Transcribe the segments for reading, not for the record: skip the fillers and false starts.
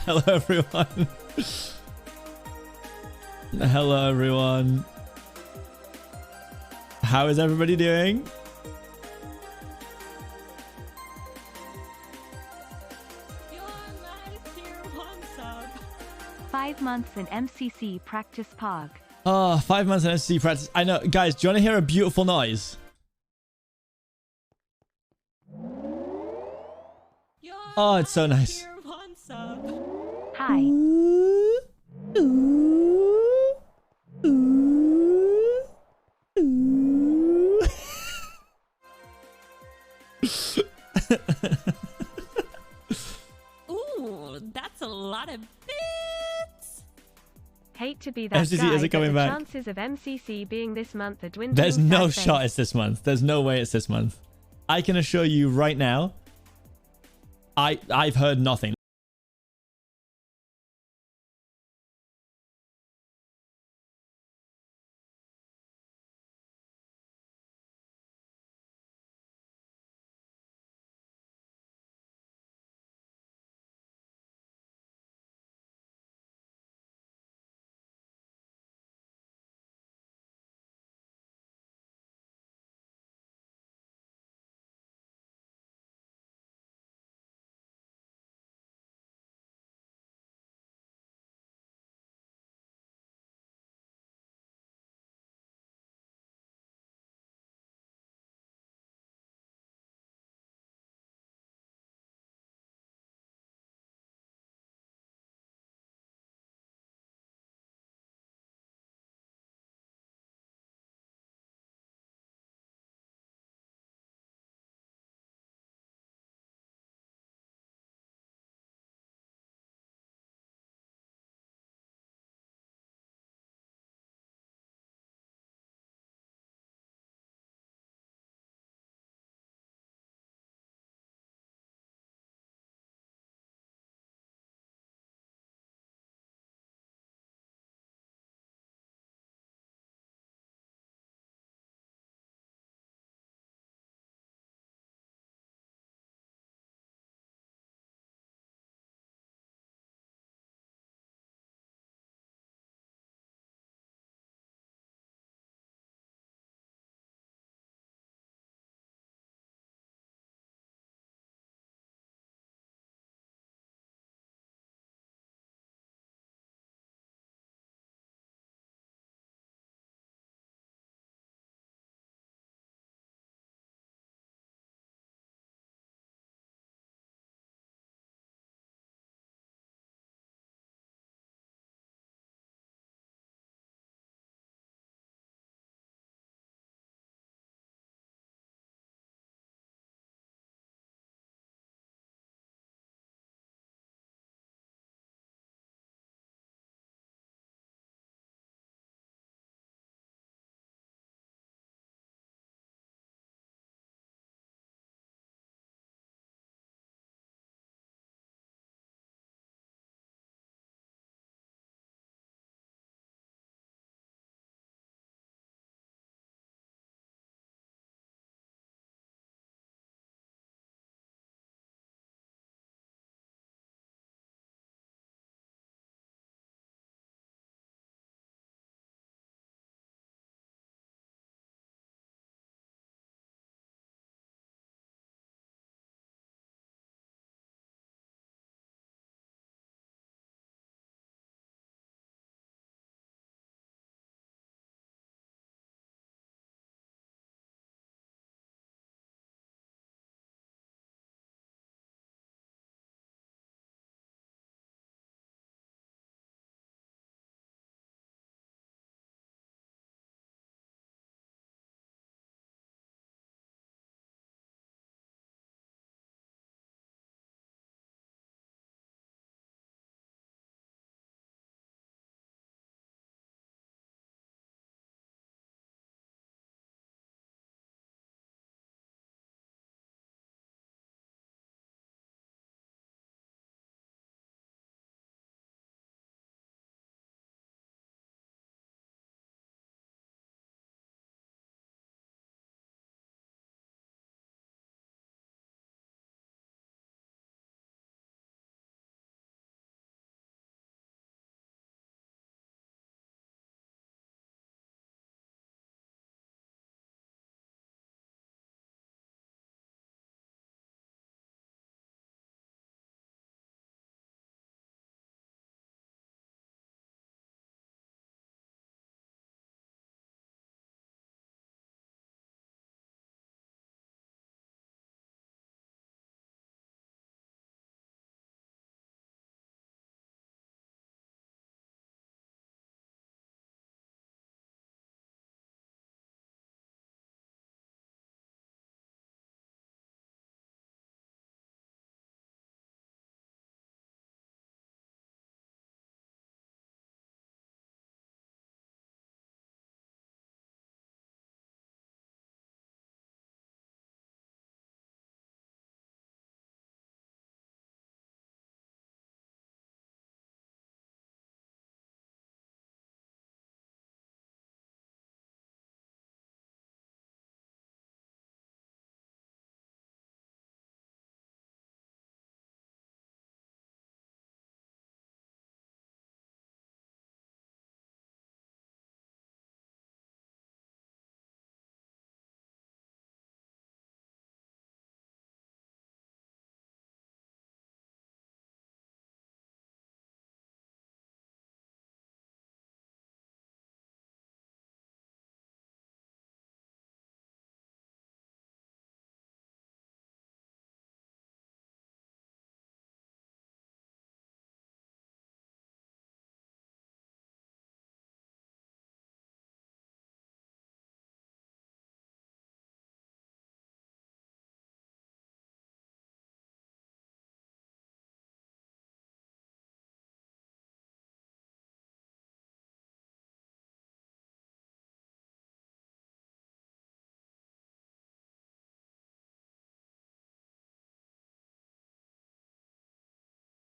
Hello, everyone. Hello, everyone. How is everybody doing? You're nice here, one sub. 5 months in MCC practice pog. Oh, 5 months in MCC practice. I know. Guys, do you want to hear a beautiful noise? You're Oh, it's so nice. Here, one sub. Hi. Ooh, ooh, ooh, ooh. Ooh, that's a lot of bits. Hate to be that MCC guy, isn't but coming the back. chances of MCC being this month are dwindling. There's no sad shot face. it's this month. There's no way it's this month. I can assure you right now, I've heard nothing.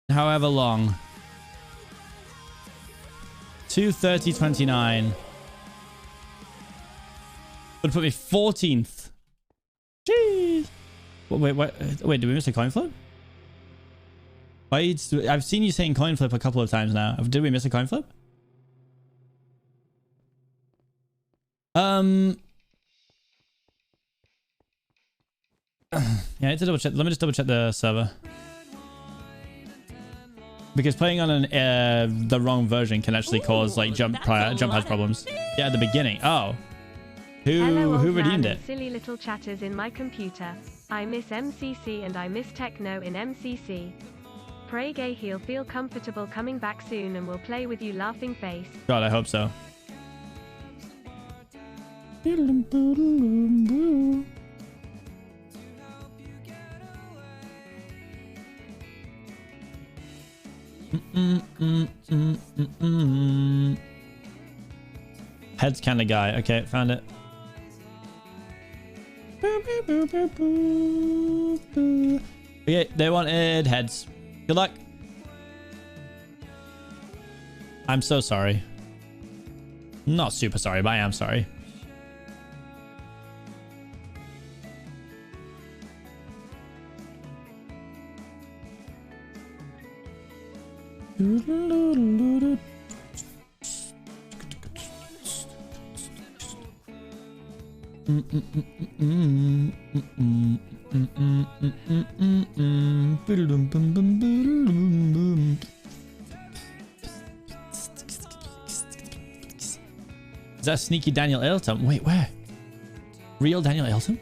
however long. 2:30:29 would put me 14th. Jeez. Wait, did we miss a coin flip? I've seen you saying coin flip a couple of times now. Did we miss a coin flip? Yeah, I need to double check. Let me just double check the server. Because playing on an the wrong version can actually cause like jump pads problems. Yeah, at the beginning. Oh. Who redeemed it? Silly little chatters in my computer. I miss MCC and I miss techno in MCC. Pray gay he'll feel comfortable coming back soon and will play with you laughing face. God, I hope so. Heads kind of guy. Okay, found it. Okay, they wanted heads. Good luck. I'm so sorry. Not super sorry, but I am sorry. Is that sneaky Daniel Elton? Wait, where? Real Daniel Elton?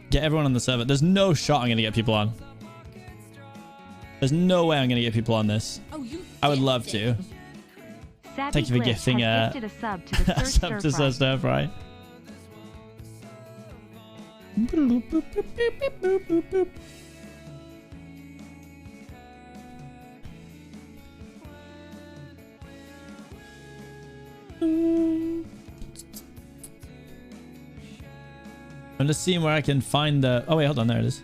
Get everyone on the server. There's no shot I'm going to get people on. There's no way I'm going to get people on this. I would love to. Thank you for gifting a sub to Stir Fry. I'm just seeing where I can find the... Oh wait, hold on, there it is.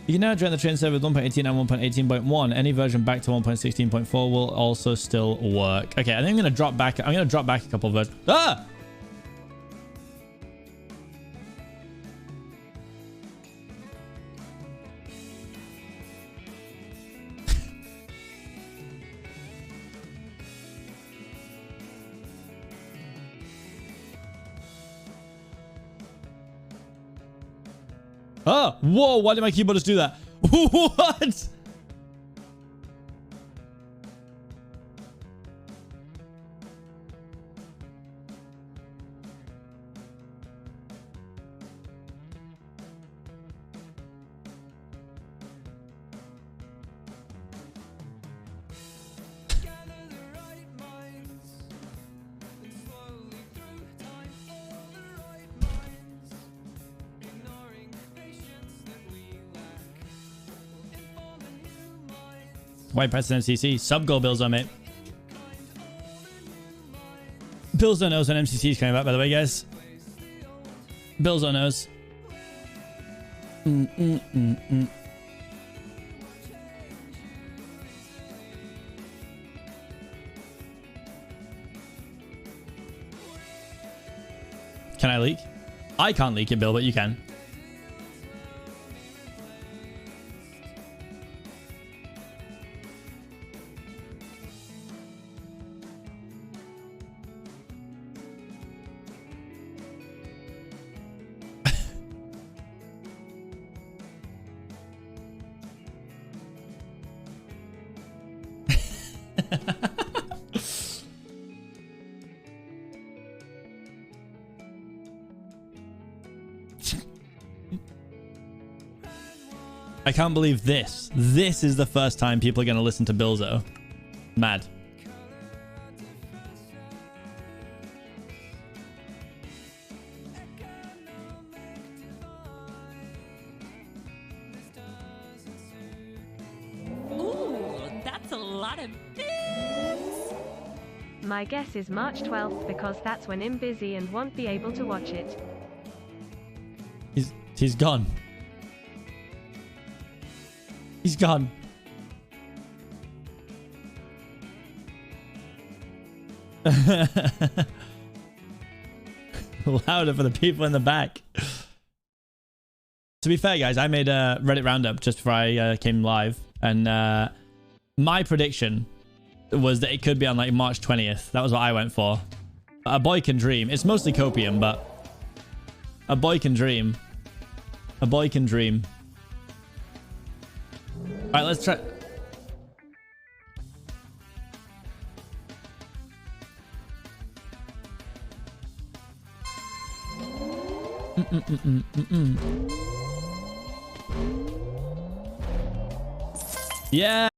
You can now join the train server with 1.18 and 1.18.1. Any version back to 1.16.4 will also still work. Okay, I think I'm gonna drop back. I'm gonna drop back a couple of versions. Ah! Oh, whoa, why did my keyboard just do that? What? White President MCC. Sub goal Bills on, mate. Bills don't know when MCC is coming back, by the way, guys. Bills don't know. Can I leak? I can't leak it, Bill, but you can. I can't believe this. This is the first time people are going to listen to Bilzo. Mad. Ooh, that's a lot of bits. My guess is March 12th because that's when I'm busy and won't be able to watch it. He's gone. He's gone. Louder for the people in the back. To be fair, guys, I made a Reddit roundup just before I came live. And my prediction was that it could be on like March 20th. That was what I went for. A boy can dream. It's mostly copium, but a boy can dream. A boy can dream. All right, let's try. Yeah.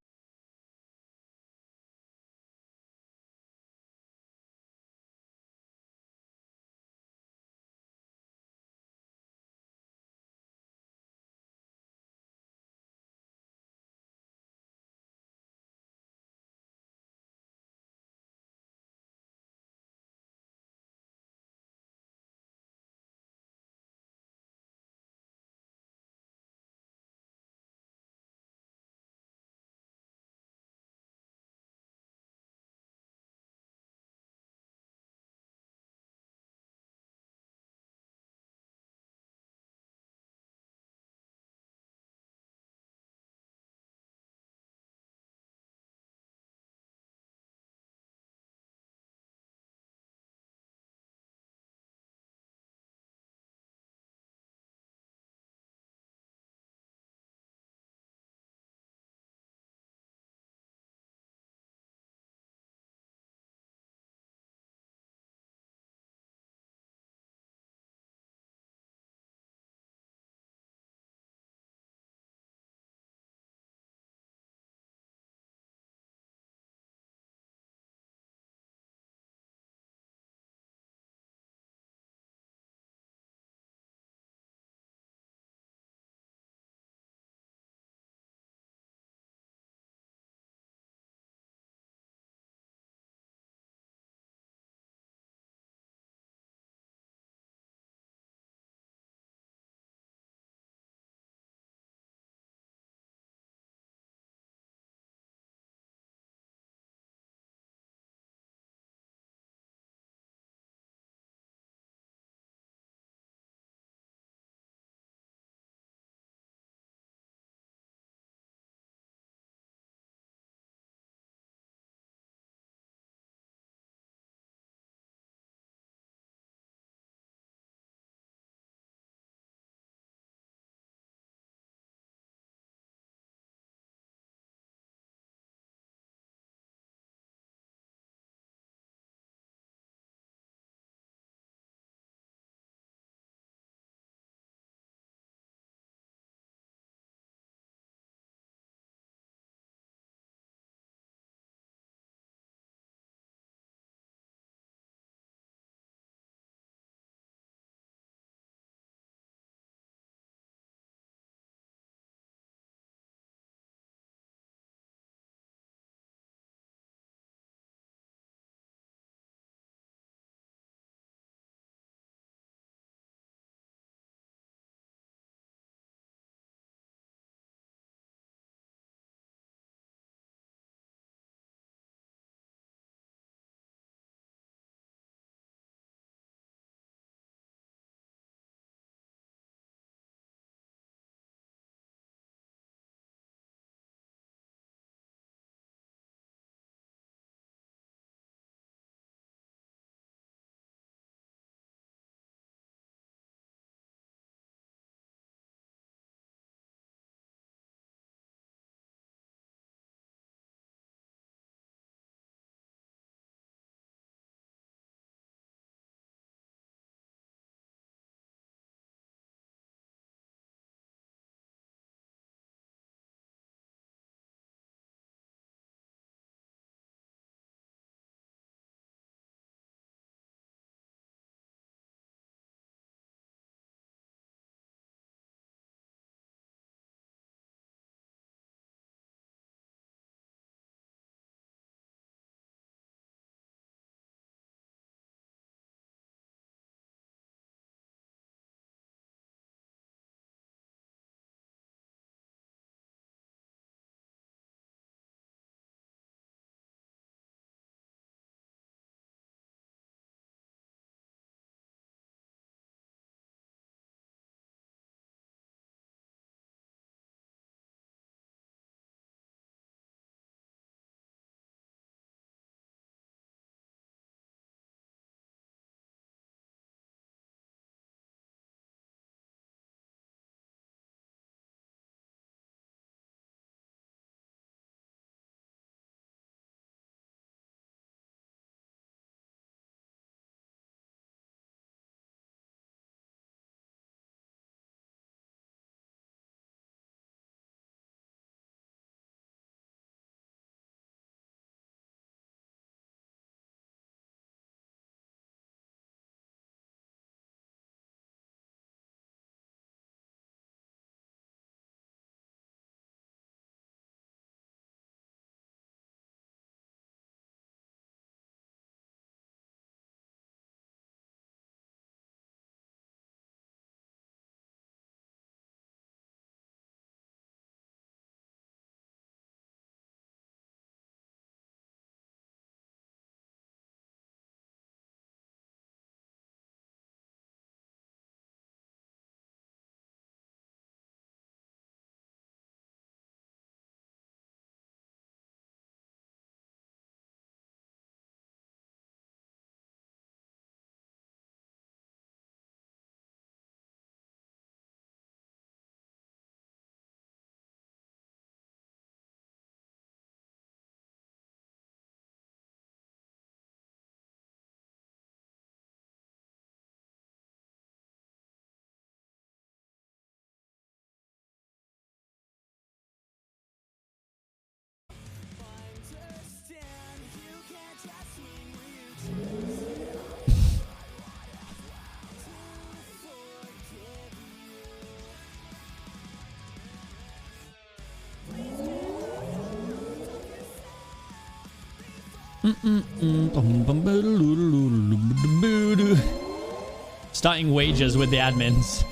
Starting wagers with the admins.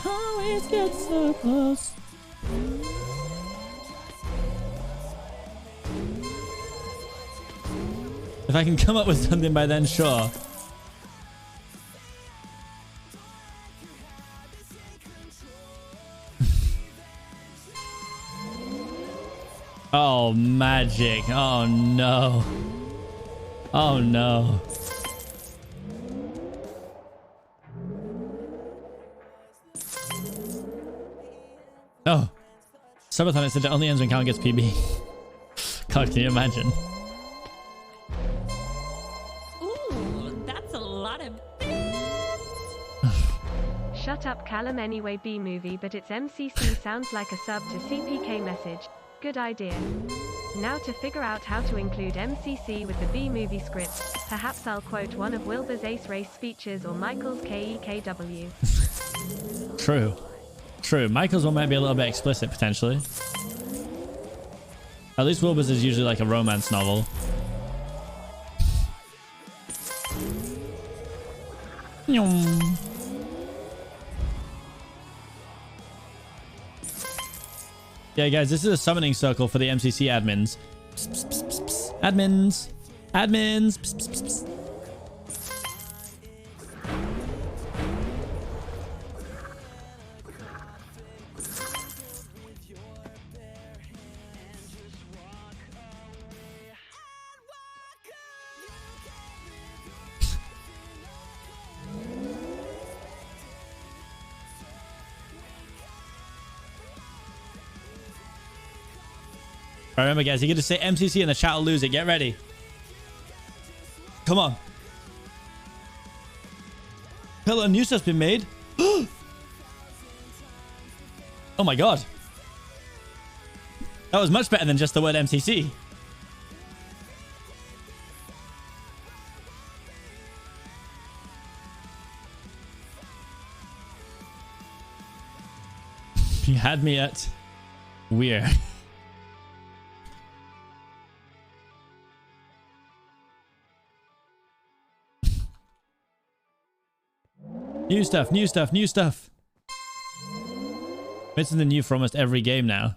Always get so close. If I can come up with something by then, sure. Oh, magic. Oh, no. Oh, no. Oh. Subathon said it only ends when Count gets PB. God, can you imagine? Ooh, that's a lot of Shut up Callum anyway B-movie but it's MCC sounds like a sub to Seapeekay message. Good idea. Now to figure out how to include MCC with the B-movie script, perhaps I'll quote one of Wilbur's Ace Race speeches or Michael's KEKW. True. True. Michael's one might be a little bit explicit, potentially. At least Wilbur's is usually like a romance novel. Yeah, guys, this is a summoning circle for the MCC admins. Psst, psst, psst, psst, psst. Admins. Admins. Psst, psst, psst, psst. All right, remember, guys, you get to say MCC and the chat will lose it. Get ready. Come on. Hello, new stuff's been made. Oh my god. That was much better than just the word MCC. You had me at weird. New stuff, new stuff, new stuff. It's in the new for almost every game now.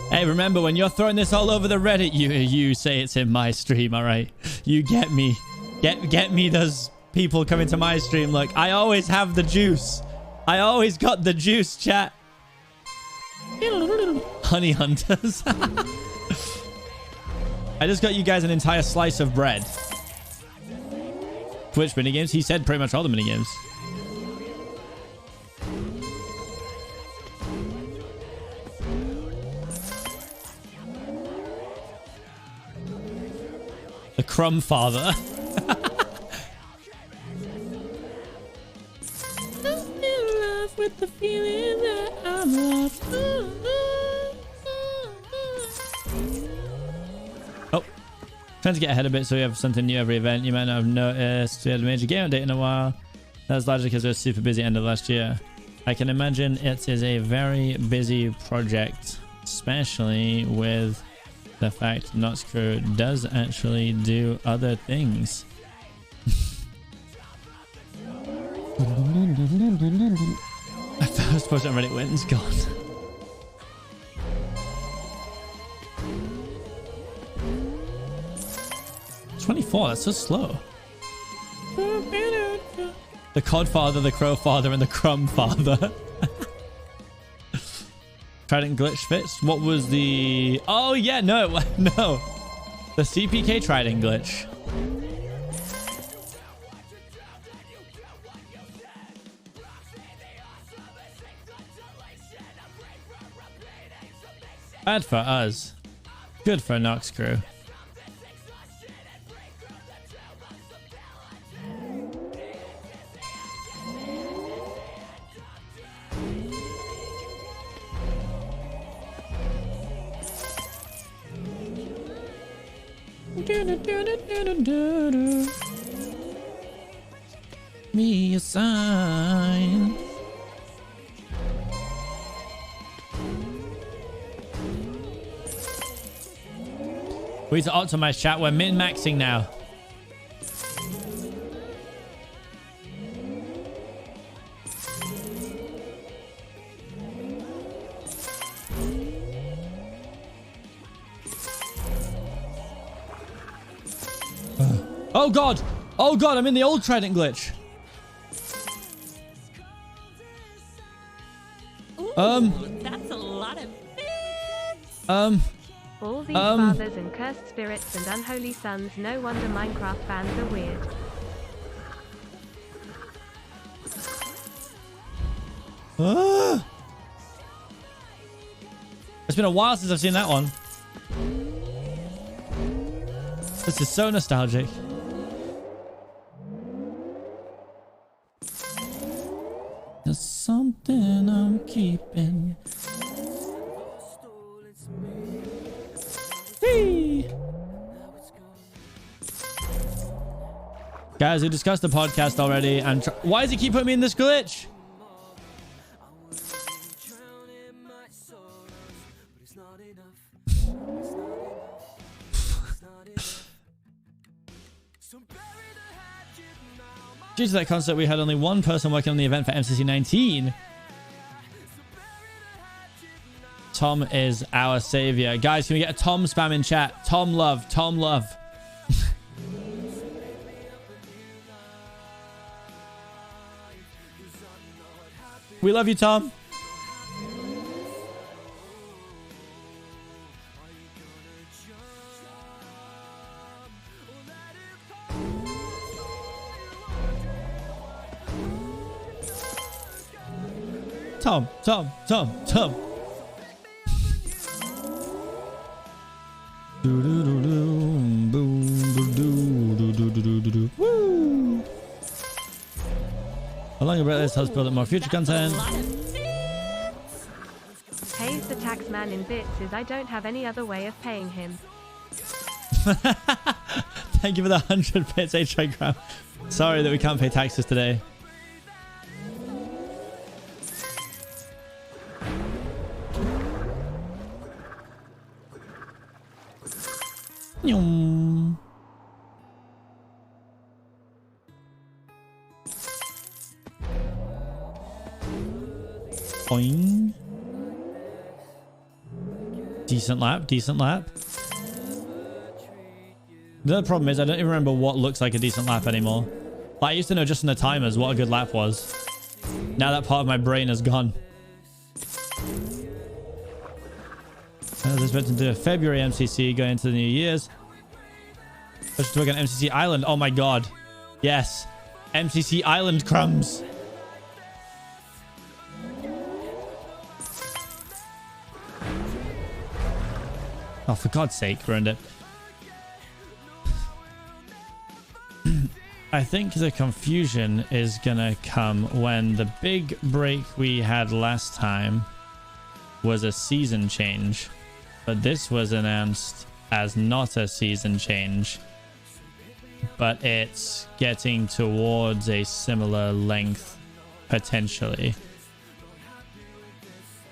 Hey, remember, when you're throwing this all over the Reddit, you say it's in my stream, all right? You get me. Get me those people coming to my stream. Look, I always have the juice. I always got the juice, chat. Honey hunters. I just got you guys an entire slice of bread. Twitch minigames? He said pretty much all the minigames. The Crumb Father. I'm in love with the feeling that I'm loved. Oh, trying to get ahead a bit so we have something new every event. You might not have noticed we had a major game update in a while. That's largely because we were super busy end of last year. I can imagine it is a very busy project, especially with the fact Noxcrew does actually do other things. First post on Reddit wins, gone. That's so slow. The Cod Father, the Crow Father, and the Crumb Father. Trident glitch fixed. What was the... Oh, yeah, no. No. The Seapeekay Trident glitch. Bad for us. Good for Noxcrew. Me a sign. We need to optimize chat. We're min-maxing now. Oh god! Oh god, I'm in the old trident glitch. Ooh, that's a lot of bits. All these fathers and cursed spirits and unholy sons, no wonder Minecraft fans are weird. It's been a while since I've seen that one. This is so nostalgic. There's something I'm keeping. Hey. Guys, we discussed the podcast already. And why does he keep putting me in this glitch? Due to that concert, we had only one person working on the event for MCC 19. Tom is our savior. Guys, can we get a Tom spam in chat? Tom love. Tom love. We love you, Tom. Tom. Woo! Along about this helps build up more future content. Pays the taxman in bits as I don't have any other way of paying him. Thank you for the 100 bits, H-Trigram. Sorry that we can't pay taxes today. Boing. Decent lap. The problem is I don't even remember what looks like a decent lap anymore. Like, I used to know just in the timers what a good lap was. Now that part of my brain is gone. I was expecting to do a February MCC going into the New Year's. Let's work on MCC Island. Oh my god. Yes. MCC Island crumbs. Oh, for God's sake, ruined it. I think the confusion is gonna come when the big break we had last time was a season change. But this was announced as not a season change. But it's getting towards a similar length, potentially.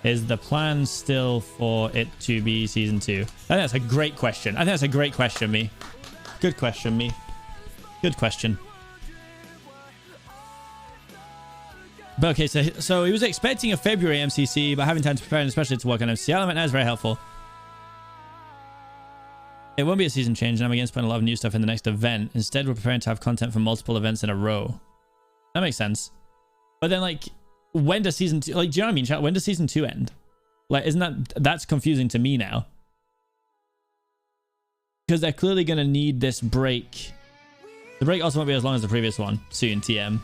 Is the plan still for it to be season 2? I think that's a great question. Me. Good question, me. Good question. But okay, so he was expecting a February MCC, but having time to prepare and especially to work on MCC element, that's very helpful. It won't be a season change, and I'm against putting a lot of new stuff in the next event. Instead, we're preparing to have content for multiple events in a row. That makes sense. But then, like, when does season 2... Like, do you know what I mean, chat? When does season 2 end? Like, isn't that... That's confusing to me now. Because they're clearly going to need this break. The break also won't be as long as the previous one. Soon, TM.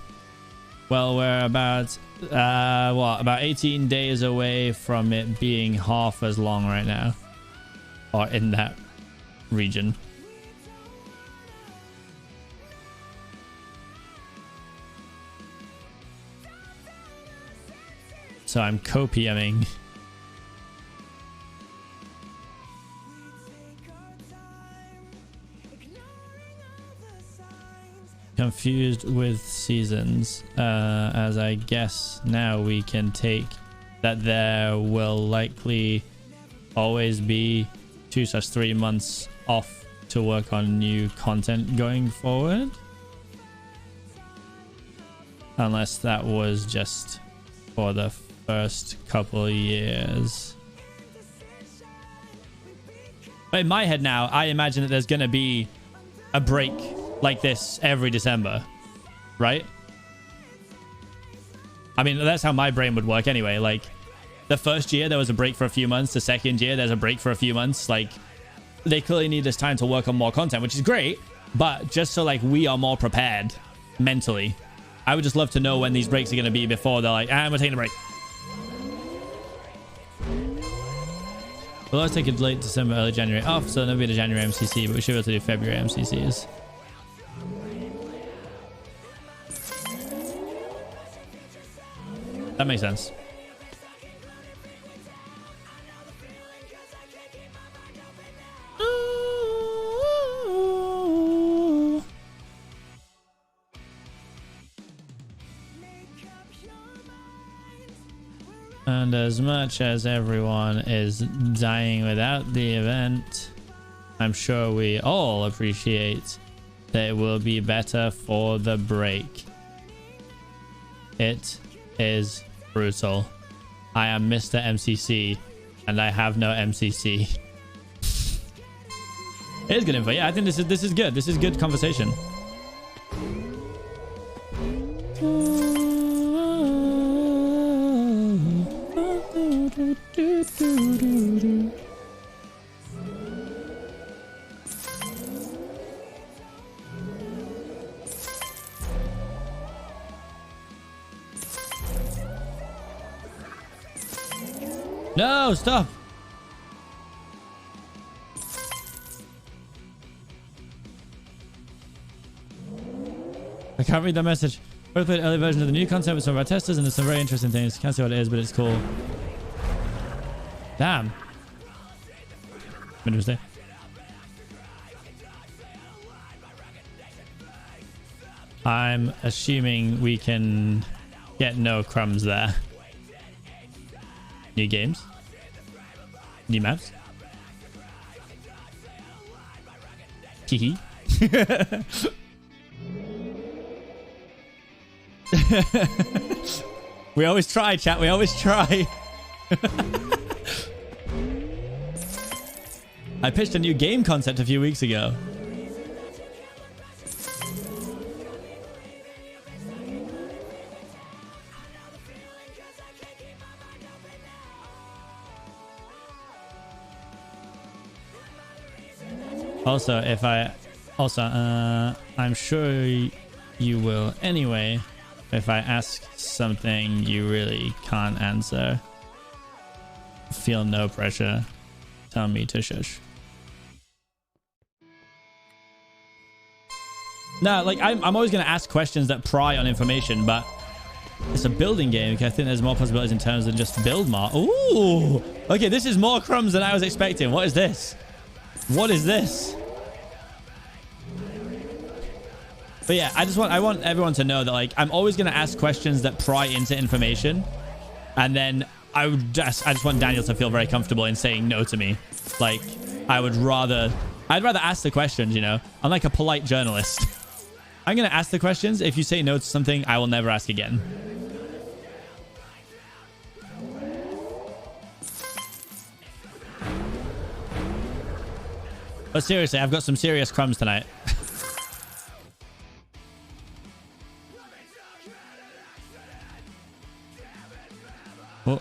Well, we're about... About 18 days away from it being half as long right now. Or in that region. So I'm co-PMing. Confused with seasons, as I guess now we can take that there will likely always be 2/3 months off to work on new content going forward. Unless that was just for the first couple of years. But in my head now, I imagine that there's going to be a break like this every December, right? I mean, that's how my brain would work anyway. Like, the first year, there was a break for a few months. The second year, there's a break for a few months. Like, they clearly need this time to work on more content, which is great. But just so, like, we are more prepared mentally, I would just love to know when these breaks are going to be before they're like, we're taking a break. We'll always take a late December, early January off, so there'll be the January MCC, but we should be able to do February MCCs. That makes sense. And as much as everyone is dying without the event, I'm sure we all appreciate that it will be better for the break. It is brutal. I am Mr. MCC and I have no MCC. It is good info. Yeah, I think this is good. This is good conversation. No, stop. I can't read that message. We played early version of the new content with some of our testers, and there's some very interesting things. Can't see what it is, but it's cool. Damn. Made a mistake. I'm assuming we can get no crumbs there. New games. New maps. Hee. We always try, chat. We always try. I pitched a new game concept a few weeks ago. Also, I'm sure you will anyway. If I ask something you really can't answer, feel no pressure. Tell me to shush. No, like I'm always going to ask questions that pry on information, but it's a building game. Okay, I think there's more possibilities in terms of just build more. Ooh, okay, this is more crumbs than I was expecting. What is this? What is this? But yeah, I want everyone to know that, like, I'm always going to ask questions that pry into information, and then I just want Daniel to feel very comfortable in saying no to me. Like, I'd rather ask the questions, you know. I'm like a polite journalist. I'm going to ask the questions. If you say no to something, I will never ask again. But seriously, I've got some serious crumbs tonight. Oh.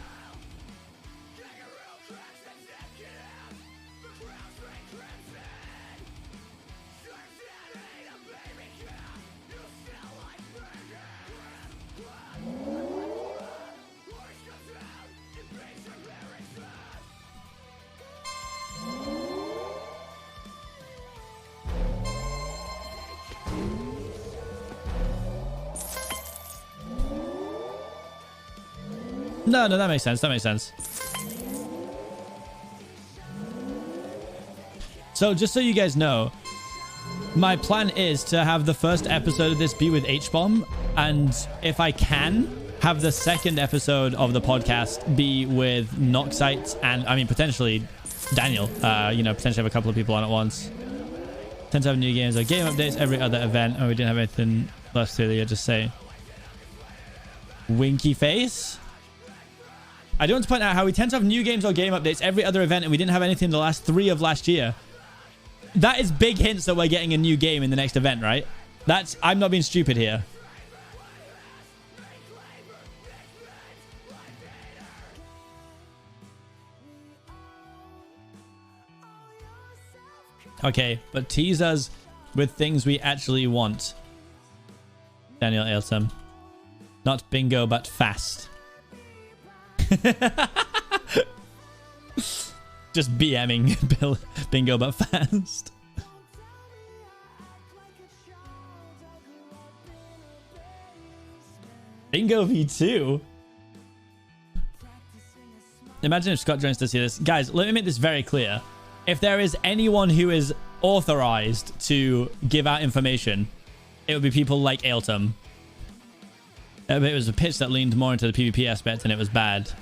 No, that makes sense. That makes sense. So just so you guys know, my plan is to have the first episode of this be with H-Bomb, and if I can, have the second episode of the podcast be with Noxite and, I mean, potentially Daniel. You know, potentially have a couple of people on at once. Tend to have new games or game updates every other event. Oh, we didn't have anything last year. You just say winky face. I do want to point out how we tend to have new games or game updates every other event, and we didn't have anything the last 3 of last year. That is big hints that we're getting a new game in the next event, right? I'm not being stupid here. Okay, but tease us with things we actually want. Daniel Ailton. Not bingo, but fast. Just BMing bingo, but fast. Bingo V2. Imagine if Scott joins to see this. Guys, let me make this very clear. If there is anyone who is authorized to give out information, it would be people like Ailton. It was a pitch that leaned more into the PvP aspect, and it was bad.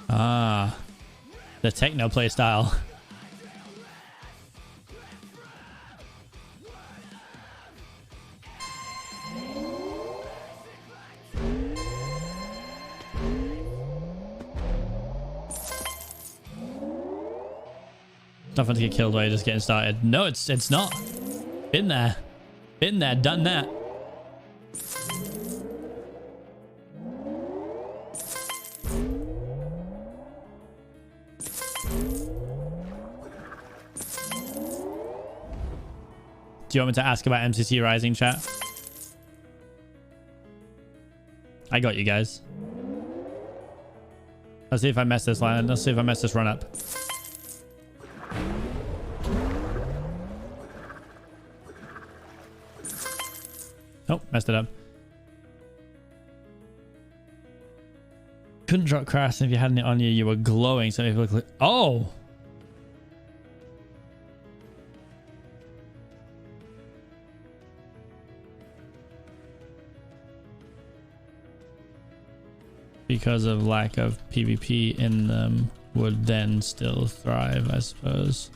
Ah, the techno play style. Nothing to get killed while you're just getting started. No, it's not. Been there, done that. Do you want me to ask about MCC Rising, chat? I got you guys. Let's see if I mess this line. Let's see if I mess this run up. Oh, messed it up. Couldn't drop crash if you hadn't it on you. You were glowing. So if you look, oh. Because of lack of PvP in them, would then still thrive, I suppose.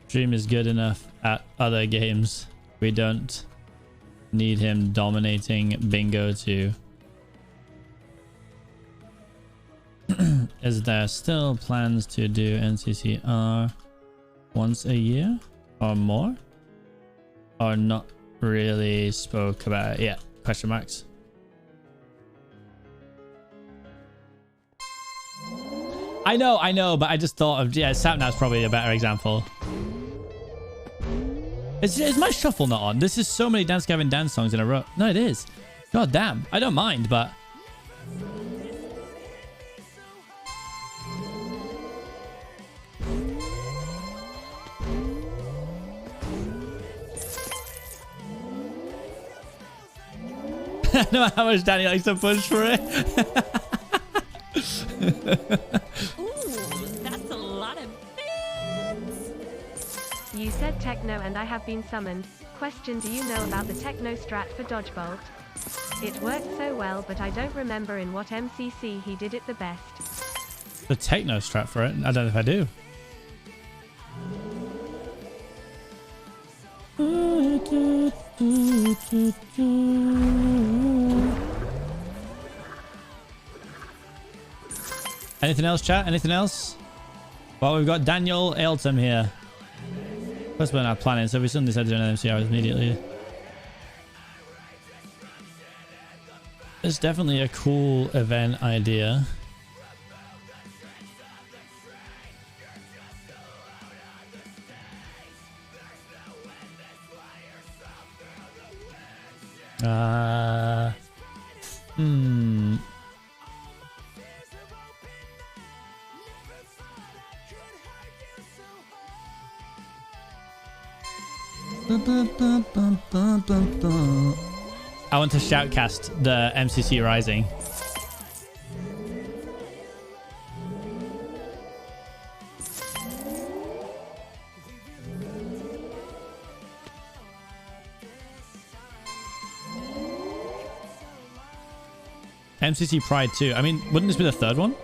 Dream is good enough at other games. We don't need him dominating bingo too. Is there still plans to do NCCR once a year or more? Or not really spoke about it yet? Question marks. I know, but I just thought of, yeah, Sapnap's probably a better example. Is my shuffle not on? This is so many Dance Gavin Dance songs in a row. No, it is. God damn. I don't mind, but... No matter how much Danny likes to push for it. Ooh, that's a lot of bits. You said techno and I have been summoned. Question: do you know about the techno strat for Dodgebolt? It worked so well, but I don't remember in what MCC he did it the best. The techno strat for it? I don't know if I do. Anything else, chat? Anything else? Well, we've got Daniel Ailton here. First we're not planning, so we suddenly decided to do an MCR immediately. It's definitely a cool event idea. I want to shoutcast the MCC Rising. MCC Pride 2. I mean, wouldn't this be the third one?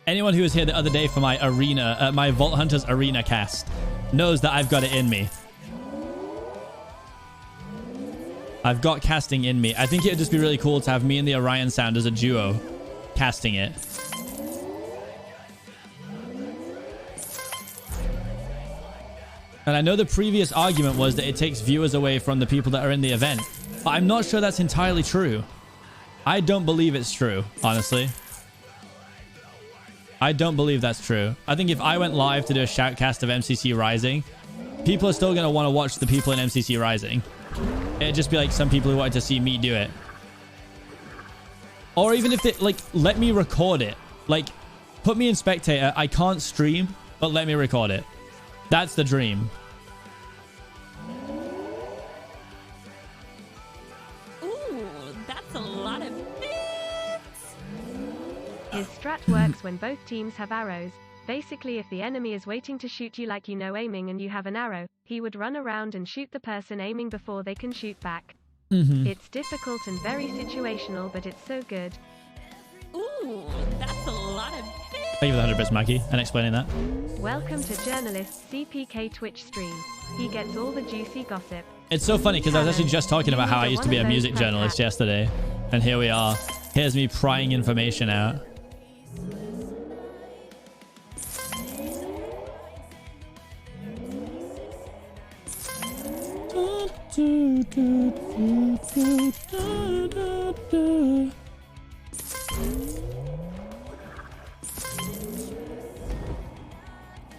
Anyone who was here the other day for my arena, my Vault Hunters arena cast knows that I've got it in me. I've got casting in me. I think it would just be really cool to have me and the Orion Sound as a duo casting it. And I know the previous argument was that it takes viewers away from the people that are in the event, but I'm not sure that's entirely true. I don't believe it's true, honestly. I don't believe that's true. I think if I went live to do a shoutcast of MCC Rising, people are still going to want to watch the people in MCC Rising. It'd just be like some people who wanted to see me do it. Or even if they, like, let me record it. Like, put me in spectator. I can't stream, but let me record it. That's the dream. Ooh, that's a lot of bits. His strat works when both teams have arrows. Basically, if the enemy is waiting to shoot you like you know aiming and you have an arrow, he would run around and shoot the person aiming before they can shoot back. It's difficult and very situational, but it's so good. Ooh, that's a lot of bits. Thank you for the 100 bits, Mackie, and explaining that. Welcome to journalist Seapeekay Twitch stream. He gets all the juicy gossip. It's so funny because I was actually just talking about how I used to be a music journalist yesterday. And here we are. Here's me prying information out.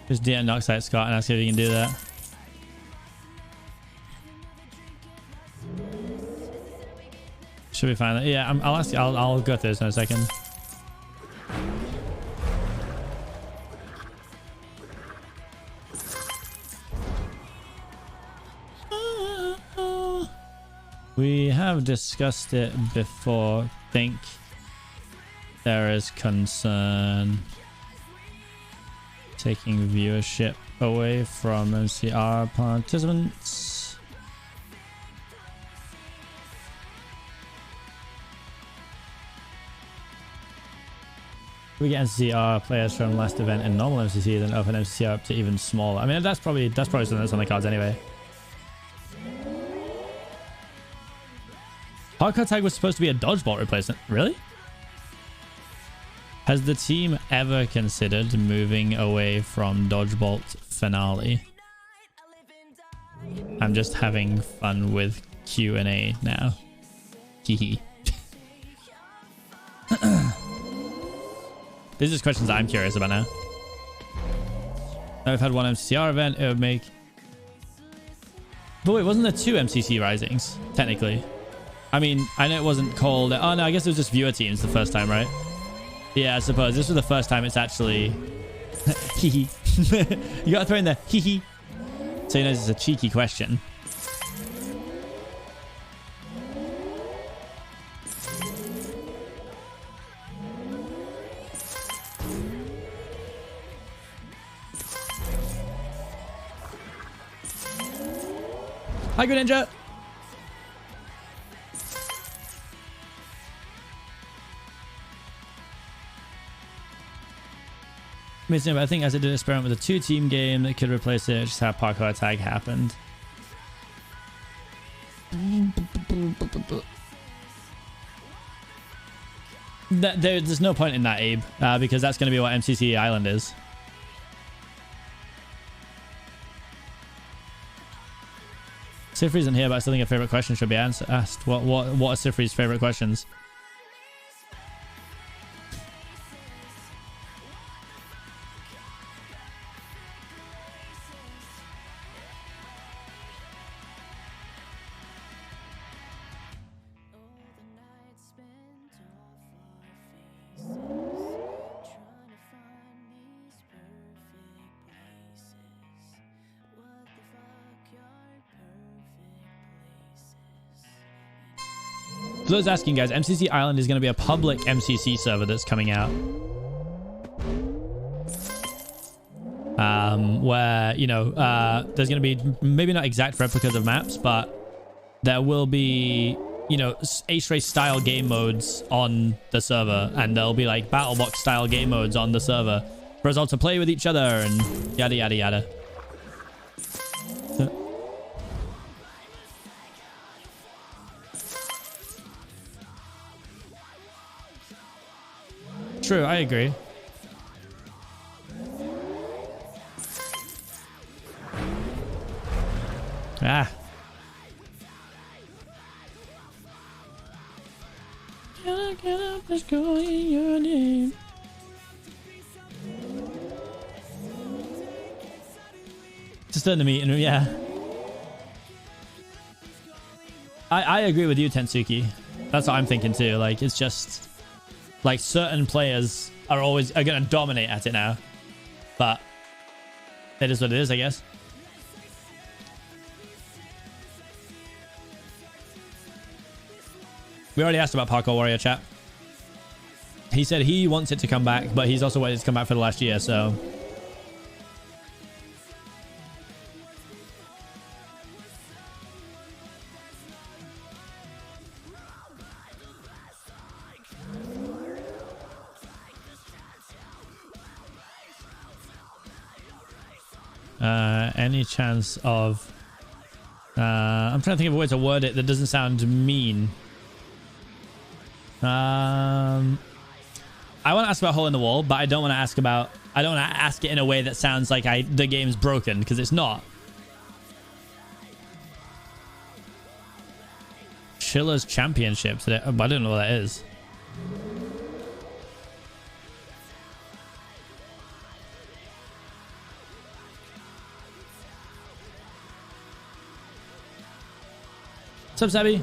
Just DM Noxcrew Scott and ask if he can do that. Should we find that? Yeah, I'll ask you. I'll go through this in a second. We have discussed it before. Think there is concern taking viewership away from MCR participants. We get MCR players from last event in normal MCC, then open MCR up to even smaller. I mean, that's probably something that's on the cards anyway. Parkour tag was supposed to be a dodgeball replacement. Really? Has the team ever considered moving away from dodgeball finale? I'm just having fun with Q&A now. Hehe. These are just questions I'm curious about now. I've had one MCCR event. It would make... But wait, wasn't there 2 MCC Risings? Technically. I mean, I know it wasn't called... Oh, no, I guess it was just viewer teams the first time, right? Yeah, I suppose. This was the first time it's actually... Hee hee. You gotta throw in the hee hee. So you know it's a cheeky question. Hi, good ninja. But I think as I did an experiment with a 2-team game that could replace it, just how parkour tag happened. There's no point in that, Abe, because that's going to be what MCC Island is. Sifri isn't here, but I still think a favorite question should be asked. What are Sifri's favorite questions? For those asking, guys, MCC Island is going to be a public MCC server that's coming out. where, you know, there's going to be maybe not exact replicas of maps, but there will be, you know, Ace Race style game modes on the server, and there'll be like battle box style game modes on the server for us all to play with each other and yada yada yada. True, I agree. Ah. Can I get up? Let's go in your name. Just in the meeting room, yeah. I agree with you, Tensuki. That's what I'm thinking too. Like, it's just like certain players are gonna dominate at it now, but it is what it is, I guess. We already asked about Parkour Warrior, chat. He said he wants it to come back, but he's also waited to come back for the last year, so. Any chance of... I'm trying to think of a way to word it that doesn't sound mean. I want to ask about hole in the wall, but I don't want to ask about... I don't want to ask it in a way that sounds like the game's broken, because it's not. Chiller's Championships. I don't know what that is. What's up, Sabby?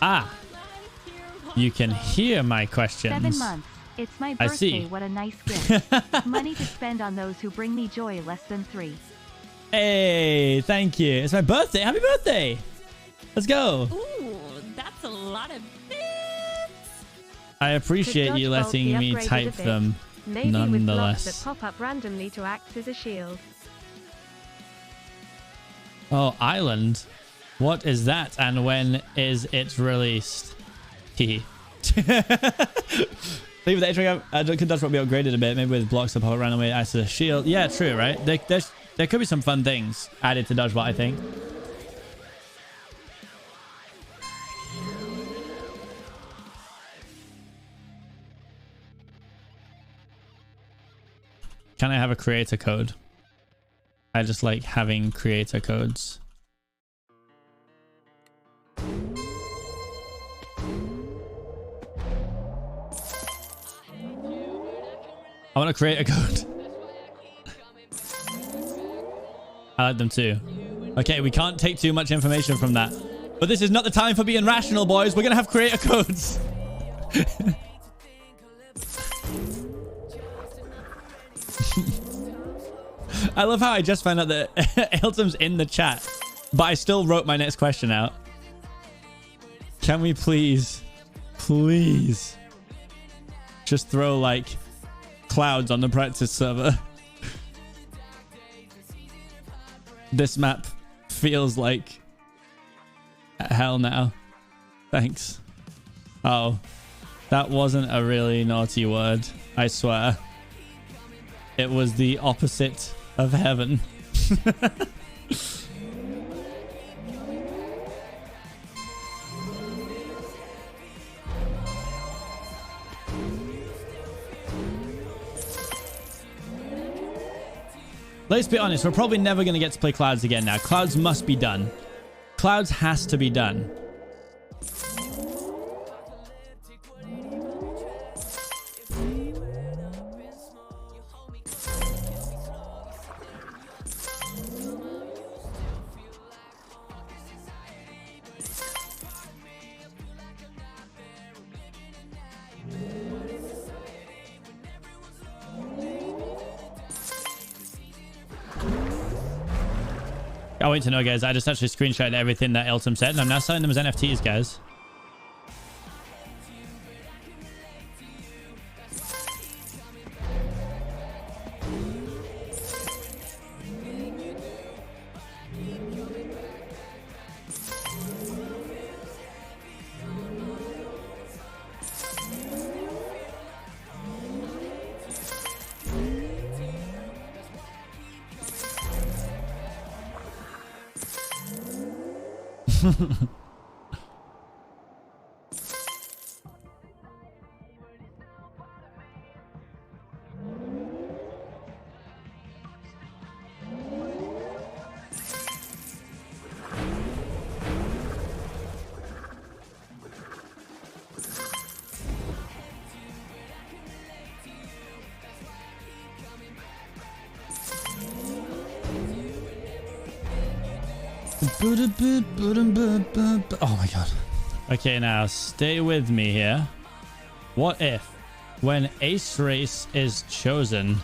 Ah, you can hear my questions. 7 months. It's my birthday. I see. What a nice gift. Money to spend on those who bring me joy. Less than 3. Hey, thank you. It's my birthday. Happy birthday. Let's go. Ooh, that's a lot of bits. I appreciate you letting me type them. Maybe nonetheless. with blocks that pop up randomly to act as a shield. Oh, Island. What is that, and when is it released? Hehe. Leave the H-Ring. That's what we upgraded a bit. Maybe with blocks that pop up randomly as a shield. Yeah, true, right? There could be some fun things added to Dodgebot, I think. Can I have a creator code? I just like having creator codes. I want to create a code. I like them too. Okay, we can't take too much information from that. But this is not the time for being rational, boys. We're going to have creator codes. I love how I just found out that Ailtum's in the chat, but I still wrote my next question out. Can we please just throw like clouds on the practice server? This map feels like hell now. Thanks. Oh, that wasn't a really naughty word, I swear. It was the opposite of heaven. Let's be honest, we're probably never going to get to play Clouds again now. Clouds must be done. Clouds has to be done. I want you to know, guys, I just actually screenshotted everything that Elton said, and I'm now selling them as NFTs, guys. Oh my god. Okay, now stay with me here. What if when Ace Race is chosen,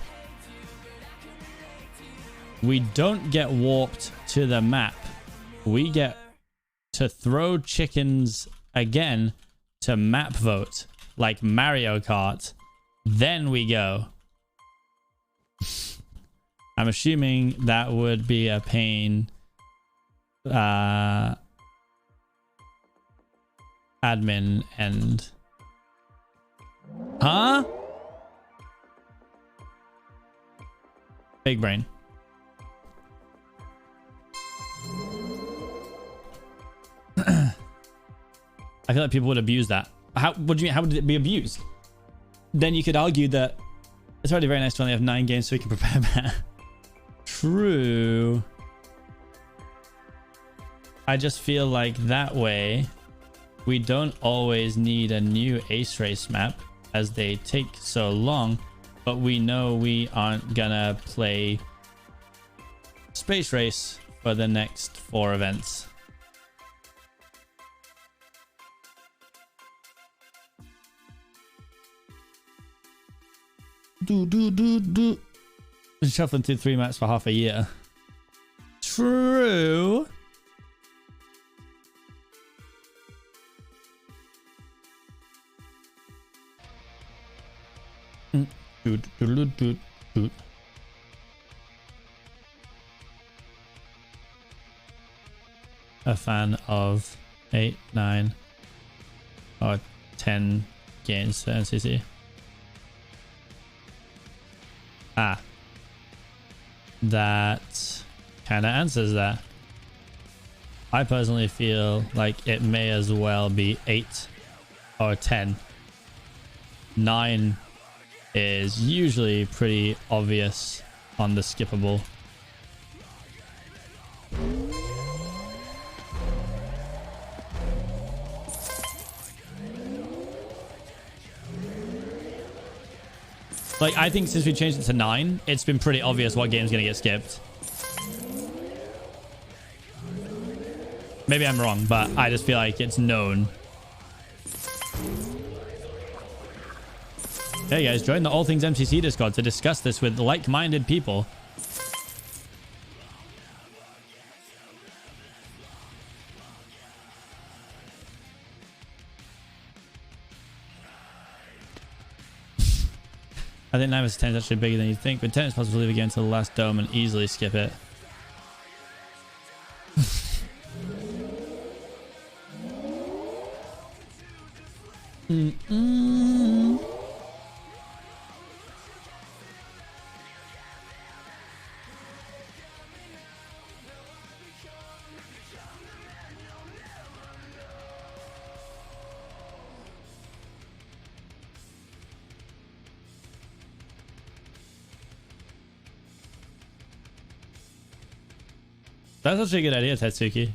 we don't get warped to the map? We get to throw chickens again to map vote like Mario Kart. Then we go. I'm assuming that would be a pain. Admin and big brain. I feel like people would abuse that. What do you mean? How would it be abused? Then you could argue that it's already very nice to only have 9 games so we can prepare better. True. I just feel like that way we don't always need a new Ace Race map as they take so long, but we know we aren't gonna play Space Race for the next 4 events. Been shuffling through 3 maps for half a year. True. A fan of 8, 9, or 10 games for MCC. That kind of answers that. I personally feel like it may as well be 8 or 10. 9 is usually pretty obvious on the skippable. Like, I think since we changed it to 9, it's been pretty obvious what game's gonna get skipped. Maybe I'm wrong, but I just feel like it's known. Hey guys, join the All Things MCC Discord to discuss this with like-minded people. I think 9 vs 10 is actually bigger than you think, but 10 is possible to leave again until the last dome and easily skip it. That's actually a good idea, Tetsuki.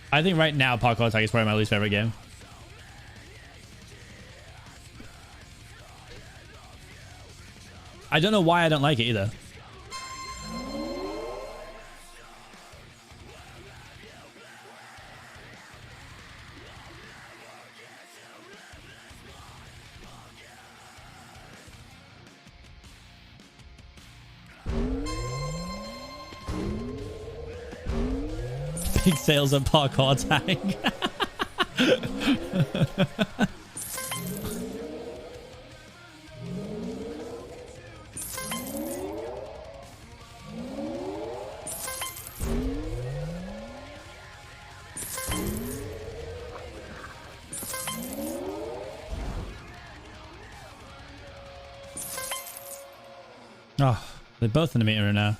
I think right now parkour tag is probably my least favorite game. I don't know why I don't like it either. Big sales of parkour tag. Oh, they're both in the meter now.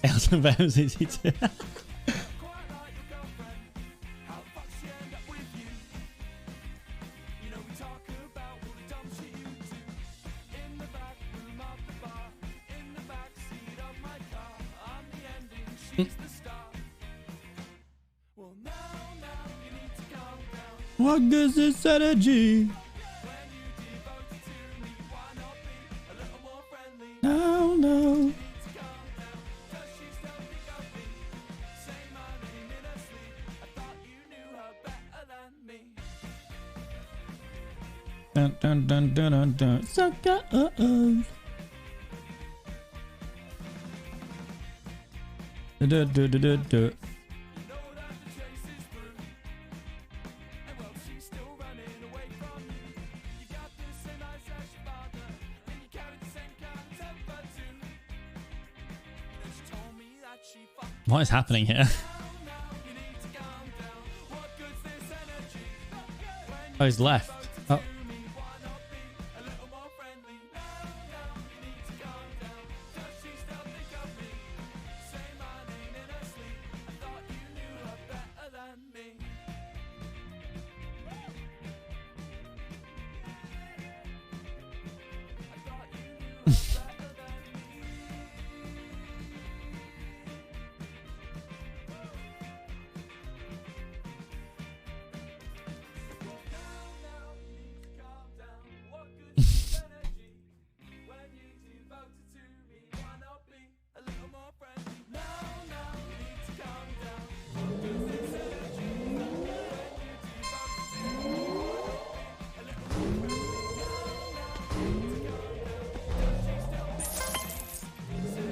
Elton for MCC too. What gives this energy? No, no. Dun dun dun dun dun dun. Sucker. Du du du du du. What is happening here? Oh, he's left. Oh.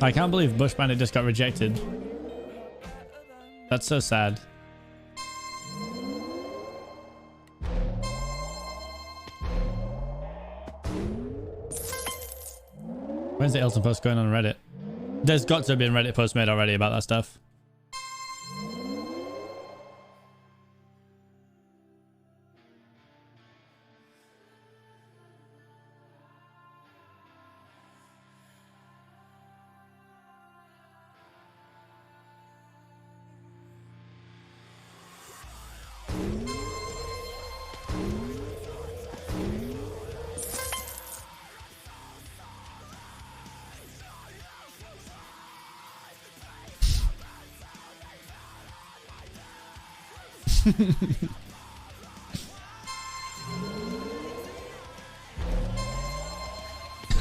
I can't believe Bush Bandit just got rejected. That's so sad. When's the Elton post going on Reddit? There's got to have been Reddit post made already about that stuff.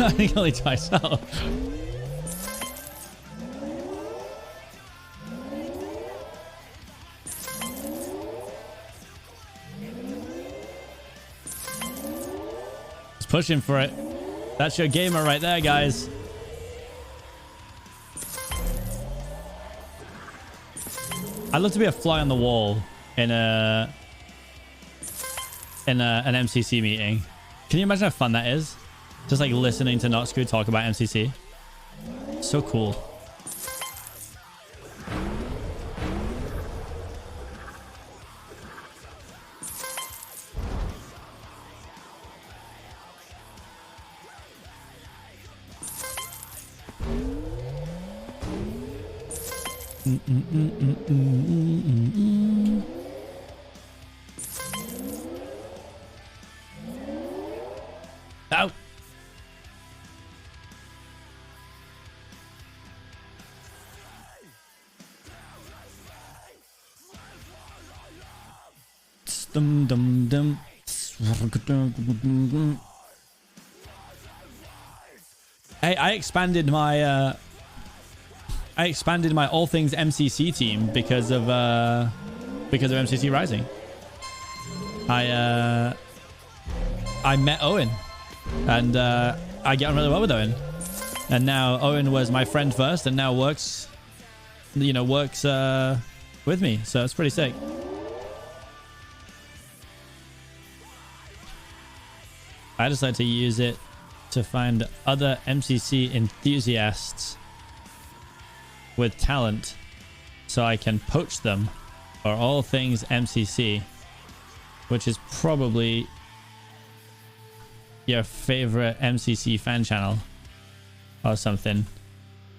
I think only twice. Oh. Pushing for it. That's your gamer right there, guys. I'd love to be a fly on the wall in an MCC meeting. Can you imagine how fun that is? Just like listening to Noxcrew talk about MCC. So cool. Out. Dum dum dum. Hey, I expanded my all things MCC team because of MCC Rising. I met Owen, and I get on really well with Owen. And now Owen was my friend first, and now works with me. So it's pretty sick. I decided to use it to find other MCC enthusiasts with talent so I can poach them for all things MCC, which is probably your favorite MCC fan channel or something.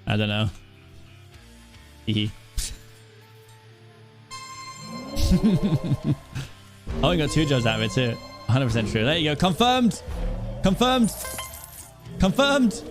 I don't know. I only got 2 jobs out of it too. 100% true. There you go. Confirmed. Confirmed. Confirmed.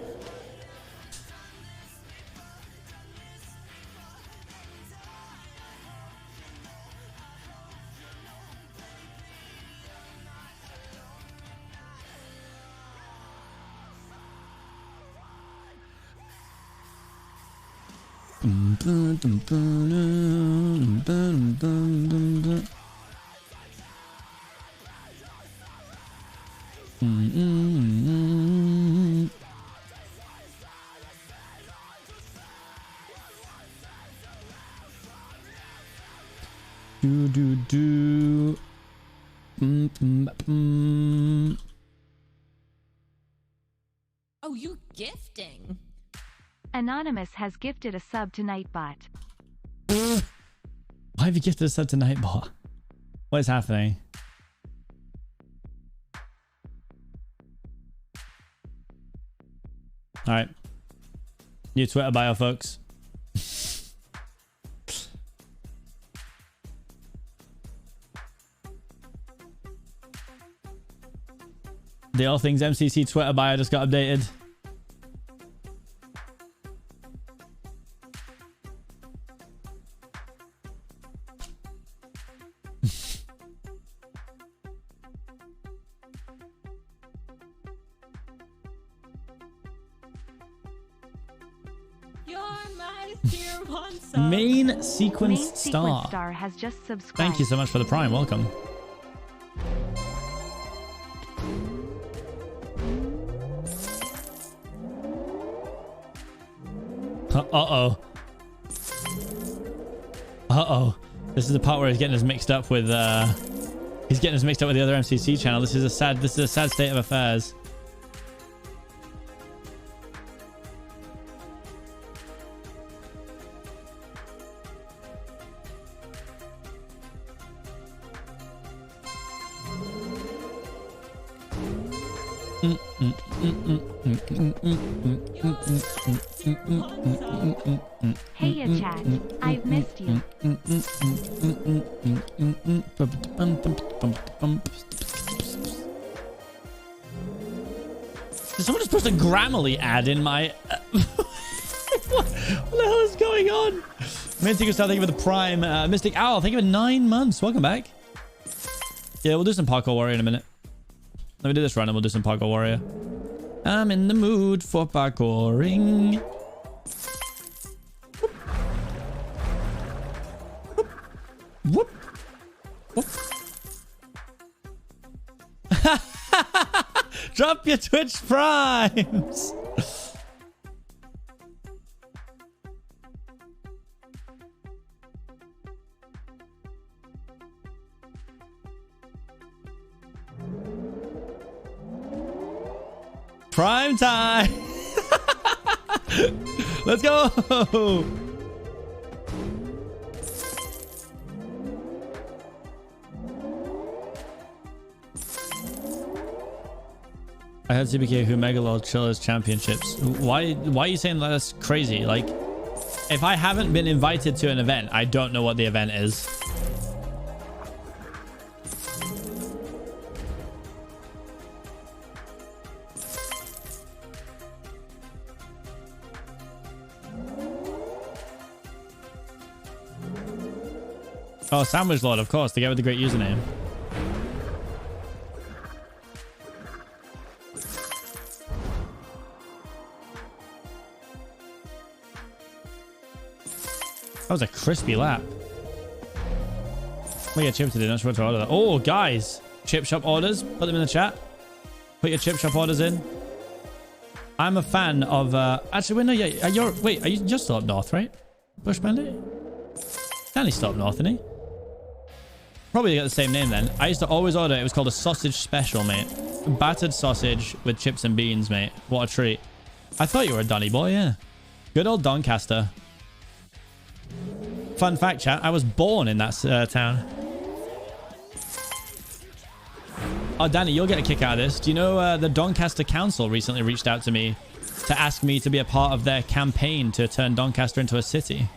Oh, you gifting. Anonymous has gifted a sub to Nightbot. Why have you gifted a sub to Nightbot? What is happening? Alright. New Twitter bio, folks. The All Things MCC Twitter bio just got updated. You're my tier 1 sub. Main Sequence Star. Star has just subscribed. Thank you so much for the Prime. Welcome. Uh-oh. Uh-oh. This is the part where he's getting us mixed up with the other MCC channel. This is a sad state of affairs. Hey, ya chat. I've missed you. Did someone just post a Grammarly ad in my... what the hell is going on? Mystic Star, thank you for the Prime. Mystic Owl, thank you for 9 months. Welcome back. Yeah, we'll do some Parkour Warrior in a minute. Let me do this run and we'll do some Parkour Warrior. I'm in the mood for parkouring. Whoop. Whoop. Drop your Twitch primes. Prime time. Let's go. I heard Seapeekay who Megalord Chillers championships. Why are you saying that's crazy? Like, if I haven't been invited to an event, I don't know what the event is. Oh, Sandwich Lord, of course, the guy with the great username. That was a crispy lap. We get chip today, not sure what to order. Oh, guys, chip shop orders. Put them in the chat. Put your chip shop orders in. I'm a fan of. Actually, wait, no, yeah, you're still up north, right? Bush Bandit. Danny's still up north, isn't he? Probably got the same name then. I used to always order. It was called a sausage special, mate. Battered sausage with chips and beans, mate. What a treat. I thought you were a Donny boy, yeah. Good old Doncaster. Fun fact, chat, I was born in that town. Oh, Danny, you'll get a kick out of this. Do you know the Doncaster Council recently reached out to me to ask me to be a part of their campaign to turn Doncaster into a city?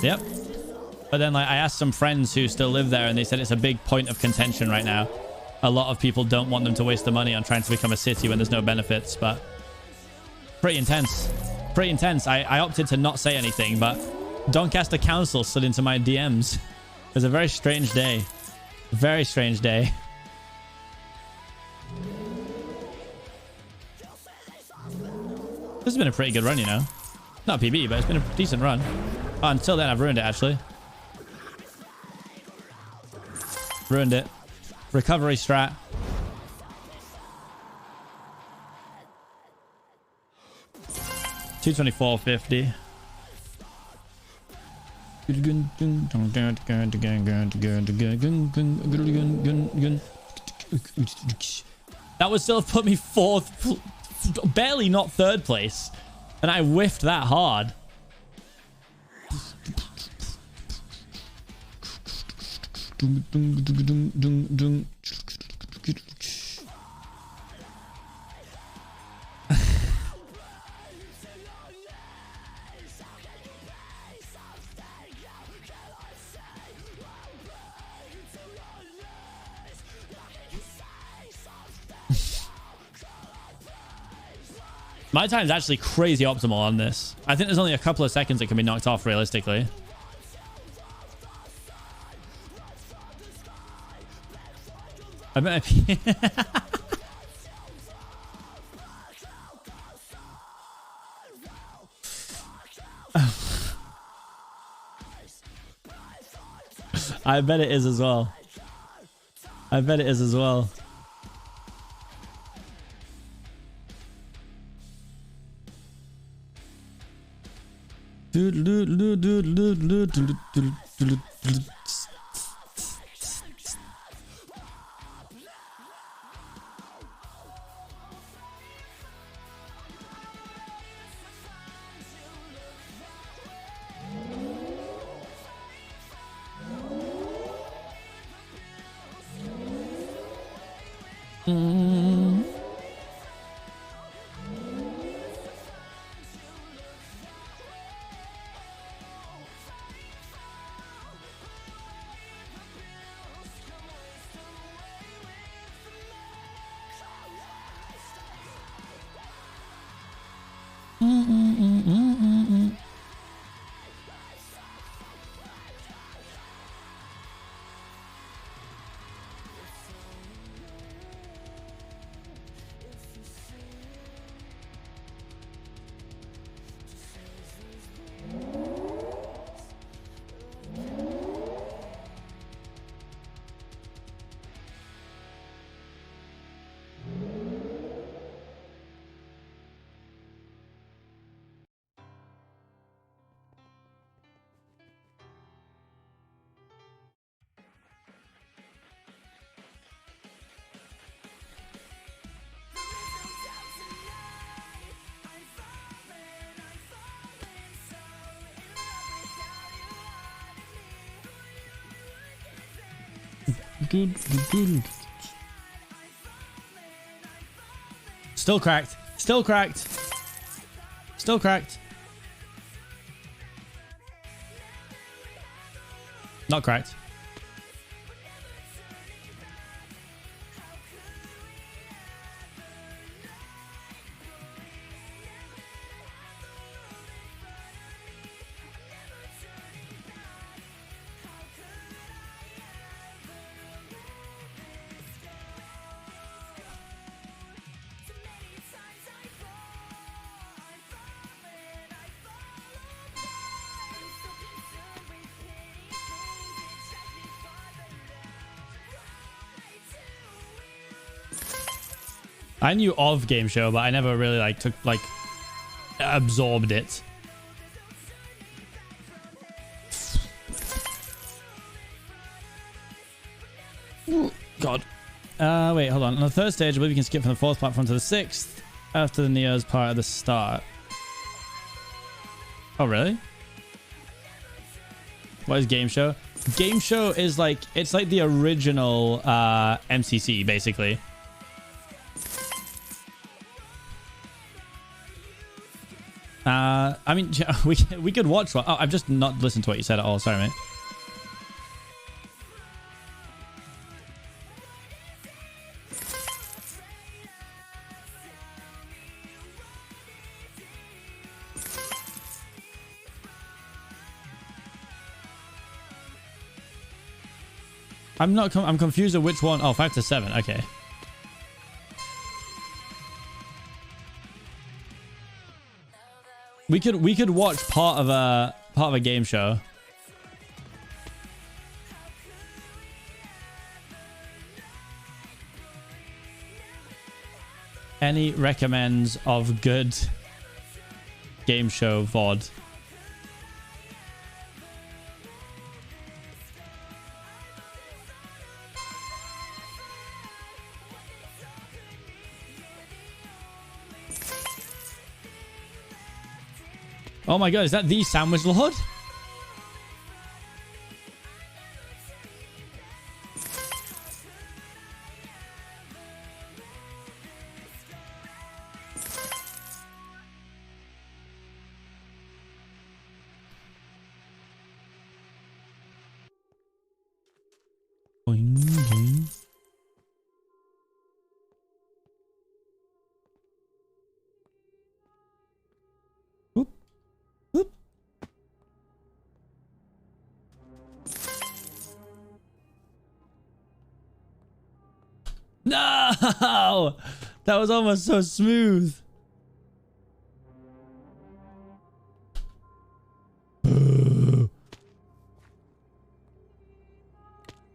Yep. But then, like, I asked some friends who still live there, and they said it's a big point of contention right now. A lot of people don't want them to waste the money on trying to become a city when there's no benefits, but pretty intense. Pretty intense. I opted to not say anything, but Doncaster Council slid into my DMs. It was a very strange day. Very strange day. This has been a pretty good run, you know. Not PB, but it's been a decent run. Oh, until then, I've ruined it, actually. Ruined it. Recovery strat. $224.50. That would still have put me fourth, barely not third place, and I whiffed that hard. My time's actually crazy optimal on this. I think there's only a couple of seconds it can be knocked off realistically. I bet I bet it is as well. I bet it is as well. Still cracked. Still cracked. Still cracked. Not cracked. I knew of Game Show, but I never really absorbed it. God. Wait, hold on. On the third stage, I believe you can skip from the fourth platform to the sixth after the Neo's part at the start. Oh, really? What is Game Show? Game Show is it's like the original MCC, basically. I mean, we could watch one. Oh, I've just not listened to what you said at all. Sorry, mate. I'm confused of which one. Oh, 5 to 7. Okay. We could watch part of a game show. Any recommends of good game show VOD? Oh my god, is that the Sandwich Lord? Boing, boing. Whoop. Whoop. No! That was almost so smooth.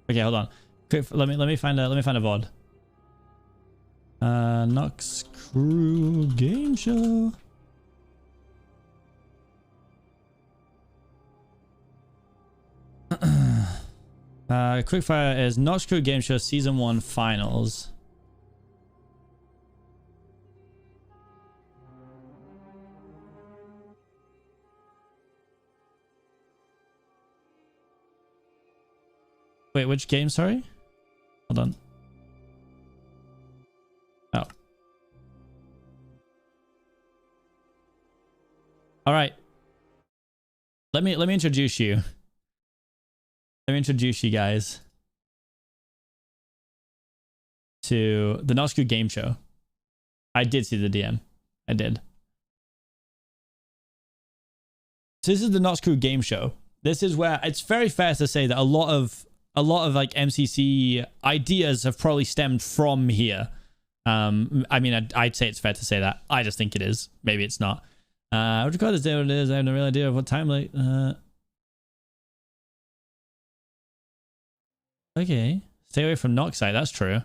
Okay, hold on. Quick, let me find a VOD. Noxcrew Gameshow. Quickfire is Noxcrew Gameshow Season 1 Finals. Wait, which game? Sorry? Hold on. Oh. All right. Let me introduce you. Let me introduce you guys to the Noxcrew Game Show. I did see the DM. I did. So this is the Noxcrew Game Show. This is where it's very fair to say that a lot of like MCC ideas have probably stemmed from here. I mean, I'd say it's fair to say that. I just think it is. Maybe it's not. I would record this day what it is. I have no real idea of what time like. Okay. Stay away from Noxite. That's true.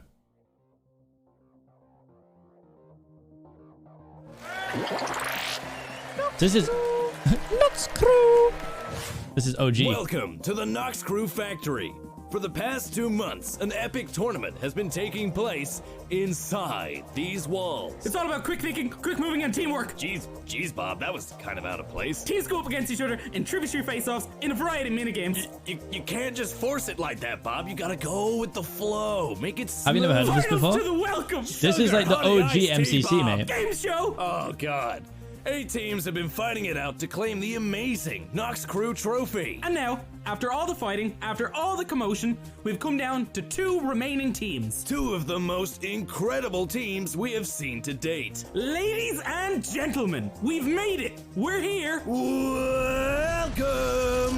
This is Noxcrew. This is OG. Welcome to the Noxcrew Factory. For the past 2 months, an epic tournament has been taking place inside these walls. It's all about quick thinking, quick moving, and teamwork. Jeez, Bob, that was kind of out of place. Teams go up against each other in trivia street face-offs in a variety of minigames. You can't just force it like that, Bob. You gotta go with the flow. Make it smooth. Have you never heard of this before? To the welcome. This is like the OG MCC, mate. Game show. Oh, God. 8 teams have been fighting it out to claim the amazing Noxcrew trophy. And now, after all the fighting, after all the commotion, we've come down to 2 remaining teams. 2 of the most incredible teams we have seen to date. Ladies and gentlemen, we've made it. We're here. Welcome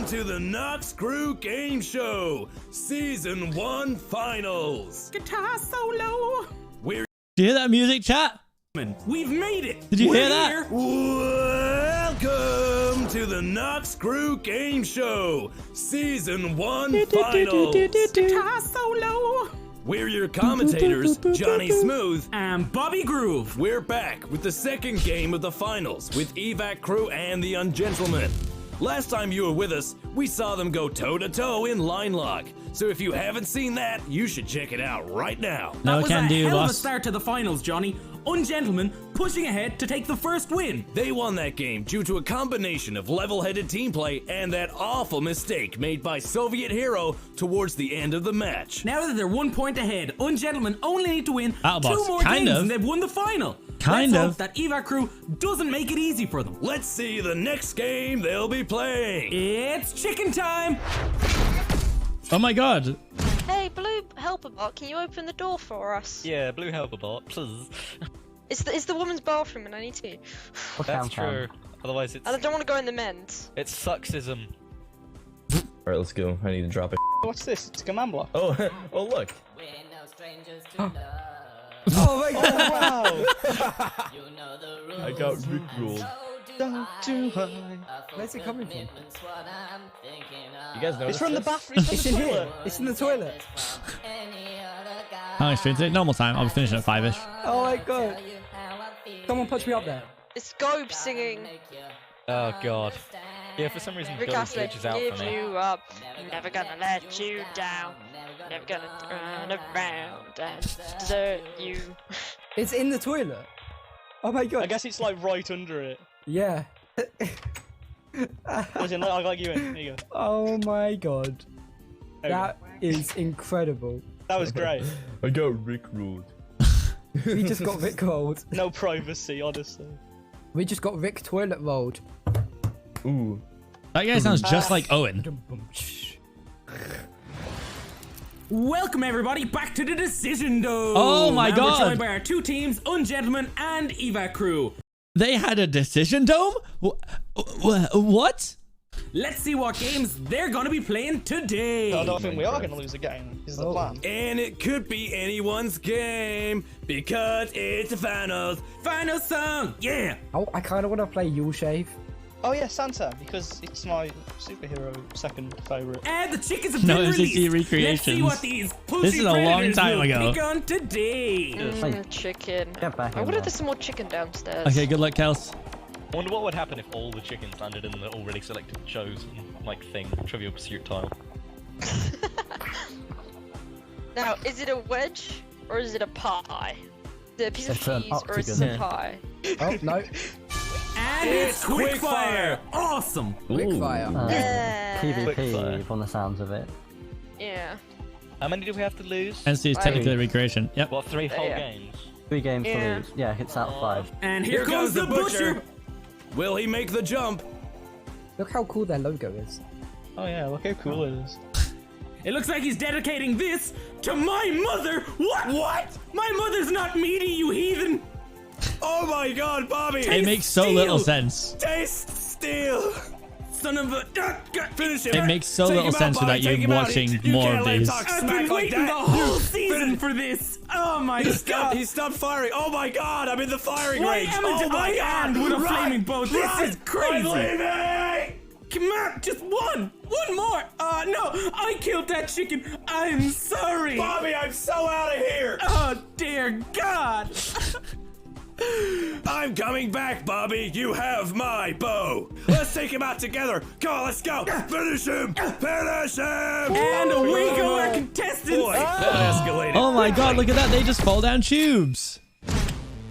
to the Noxcrew Gameshow Season 1 Finals. Guitar solo. We're Do you hear that music, chat? We've made it. Did you We're hear that? here. Welcome to the Noxcrew Gameshow Season 1 Finals. Guitar solo. We're your commentators, Johnny Smooth And Bobby Groove. We're back with the second game of the finals with Evac Crew and the Ungentlemen. Last time you were with us, we saw them go toe-to-toe in line lock. So if you haven't seen that, you should check it out right now. No That was can a do, hell of a boss. start to the finals, Johnny. Ungentlemen pushing ahead to take the first win. They won that game due to a combination of level-headed team play and that awful mistake made by Soviet Hero towards the end of the match. Now that they're 1 point ahead, Ungentlemen only need to win Battle 2 box, more kind games of. and they've won the final. Kind Let's of. hope that Evac Crew doesn't make it easy for them. Let's see the next game they'll be playing. It's chicken time. Oh my god. Hey, Blue Helper Bot, can you open the door for us? Yeah, blue helper bot, please. It's the woman's bathroom and I need to. That's true. Otherwise, And I don't want to go in the men's. it's sucksism. Alright, let's go. I need to drop it. What's this? It's a command block. Oh, oh look. We're no strangers to love. Oh my god! Wow! You know the rules. I got rickrolled. Don't do high. Where's it coming from? You guys know It's from the bathroom. It's in here. It's in the toilet. How long stream today? Normal time. I'll be finishing at 5ish. Oh my god. Someone punch me up there. It's Gobe singing. Oh god. Yeah, for some reason, Rick Gold Astley, glitches out give for me. you up. Never gonna let you down. Never gonna turn around and desert you. It's in the toilet. Oh my god. I guess it's like right under it. Yeah. As in, like you in. There you go. Oh my god. There we go. That is incredible. That was great. I got rickrolled. We just got Rick rolled. No privacy, honestly. We just got Rick toilet rolled. Ooh. That guy sounds just like Owen. Welcome everybody back to the Decision Dome. Oh my And god. We're joined by our 2 teams, Ungentlemen and Evac Crew. They had a decision dome? What? Let's see what games they're gonna be playing today. I don't think we are going to lose a game. Is the plan. And it could be anyone's game because it's the finals. Final song, yeah. Oh, I kind of want to play Yule Shave. Oh yeah, Santa, because it's my superhero second favourite. And the chickens have No been MCC released. Let's see recreations. what these pushy This is a long predators time will ago. pick on today. Chicken. Get back I in wonder there. if there's some more chicken downstairs. Okay, good luck, Kels. I wonder what would happen if all the chickens landed in the already selected chosen like thing, Trivial Pursuit tile. Now, is it a wedge or is it a pie? Is it a piece of It's an cheese or is it a pie? Oh, no. And it's Quickfire. Awesome. Quickfire. Quickfire. from the sounds of it. Yeah. How many do we have to lose? NC is technically a recreation. Yep. What, 3 whole Yeah. games? 3 games Yeah. to lose. Yeah, it's out of 5. And here comes the butcher. Will he make the jump? Look how cool their logo is. Oh yeah, look how cool it is. It looks like he's dedicating this to my mother. What? What? My mother's not meaty, you heathen. Oh my god, Bobby! It makes so little sense. Taste steel! Son of a... Finish him! It makes so Take little him out, sense Bobby, without take you him out. watching You more can't of let him these. talk I've smack been like waiting that. the whole season for this. Oh my god. He stopped firing. Oh my god, I'm in the firing Why range. am Oh my I god! armed with a Run! flaming bow? This Run! is crazy. I'm leaving! Come on, just one more. No, I killed that chicken. I'm sorry. Bobby, I'm so out of here! Oh dear God. I'm coming back, Bobby. You have my bow. Let's take him out together. Come on, let's go. Finish him. Finish him. And away go our contestants. Boy, that escalated. Oh my god, look at that. They just fall down tubes.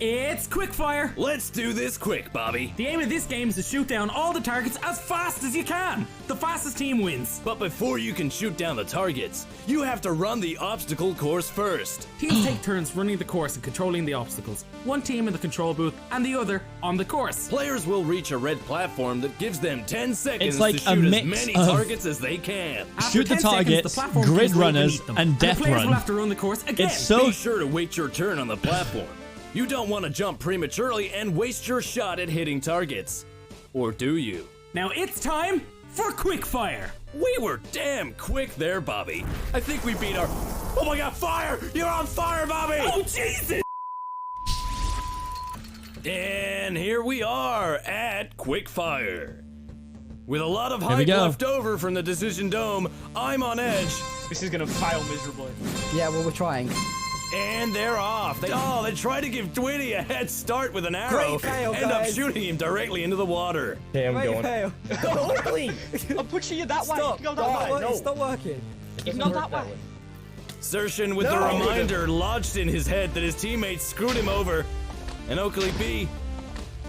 It's quickfire. Let's do this quick, Bobby. The aim of this game is to shoot down all the targets as fast as you can. The fastest team wins. But before you can shoot down the targets, you have to run the obstacle course first. Teams take turns running the course and controlling the obstacles. One team in the control booth and the other on the course. Players will reach a red platform that gives them 10 seconds It's like to a shoot as mix many of targets as they can. After shoot the 10 seconds, targets, platform grid keys roll runners, beneath them, and death the players run. will have to run the course again. It's so Be sure to wait your turn on the platform. You don't want to jump prematurely and waste your shot at hitting targets. Or do you? Now it's time for quickfire. We were damn quick there, Bobby. I think we beat our... Oh my god, fire! You're on fire, Bobby! Oh, Jesus! And here we are at Quickfire. With a lot of we hype go. left over from the Decision Dome, I'm on edge. This is gonna fail miserably. Yeah, well, we're trying. And they're off. They try to give Twitty a head start with an arrow. Great fail, End up guys. shooting him directly into the water. Okay, I'm going. Fail. I'm pushing you that way. Stop. Go that way. It's not working. You can go that way. Sershin with the reminder lodged in his head that his teammates screwed him over. And Oakley B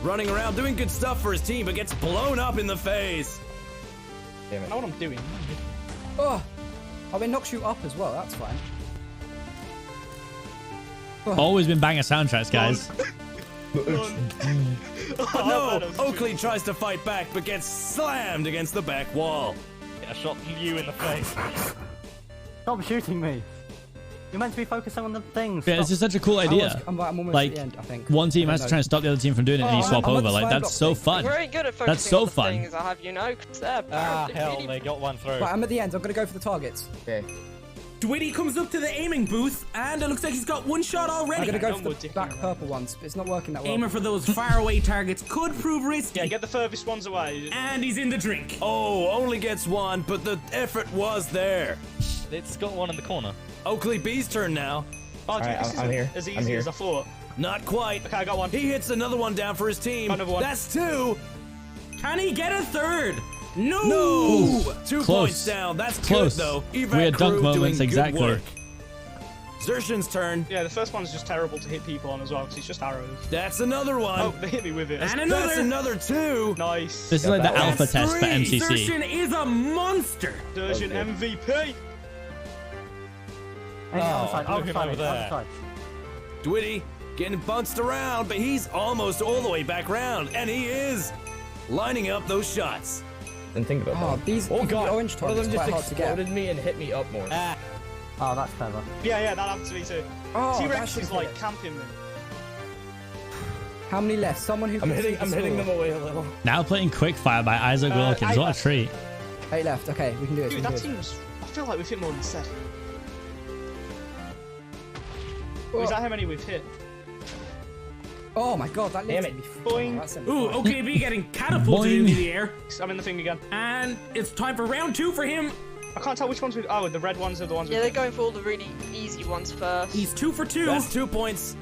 running around doing good stuff for his team, but gets blown up in the face. Damn it. I know what I'm doing. Oh, I mean, knocks you up as well. That's fine. Always been banger soundtracks, guys. But no, Oakley tries to fight back, but gets slammed against the back wall. I shot you in the face. Stop shooting me. You're meant to be focusing on the things. Yeah, it's just such a cool idea. I'm almost Like, at the end, I think. one team I has don't to try and stop the other team from doing it, and you swap I'm on over. the Like, slime that's block so thing. fun. You're very good at focusing That's so on the fun. things, I have you know, 'cause they're Ah, apparently hell, really they got one through. Right, I'm at the end. I'm gonna go for the targets. Okay. Dwitty comes up to the aiming booth, and it looks like he's got one shot already. I'm gonna go for the black purple ones. But it's not working that well. Aiming for those faraway targets could prove risky. Yeah, get the furthest ones away. And he's in the drink. Oh, only gets one, but the effort was there. It's got one in the corner. Oakley B's turn now. Oh, dude, Alright, this I'm isn't here. as I'm easy here. as I thought. Not quite. Okay, I got one. He hits another one down for his team. Got another one. That's two. Can he get a third? No! No! 2 Close. points down. That's Close. good, though. We Evac had dunk crew moments, doing exactly. Good work. Zershin's turn. Yeah, the first one's just terrible to hit people on as well, because it's just arrows. That's another one. Oh, they hit me with it. And another. That's another two. Nice. This is like the that one. alpha test for three. MCC. Zershin is a monster. Version Okay. MVP. Hey, other side, look other him side, over other there. side. Dwitty getting bounced around, but he's almost all the way back round, and he is lining up those shots. Then think about Oh, that. these Oh the god, orange one of targets them are just quite hard to get. exploded me and hit me up more. Oh, that's clever. Yeah, that happened to me too. Oh, T-Rex that's is just like it. camping me. How many left? Someone who I'm can see hitting the them score. away a little. Now playing Quickfire by Isaac Wilkins. What a treat. 8 left. Okay, we can do it. Dude, we can that do it. team's... I feel like we've hit more than 7. Is that how many we've hit? Oh my god, that Damn lifted it. me. Boing. That's Ooh, OKB getting catapulted Boing. into the air. I'm in the thing again. And it's time for round 2 for him. I can't tell which ones we... Oh, the red ones are the ones we Yeah, they're hit. going for all the really easy ones first. He's 2 for 2. That's 2 points.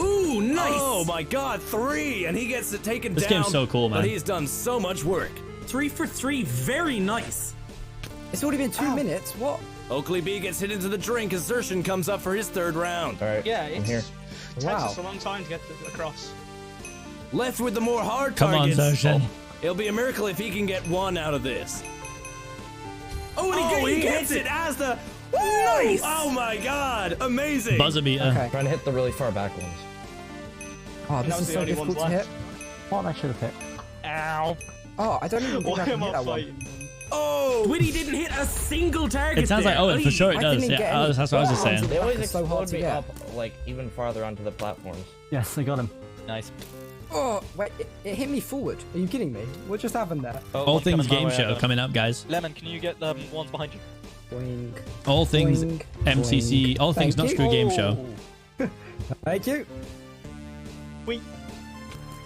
Ooh, nice. Oh my god, 3, and he gets it taken This down. game's so cool, man. But he's done so much work. 3 for 3. Very nice. It's already been 2 minutes. What? Oakley B gets hit into the drink as Zershin comes up for his 3rd round. Alright, Yeah, I'm here. it takes Wow. us a long time to get across. Left with the more hard Come on, targets. Zershin. It'll be a miracle if he can get 1 out of this. Oh, and he gets hits it as the... Nice. Oh my god, amazing. Buzzer beater. Okay. Trying to hit the really far back ones. Oh, that this was is the so only difficult ones to hit. left. What I should have hit. Ow. Oh, I don't even think Why I can am hit I that one. fighting? Oh! Dwitty didn't hit a single target It sounds like there. Owen, for sure it I does. didn't get Yeah, any- that's what I was just saying. They always It's so hard explode to me get. up, like, even farther onto the platforms. Yes, I got him. Nice. Oh, wait, it hit me forward. Are you kidding me? What just happened there? Oh, All one's things coming my game way, show Adam. coming up, guys. Lemon, can you get the ones behind you? Boing. All things Boing, MCC. boing. All things Thank Noxcrew you. Game Show. Thank you. Wait.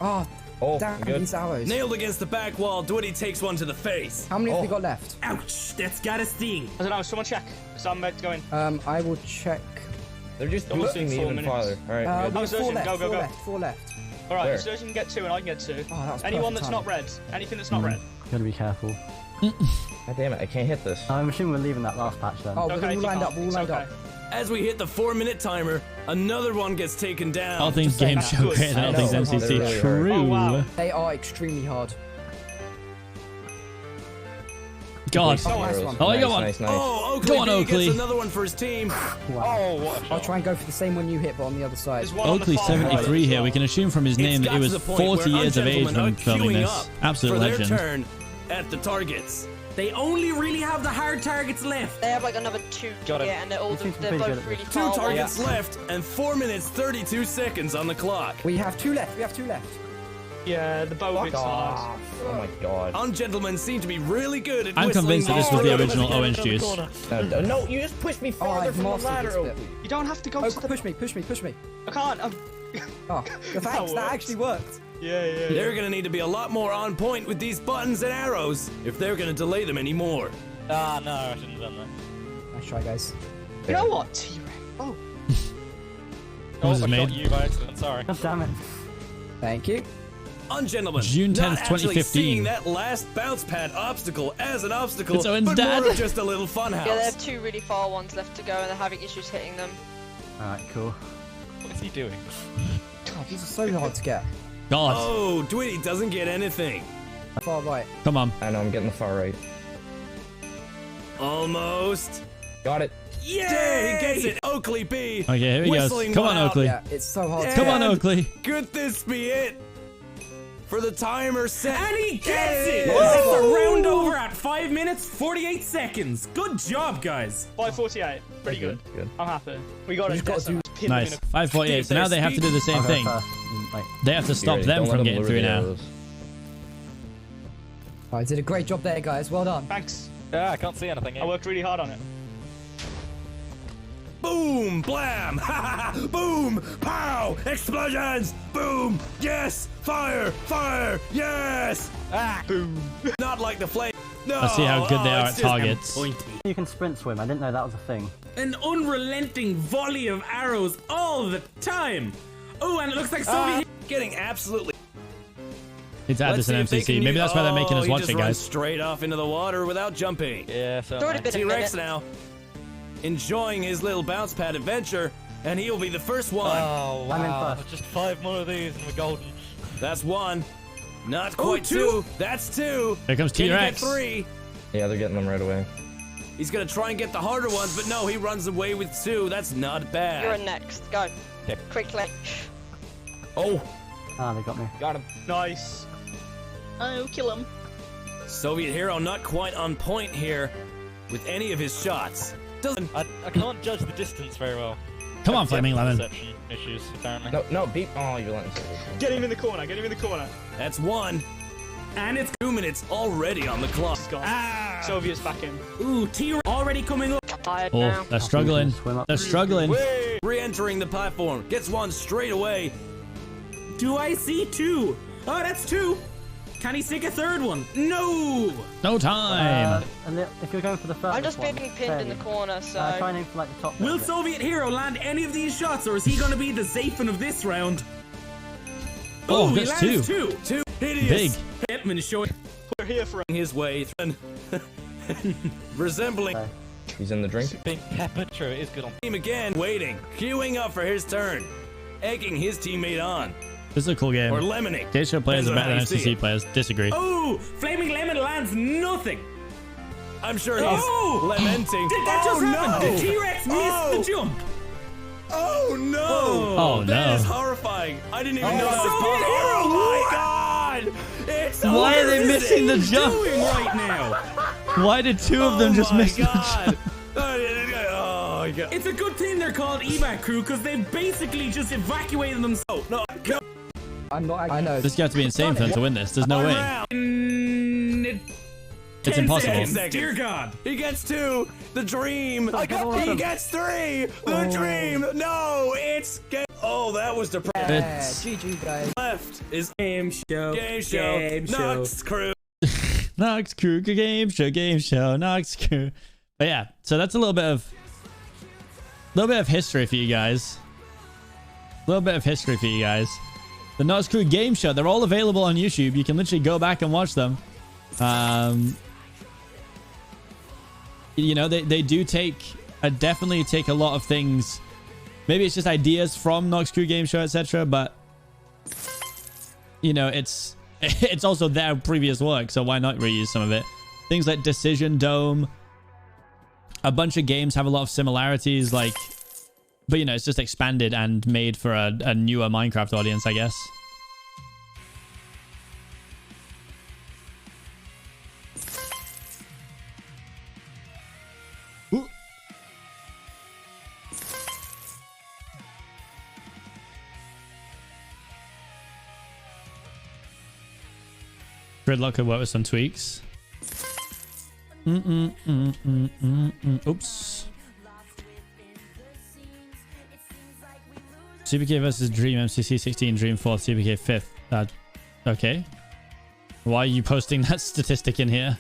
Oh, Oh, damn good. these arrows. Nailed against the back wall, Dwitty takes one to the face. How many have we got left? Ouch, that's gotta sting. I don't know, someone check. Because I'm about to go in. I will check. They're just boosting me even farther. Alright, Oh, Four Surgeon, left, go, go, four go. left, four left. Alright, There. Surgeon can get 2 and I can get 2. Oh, that was Anyone perfect that's not timing. red. Anything that's not red. Gotta be careful. God damn it, I can't hit this. I'm assuming we're leaving that last patch then. Oh, we're Okay, all lined up, we're all lined up. As we hit the 4-minute timer, another one gets taken down. All things game show good. greater than all I things know. MCC. They're really hard. True. Oh, wow. They are extremely hard. God. Oh, nice one. Oh, I got one. Nice, nice. Oh, Oakley, Go on, B Oakley. gets another one for his team. Oh, what a I'll shot. try and go for the same one you hit, but on the other side. There's one on the Oakley far 73 right here. as We can assume from his name It's that he got was to the point 40 where years of age ungentlemen when are filming queuing this. up Absolute for their legend. turn at the targets. They only really have the hard targets left. They have like another 2 to Got it. get, and they're all They seem to be they're pretty good both at really this. 2 far. targets left and 4 minutes 32 seconds on the clock. We have 2 left, we have 2 left. Yeah, the bow bit's nice. Oh my god. Ungentlemen seem to be really good at I'm whistling convinced that this was these the through. original orange juice. No, you just pushed me farther I've from the mastered ladder, this bit. Oakley. You don't have to go Oh, to the... push me, push me, push me. I can't. Oh, the thanks, that works. actually worked. Yeah. They're gonna need to be a lot more on point with these buttons and arrows if they're gonna delay them anymore. Ah, no, I shouldn't have done that. Nice try, guys. You know what, T-Rex? Oh. Oh, I was shot made? you by accident, sorry. God damn it. Thank you. Ungentlemen, June 10th, not actually 2015. seeing that last bounce pad obstacle as an obstacle, It's Owen's but dad. more of just a little funhouse. Yeah, they have 2 really far ones left to go, and they're having issues hitting them. Alright, cool. What is he doing? God, these are so hard to get. God. Oh, Dwitty doesn't get anything. Far right. Come on. I know, I'm getting the far right. Almost. Got it. Yeah, he gets it. Oakley B. Okay, here he goes. whistling Come one on, out. Oakley. Yeah, it's so hard to Come on, And Oakley. Could this be it? For the timer set. And he gets it! Yeah. It's a round over at 5 minutes, 48 seconds. Good job, guys. 5:48. Pretty good. Good. I'm happy. We got You it. just gotta do- Nice. 548. So now they have to do the same I'll go thing. first. Like, They have to stop them from getting through now. I did a great job there, guys. Well done. Thanks. Ah, I can't see anything I here. worked really hard on it. Boom! Blam! Boom! Pow! Explosions! Boom! Yes! Fire! Fire! Yes! Ah! Boom! Not like the flame. No! Let's see how good they are it's at just targets. Point me. you can sprint swim. I didn't know that was a thing. An unrelenting volley of arrows all the time. Oh, and it looks like Soviet. Getting absolutely. It's add Let's this in see if they MCC. can Maybe use- that's why they're making us he watch just it, runs guys. straight off into the water without jumping. Yeah, It's already been a T-Rex minute. now, enjoying his little bounce pad adventure, and he'll be the first one. Oh, I'm in wow. first. Just 5 more of these and we're golden. That's 1. Not quite 2. That's 2. Here comes Can he get T-Rex. 3? Yeah, they're getting them right away. He's gonna try and get the harder ones, but no, he runs away with 2. That's not bad. You're next. Go. Okay. Quickly. Oh, Ah, they got me. Got him. Nice. Oh, kill him. Soviet hero not quite on point here with any of his shots. Doesn't. I can't judge the distance very well. Come on, Flaming Lemon. Perception issues, apparently. No, beat. Oh, you're letting me. Get him in the corner. Get him in the corner. That's 1. And it's 2 minutes already on the clock. It's gone. Soviet's back in. ooh, T-Rex already coming up. Tired Oh, now. they're struggling. Swim up. They're struggling. Way re-entering the platform. Gets 1 straight away. Do I see 2? Oh, that's 2. Can he stick a 3rd one? No. No time. And if you're going for the first I'm just one, being pinned in the corner, so. try and aim for like the top. Will bit. Soviet hero land any of these shots, or is he going to be the Zaphin of this round? Oh, he that's lands 2. 2. 2 hideous. Big. Hetman showing. We're here for His way through. Resembling He's in the drink. Being peppered, true, it is good on. him again. Waiting. Queuing up for his turn. Egging his teammate on. This is a cool game. Or lemoning. Game show players are Depends on better than how you see MCC it. players. Disagree. Oh, Flaming Lemon lands nothing. I'm sure he's Oh! lamenting. Did that just happen? Did T-Rex miss the jump? Oh no! Oh, That no. is horrifying. I didn't even know that was Soviet possible. hero! Oh my god! It's Why are they over. missing the jump? Doing right now. Why did 2 of them just miss the God. jump? Oh my god. It's a good thing they're called evac crew because they basically just evacuated themselves. No. I'm not. I know. This guy has to be insane for them to win this. There's no way. It's 10 impossible. seconds. Dear God. He gets 2. The dream. He gets 3. The dream. No, it's. Oh, that was depressing. Yeah, GG, guys. Left is Game show. Game Show. Noxcrew. Noxcrew Game Show. Noxcrew. But yeah, so that's a little bit little bit of history for you guys. A little bit of history for you guys. The Noxcrew Gameshow, they're all available on YouTube. You can literally go back and watch them. You know, they do definitely take a lot of things. Maybe it's just ideas from Noxcrew Gameshow, etc. But, you know, it's also their previous work. So why not reuse some of it? Things like Decision Dome. A bunch of games have a lot of similarities, like, but you know, it's just expanded and made for a newer Minecraft audience, I guess. Ooh. Gridlock could work with some tweaks. Oops. Seapeekay versus Dream, MCC 16, Dream 4th, Seapeekay 5th. Okay. Why are you posting that statistic in here?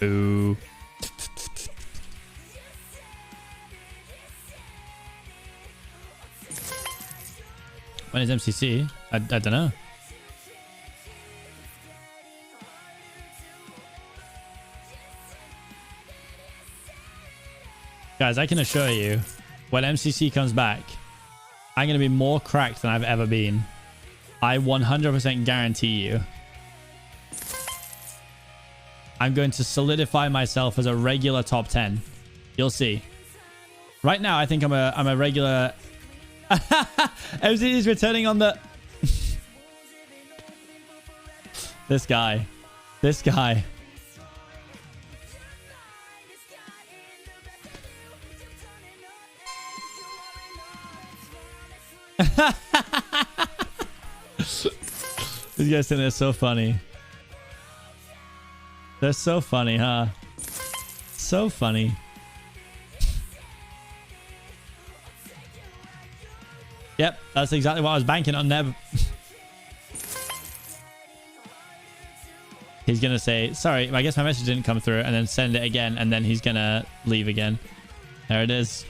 Ooh. When is MCC? I don't know. Guys, I can assure you, when MCC comes back, I'm going to be more cracked than I've ever been. I 100% guarantee you. I'm going to solidify myself as a regular top 10. You'll see. Right now, I think I'm a regular... MCC is returning on the... This guy. This guy. These guys think they're so funny. They're so funny, huh? So funny. Yep, that's exactly what I was banking on there. He's gonna say, sorry, I guess my message didn't come through, and then send it again, and then he's gonna leave again. There it is.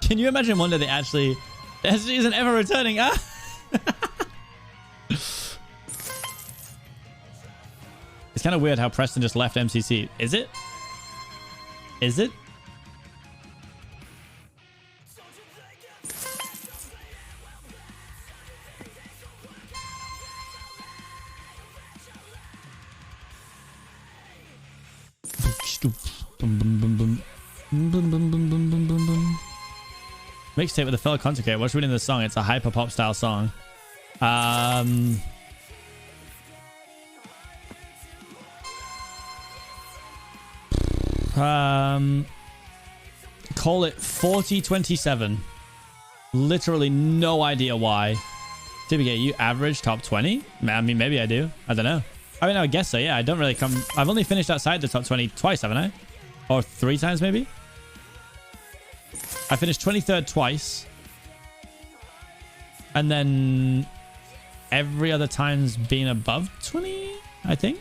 Can you imagine one day they actually... SG isn't ever returning. Ah! It's kind of weird how Preston just left MCC. Is it? Is it? Mixtape with a fellow content creator. What's reading the song? It's a hyper pop style song. Call it 4027. Literally no idea why. Seapeekay, you average top 20? I mean, maybe I do. I don't know. I mean, I would guess so. Yeah, I don't really come... I've only finished outside the top 20 twice, haven't I? Or 3 times, maybe? I finished 23rd twice. And then every other time's been above 20, I think.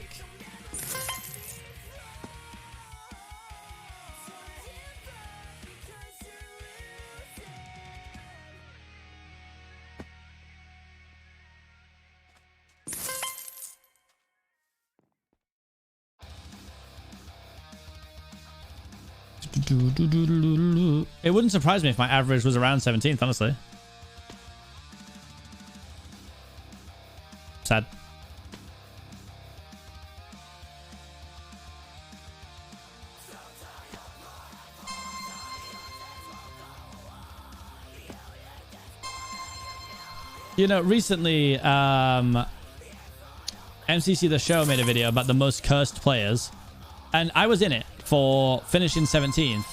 It wouldn't surprise me if my average was around 17th, honestly. Sad. You know, recently, MCC The Show made a video about the most cursed players. And I was in it for finishing 17th.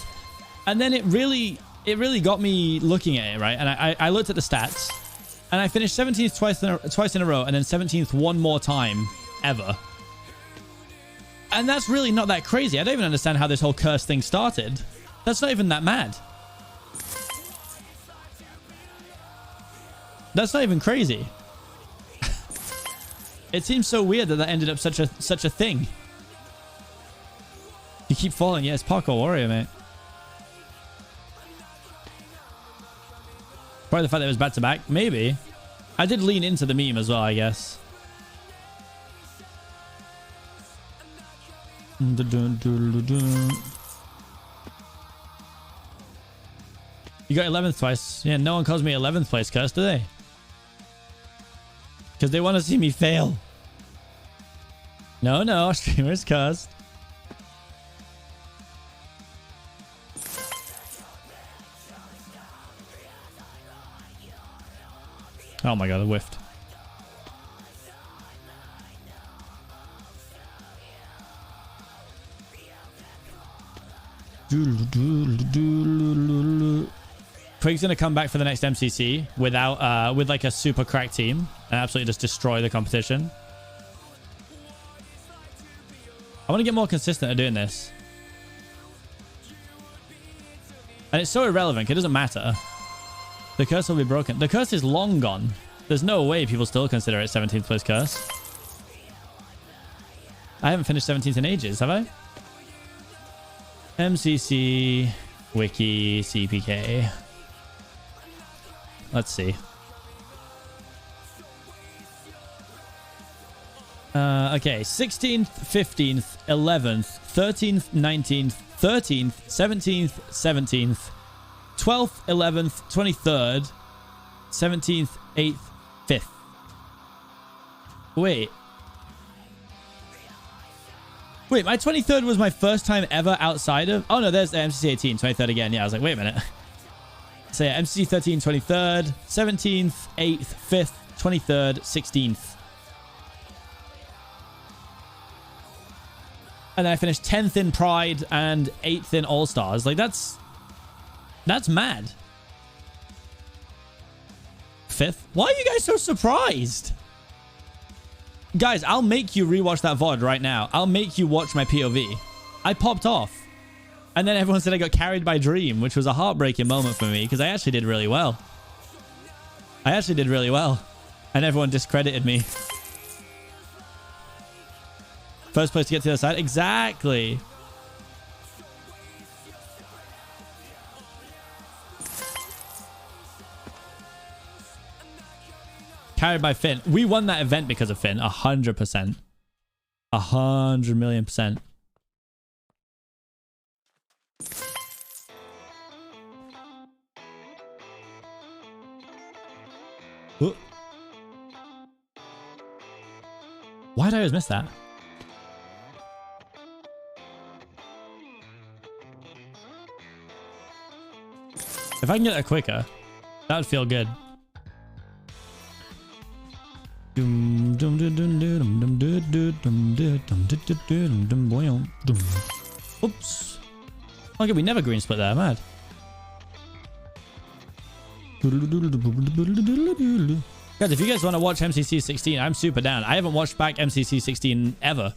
And then it really got me looking at it, right? And I looked at the stats. And I finished 17th twice in a row, and then 17th one more time ever. And that's really not that crazy. I don't even understand how this whole curse thing started. That's not even that mad. That's not even crazy. It seems so weird that ended up such a thing. You keep falling. Yeah, it's Parkour Warrior, mate. Probably the fact that it was back to back. Maybe. I did lean into the meme as well, I guess. You got 11th twice. Yeah, no one calls me 11th place curse, do they? Because they want to see me fail. No, streamer's cursed. Oh my god, I whiffed. Quig's gonna come back for the next MCC without with like a super cracked team and absolutely just destroy the competition. I want to get more consistent at doing this. And it's so irrelevant, it doesn't matter. The curse will be broken. The curse is long gone. There's no way people still consider it 17th place curse. I haven't finished 17th in ages, have I? MCC, Wiki, Seapeekay. Let's see. Okay, 16th, 15th, 11th, 13th, 19th, 13th, 17th, 17th, 12th, 11th, 23rd, 17th, 8th, 5th. Wait, my 23rd was my first time ever outside of... Oh, no, there's the MCC 18, 23rd again. Yeah, I was like, wait a minute. So, yeah, MCC 13, 23rd, 17th, 8th, 5th, 23rd, 16th. And I finished 10th in Pride and 8th in All-Stars. Like, that's mad. 5th? Why are you guys so surprised? Guys, I'll make you rewatch that VOD right now. I'll make you watch my POV. I popped off. And then everyone said I got carried by Dream, which was a heartbreaking moment for me because I actually did really well. And everyone discredited me. First place to get to the other side? Exactly. Carried by Finn. We won that event because of Finn. 100%. 100,000,000%. Ooh. Why did I always miss that? If I can get that quicker, that would feel good. Oops. Okay, we never green split there, mad. Guys, if you guys want to watch MCC 16, I'm super down. I haven't watched back MCC 16 ever.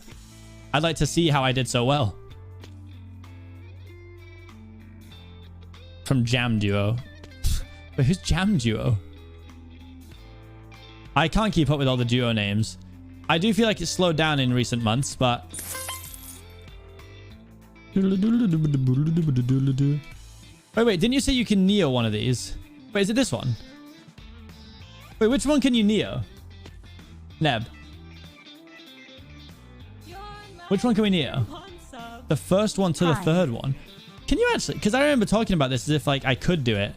I'd like to see how I did so well. From Jam Duo. Wait, who's Jam Duo? I can't keep up with all the duo names. I do feel like it's slowed down in recent months, but... Wait, didn't you say you can Neo one of these? Wait, is it this one? Wait, which one can you Neo? Neb. Which one can we Neo? The first one to the third one. Can you actually? Because I remember talking about this as if like I could do it.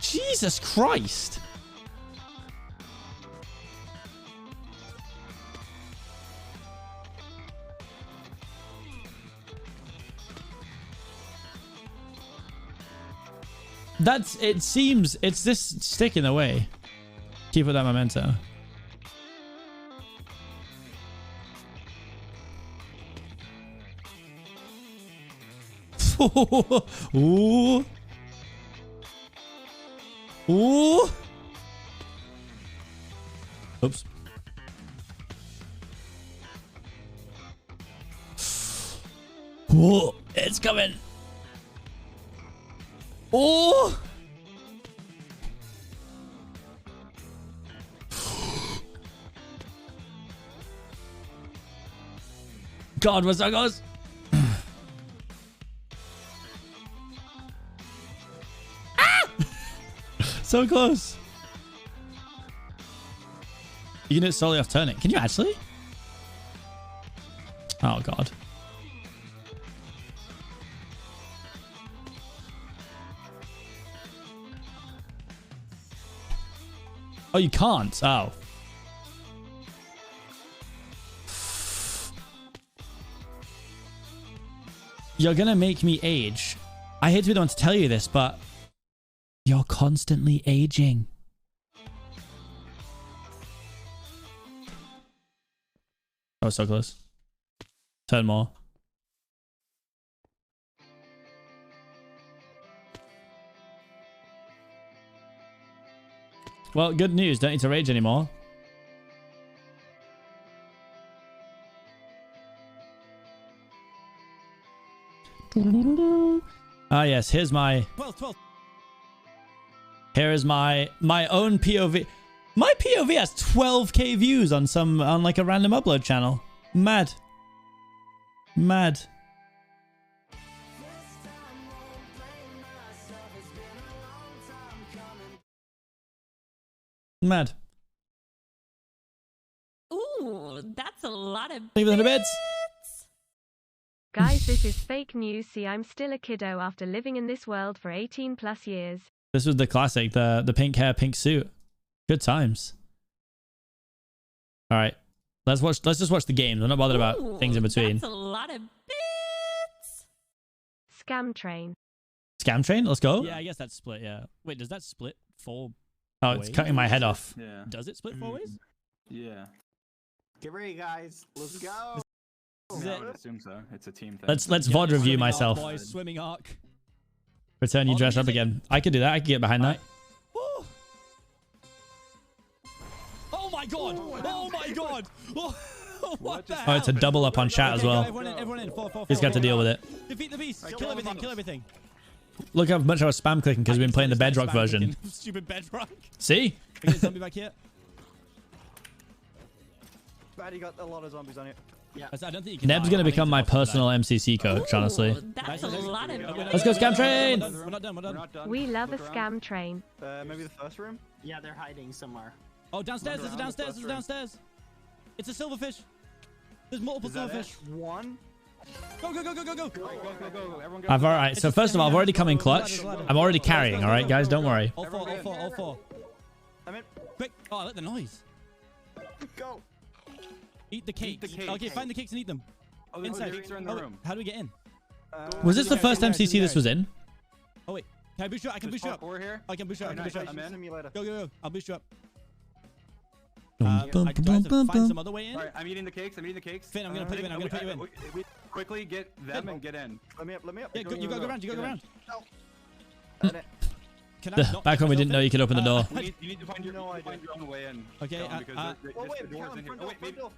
Jesus Christ. It seems, it's this stick in the way. Keep with that memento. Ooh. Ooh. Oops. Whoa, it's coming. Oh. God, what's that goes? So close. You can do it solely off turning. Can you actually? Oh, God. Oh, you can't? Oh. You're gonna make me age. I hate to be the one to tell you this, but you're constantly aging. Oh, so close. Turn more. Well, good news. Don't need to rage anymore. Ah, yes. Here's my... 12. Here is my own POV. My POV has 12k views on like a random upload channel. Mad. Mad. Mad. Ooh, that's a lot of Leave it in the beds. Guys, this is fake news. See, I'm still a kiddo after living in this world for 18 plus years. This was the classic, the pink hair, pink suit. Good times. All right. Let's just watch the games. I'm not bothered about things in between. That's a lot of bits. Scam train. Scam train? Let's go. Yeah, I guess that's split, yeah. Wait, does that split 4 Oh, it's cutting my head off. Yeah. Does it split 4 ways? Yeah. Get ready, guys. Let's go. Yeah, I would assume so. It's a team thing. Let's VOD review myself. Boys, swimming arc. Return you dress up again. I could do that. I could get behind that. Oh my god! Oh my god! What the hell? Oh, it's a double up on chat as well. Everyone in. 4. He's got to deal with it. Defeat the beast. Kill everything. Kill everything. Look how much I was spam clicking because we've been playing the Bedrock version. Stupid Bedrock. See? Okay, zombie back here. Bad, you got a lot of zombies on it. Yeah. I don't think you can Neb's going to become my personal MCC coach, honestly. That's a lot of Let's go, Scam Train! We're not done. We love a scam train. Maybe the first room? Yeah, they're hiding somewhere. Oh, downstairs. There's a downstairs. There's a downstairs. It's a silverfish. There's multiple silverfish. One. Go. I've alright. So first of all, I've already come in clutch. I'm already carrying. All right, guys, don't worry. All four. I'm in. Quick! Oh, I like the noise. Go. Eat the cakes. Okay, find the cakes and eat them. Oh, the cakes are in the room. How do we get in? Was this the first MCC this was in? Oh wait, can I boost you up? I can boost you up. Here? I can boost you up. I'm in. Go. I'll boost you up. I tried to find some other way in. Alright, I'm eating the cakes. Finn, I'm gonna put you in. We quickly get them and get in. Let me up. Yeah, you gotta go around. Back when we didn't know you could open the door. You need to find your own way in. Okay,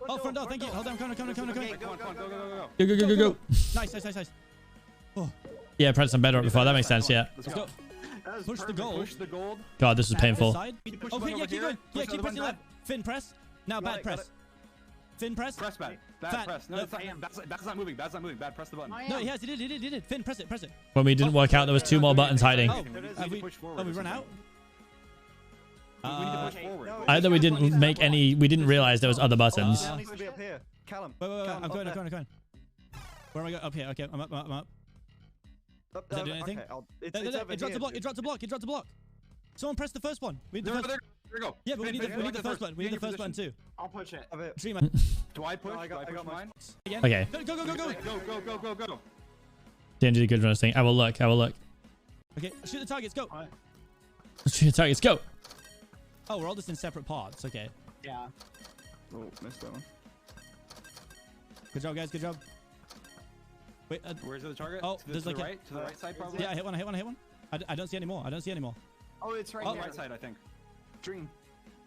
oh, front door, thank you. Hold on, come on. Go. Nice. Oh. Yeah, press some Bedrock before. That makes sense, yeah. Let's go. Push the gold. God, this was painful. Okay, yeah, keep going. Yeah, keep pressing left. Finn, press. Now, bad press. Finn, press. Press bad. Bad press. No, that's not moving. Bad, press the button. No, he did. Finn, press it. When we didn't work out, there was 2 more buttons hiding. Oh, we run out? We need to push forward. Either we didn't make any, we didn't realize there was other buttons. Needs to be up here. Callum. Wait, I'm going. Where am I going? Up here. Okay, I'm up. Does that do anything? It drops a block. Someone press the first one. We need the first. There we go. Yeah, but we need the first button. We need the first button too. I'll push it. Dreamer. Do I push? I got mine. Again? Okay. Go. Didn't do the good runner thing. I will look. Okay, shoot the targets. Go. Shoot the targets. Go. Oh, we're all just in separate parts. Okay. Yeah. Oh, missed that one. Good job, guys. Good job. Wait, where's the target? Oh, to the, there's to like the a... right, to the right side probably. Yeah, I hit one. I hit one. I hit one. I don't see any more. I don't see any more. Oh, it's right Oh, there. right side, I think. Dream.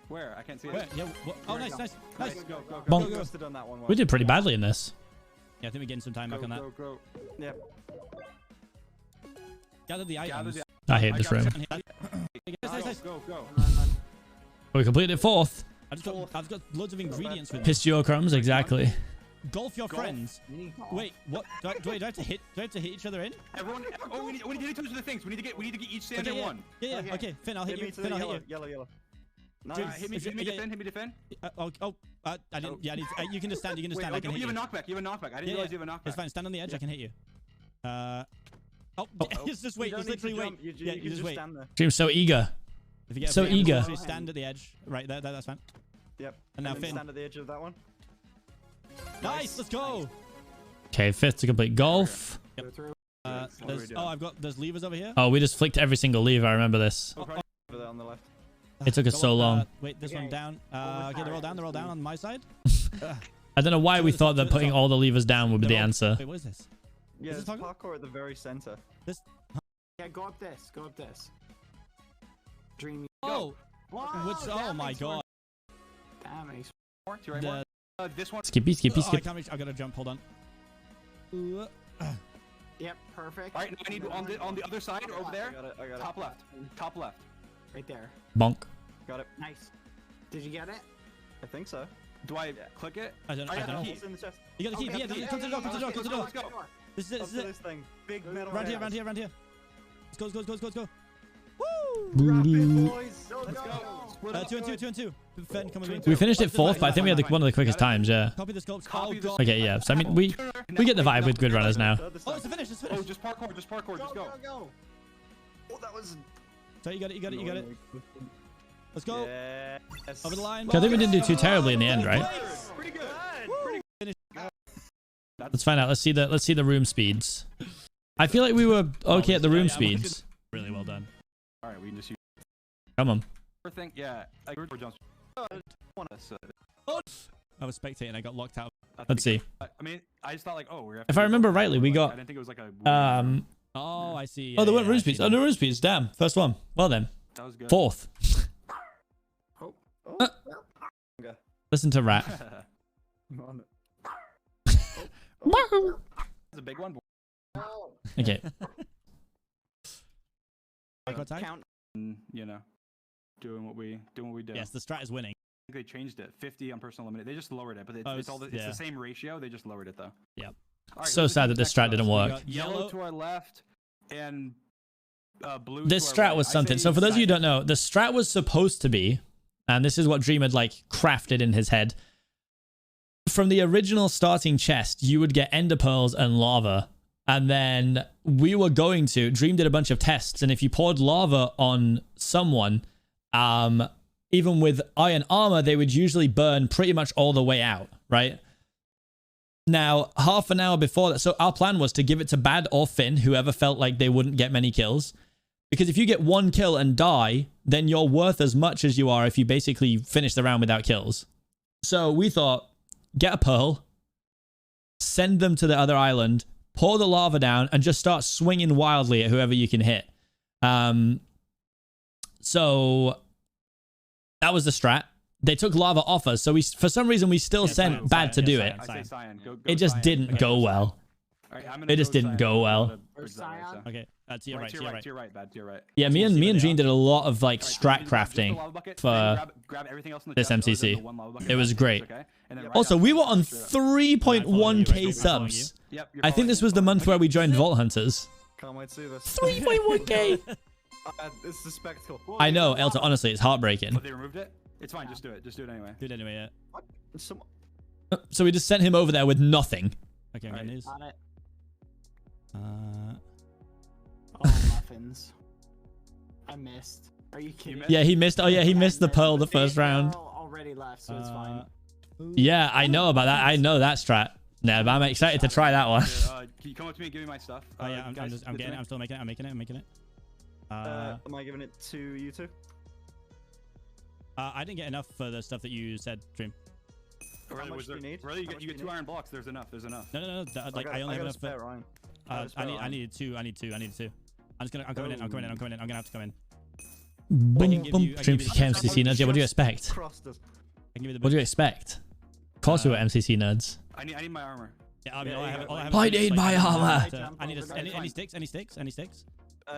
Where? I can't see Where? it. Yeah. Oh, nice, nice, nice. Go, go, Bonk. go. Ghosted on that one. We did pretty badly in this. Yeah, I think we're getting some time back on that. Go, go. Yep. Gather the items. I hate this room. Nice. Go, go. We completed it fourth. I've got loads of ingredients with me. Pissed your crumbs, exactly. Golf your friends. Wait, what? Do I have to hit? Do I have to hit each other in? Everyone, we need to hit each other the things. We need to get each stand in one. Yeah. Okay, Finn, I'll hit you. Finn, I'll hit you. Yellow. Nice. Hit me defend. I didn't. Yeah, you can just stand. You can just stand. I can hit you you. have a knockback. You have a knockback. I didn't realize you have a knockback. It's fine. Stand on the edge. I can hit you. Just wait. Just literally wait. Yeah, you just wait. Dream's so eager. So eager. Stand at the edge. Right there. That's fine. Yep. And now Finn. Stand at the edge of that one. Nice. Let's go. Okay, fifth to complete golf. Yep. There's levers over here. Oh, we just flicked every single lever. I remember this. Over there on the left. It took us so long. Wait, this one down. Okay, they're all down. They're all down on my side. I don't know why we thought that putting all the levers down would be the answer. Wait, what is this? Yeah, there's parkour at the very center. This. Yeah, go up this. Go up this. Dream. Oh. Which? Oh my god. Damn, Ace. This one. Skip. I can't reach. I gotta jump. Hold on. Yep, perfect. All right, now I need on the other side over there. I got it. Top left. Top left. Right there. Bonk. Got it. Nice. Did you get it? I think so. Do I click it? I don't know. It's in the chest. You got the key. Yeah, come to the door. Come to the door. Come to the door. Let's go. This is it. This is it. This thing. Big metal. Round here. Let's go. Woo! Rapid, boys. Let's go. 2 and 2. Finn, come with me. We finished it fourth, but I think we had one of the quickest times. Yeah. Copy the scopes. Oh god. Okay, yeah. So I mean, we get the vibe with grid runners now. Oh, it's a finish. Oh, just parkour. Just go. Go. Oh, that was. So you got it. Let's go. Yes. Over the line. I think we didn't do too terribly in the end, right? Pretty good. Let's find out. Let's see the room speeds. I feel like we were okay at the room speeds. Really well done. All right, we can just use. Come on. Yeah. I was spectating. I got locked out. Let's see. I mean, I just thought like, oh, we're. If I remember rightly, we got. I didn't think it was like a. Oh, I see. Oh, there weren't room speeds. Oh, no room speeds. Damn. First one. Well then. That was good. Fourth. Listen to Rat. It's a big one. Okay. Count. You know, doing what we do. Yes, the strat is winning. I think they changed it. 50 on personal limit. They just lowered it, but it's the same ratio. They just lowered it though. Yep. Right, so sad that this strat didn't work. Yellow to our left and blue. This to our strat right. was something. So for those of you who don't know, the strat was supposed to be, and this is what Dream had like crafted in his head. From the original starting chest, you would get ender pearls and lava. And then Dream did a bunch of tests. And if you poured lava on someone, even with iron armor, they would usually burn pretty much all the way out, right? Now, half an hour before that, so our plan was to give it to Bad or Finn, whoever felt like they wouldn't get many kills. Because if you get one kill and die, then you're worth as much as you are if you basically finish the round without kills. So we thought, get a pearl, send them to the other island, pour the lava down, and just start swinging wildly at whoever you can hit. So that was the strat. They took lava off us, so for some reason we still sent Bad to do it. It just didn't go well. It just didn't go well. Okay, to your right, to your right. Bad, to your right. Yeah, me and Gene did a lot of like strat crafting for this MCC. It was great. Also, we were on 3.1k subs. I think this was the month where we joined Vault Hunters. Can't wait to see this. 3.1k. It's a spectacle. I know, Elta. Honestly, it's heartbreaking. Oh, they removed it. It's fine. Just do it. Just do it anyway. Do it anyway. Yeah. What? So we just sent him over there with nothing. Okay, I'm getting these. Got it. Oh, muffins. I missed. Are you kidding? Yeah, he missed. Oh yeah, he missed the pearl the first round. Already left, so it's fine. Yeah, I know about that. I know that strat. No, but I'm excited to try that one. Can you come up to me and give me my stuff? Oh yeah, I'm getting it. I'm still making it. I'm making it. Am I giving it to you two? I didn't get enough for the stuff that you said, Dream. How much do you need? Really, you get 2 iron blocks. There's enough. There's enough. No. Like I only have enough. I needed 2. I need 2. I'm going in. I'm gonna have to come in. Boom, boom. Stream MCC nerds. Yeah, what do you expect? Crossed us. What do you expect? Of course we were MCC nerds. I need my armor. Yeah, I mean, all I have I need my armor. I need any sticks? Any sticks?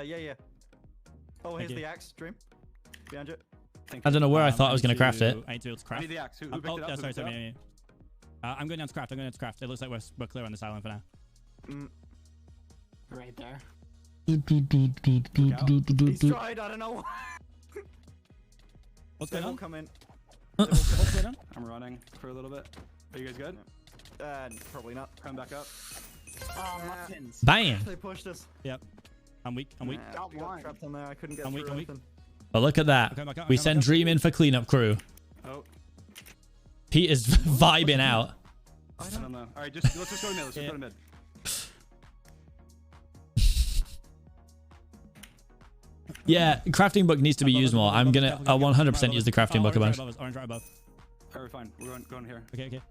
Yeah. Oh, here's the axe, Dream. Behind you. I don't know where I thought I was going to craft it. I need to be able to craft. I need the axe. Who picked it up? Sorry. I'm going down to craft. It looks like we're clear on this island for now. Right there. He's tried. I don't know. What's going on? Come in. What's going on? I'm running for a little bit. Are you guys good? Probably not. Come back up. Oh, muffins. Bam. They pushed us. Yep. I'm weak. Got trapped on there. I couldn't get I'm through weak. anything. But look at that. We send Dream in for cleanup crew. Oh. Pete is vibing out. I don't know. All right, let's just go to mid. Let's just go to mid. Yeah, crafting book needs to be used more. I'm gonna 100% use the crafting book a bunch. Orange right above. All right, fine. We're going here. Okay. You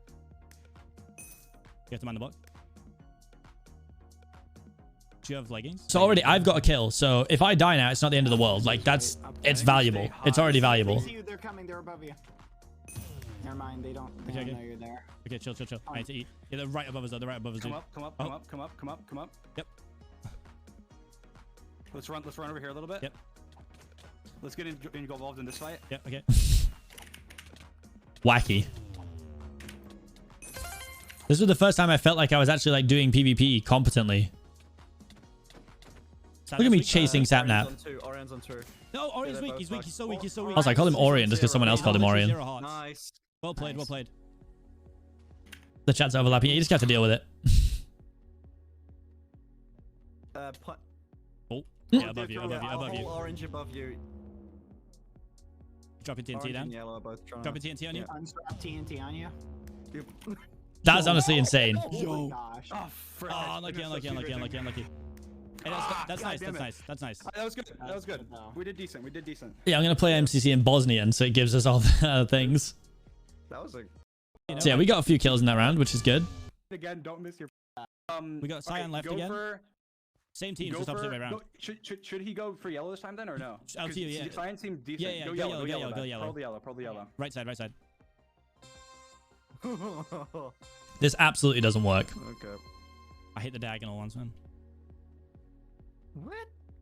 have to mind the block. Do you have leggings? So already I've got a kill. So if I die now, it's not the end of the world. Like it's valuable. It's already valuable. They're coming. They're above you. Never mind. They don't know you're there. Okay, chill. I need to eat. Yeah, they're right above us. They're right above us. Come up. Let's run over here a little bit. Yep. Let's get involved in this fight. Yep. Okay. Wacky. This was the first time I felt like I was actually like doing PvP competently. Look at me chasing Sapnap. Orion's on 2. No, Orion's weak. He's weak. He's so weak. Also, I called him Orion just because someone else called him Orion. Nice. Well played. The chat's overlapping. You just have to deal with it. Yeah, above you. Orange above you. Dropping TNT Orange down. and yellow are both trying Dropping TNT on you. Unstrap TNT on you. That's honestly insane. Oh my gosh. Oh, frick. Unlucky. Hey, that's nice. That's nice. That was good. We did decent. Yeah, I'm gonna play MCC in Bosnian, so it gives us all the things. That was a... So yeah, we got a few kills in that round, which is good. Again, don't miss your... We got Cyan left again. Same team, just opposite way around. Should he go for yellow this time then, or no? Up to you, yeah. Cyan seemed decent. Yeah, go yellow. Pearl the yellow. Right side. This absolutely doesn't work. Okay. I hit the diagonal ones, man. What?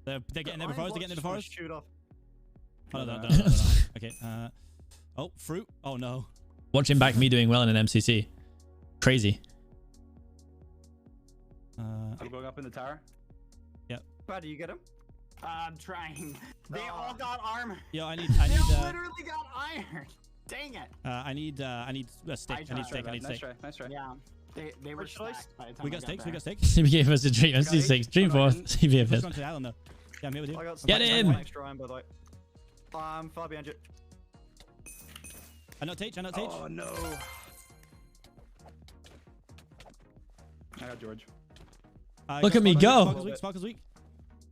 They're getting there before us. Shoot off. Oh, no. Okay. Oh, fruit. Oh, no. Watching back me doing well in an MCC. Crazy. Are you going up in the tower? Yep. Brad, do you get him? I'm trying. They all got armor. Yo, I need. They literally got iron. Dang it. I need a stick. I need stick. Nice try. Yeah. They were stacked by the time We got sticks. CBK versus Dream. MC6. Dream 4th. CBK Just 5th. gone to the island though. Yeah, I'm here with you. I got some Get in! extra iron, by the way. I'm far behind you. I not teach. Oh no. I got George. Look at me go! Sparkle's weak.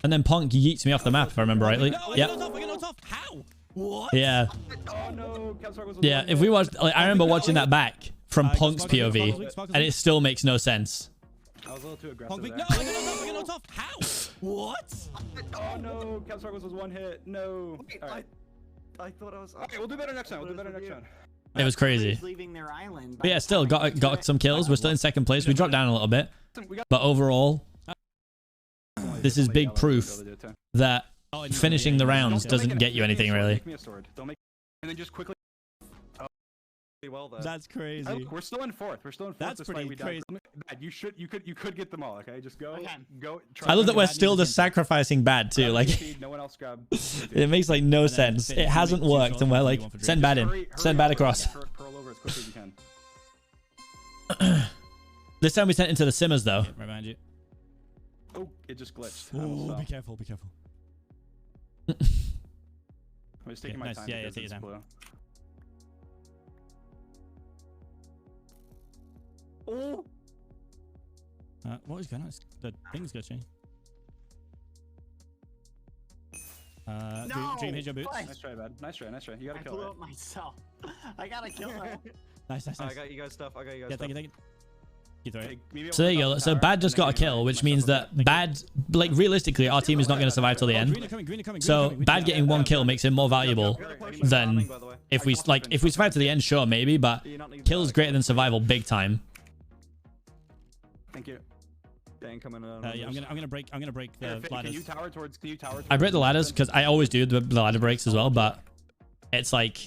And then Punk yeets me off the map, if I remember rightly. No, Yep. I get knocked off. How? What? Yeah. Oh no. Yeah, if we watched... Like, I remember watching that back from Punk's POV, and it still makes no sense. I was a little too aggressive there. No, I get knocked off. How? What? Oh no. Cap Sparkles was one hit. No. Wait, I thought I was... Okay, we'll do better next time. It was crazy. Leaving their island. But yeah, still got some kills. We're still in second place. We dropped down a little bit. But overall, this is big proof that finishing the rounds doesn't get you anything, really. Make me a sword. And then just quickly... Well then. That's crazy. We're still in fourth. That's pretty crazy. You could get them all. Okay, just go. I love that we're still just sacrificing bad too. Like, no one else grab. It makes like no sense. It hasn't worked, and we're like, send bad in, send bad across. Pearl over as quickly as you can. This time we sent into the simmers though. Right behind you. Oh, it just glitched. Oh, be careful. I'm just taking my time. Yeah, take your time. Blue. Oh! What is going on? The thing's glitching. No! Dream, hit your boots. Nice try, bud. Nice try. You gotta kill I blew it. up myself. I gotta kill her. Nice. I got you guys stuff. I got you guys Yeah, stuff. thank you. So there you go. So Bad just got a kill, which means that Bad, like realistically, our team is not going to survive till the end. So Bad getting one kill makes him more valuable than if we survive to the end, sure, maybe, but kills greater than survival big time. Thank you. Dang, coming Yeah, I'm gonna break the ladders. Can you tower towards I break the ladders because I always do the ladder breaks as well, but it's like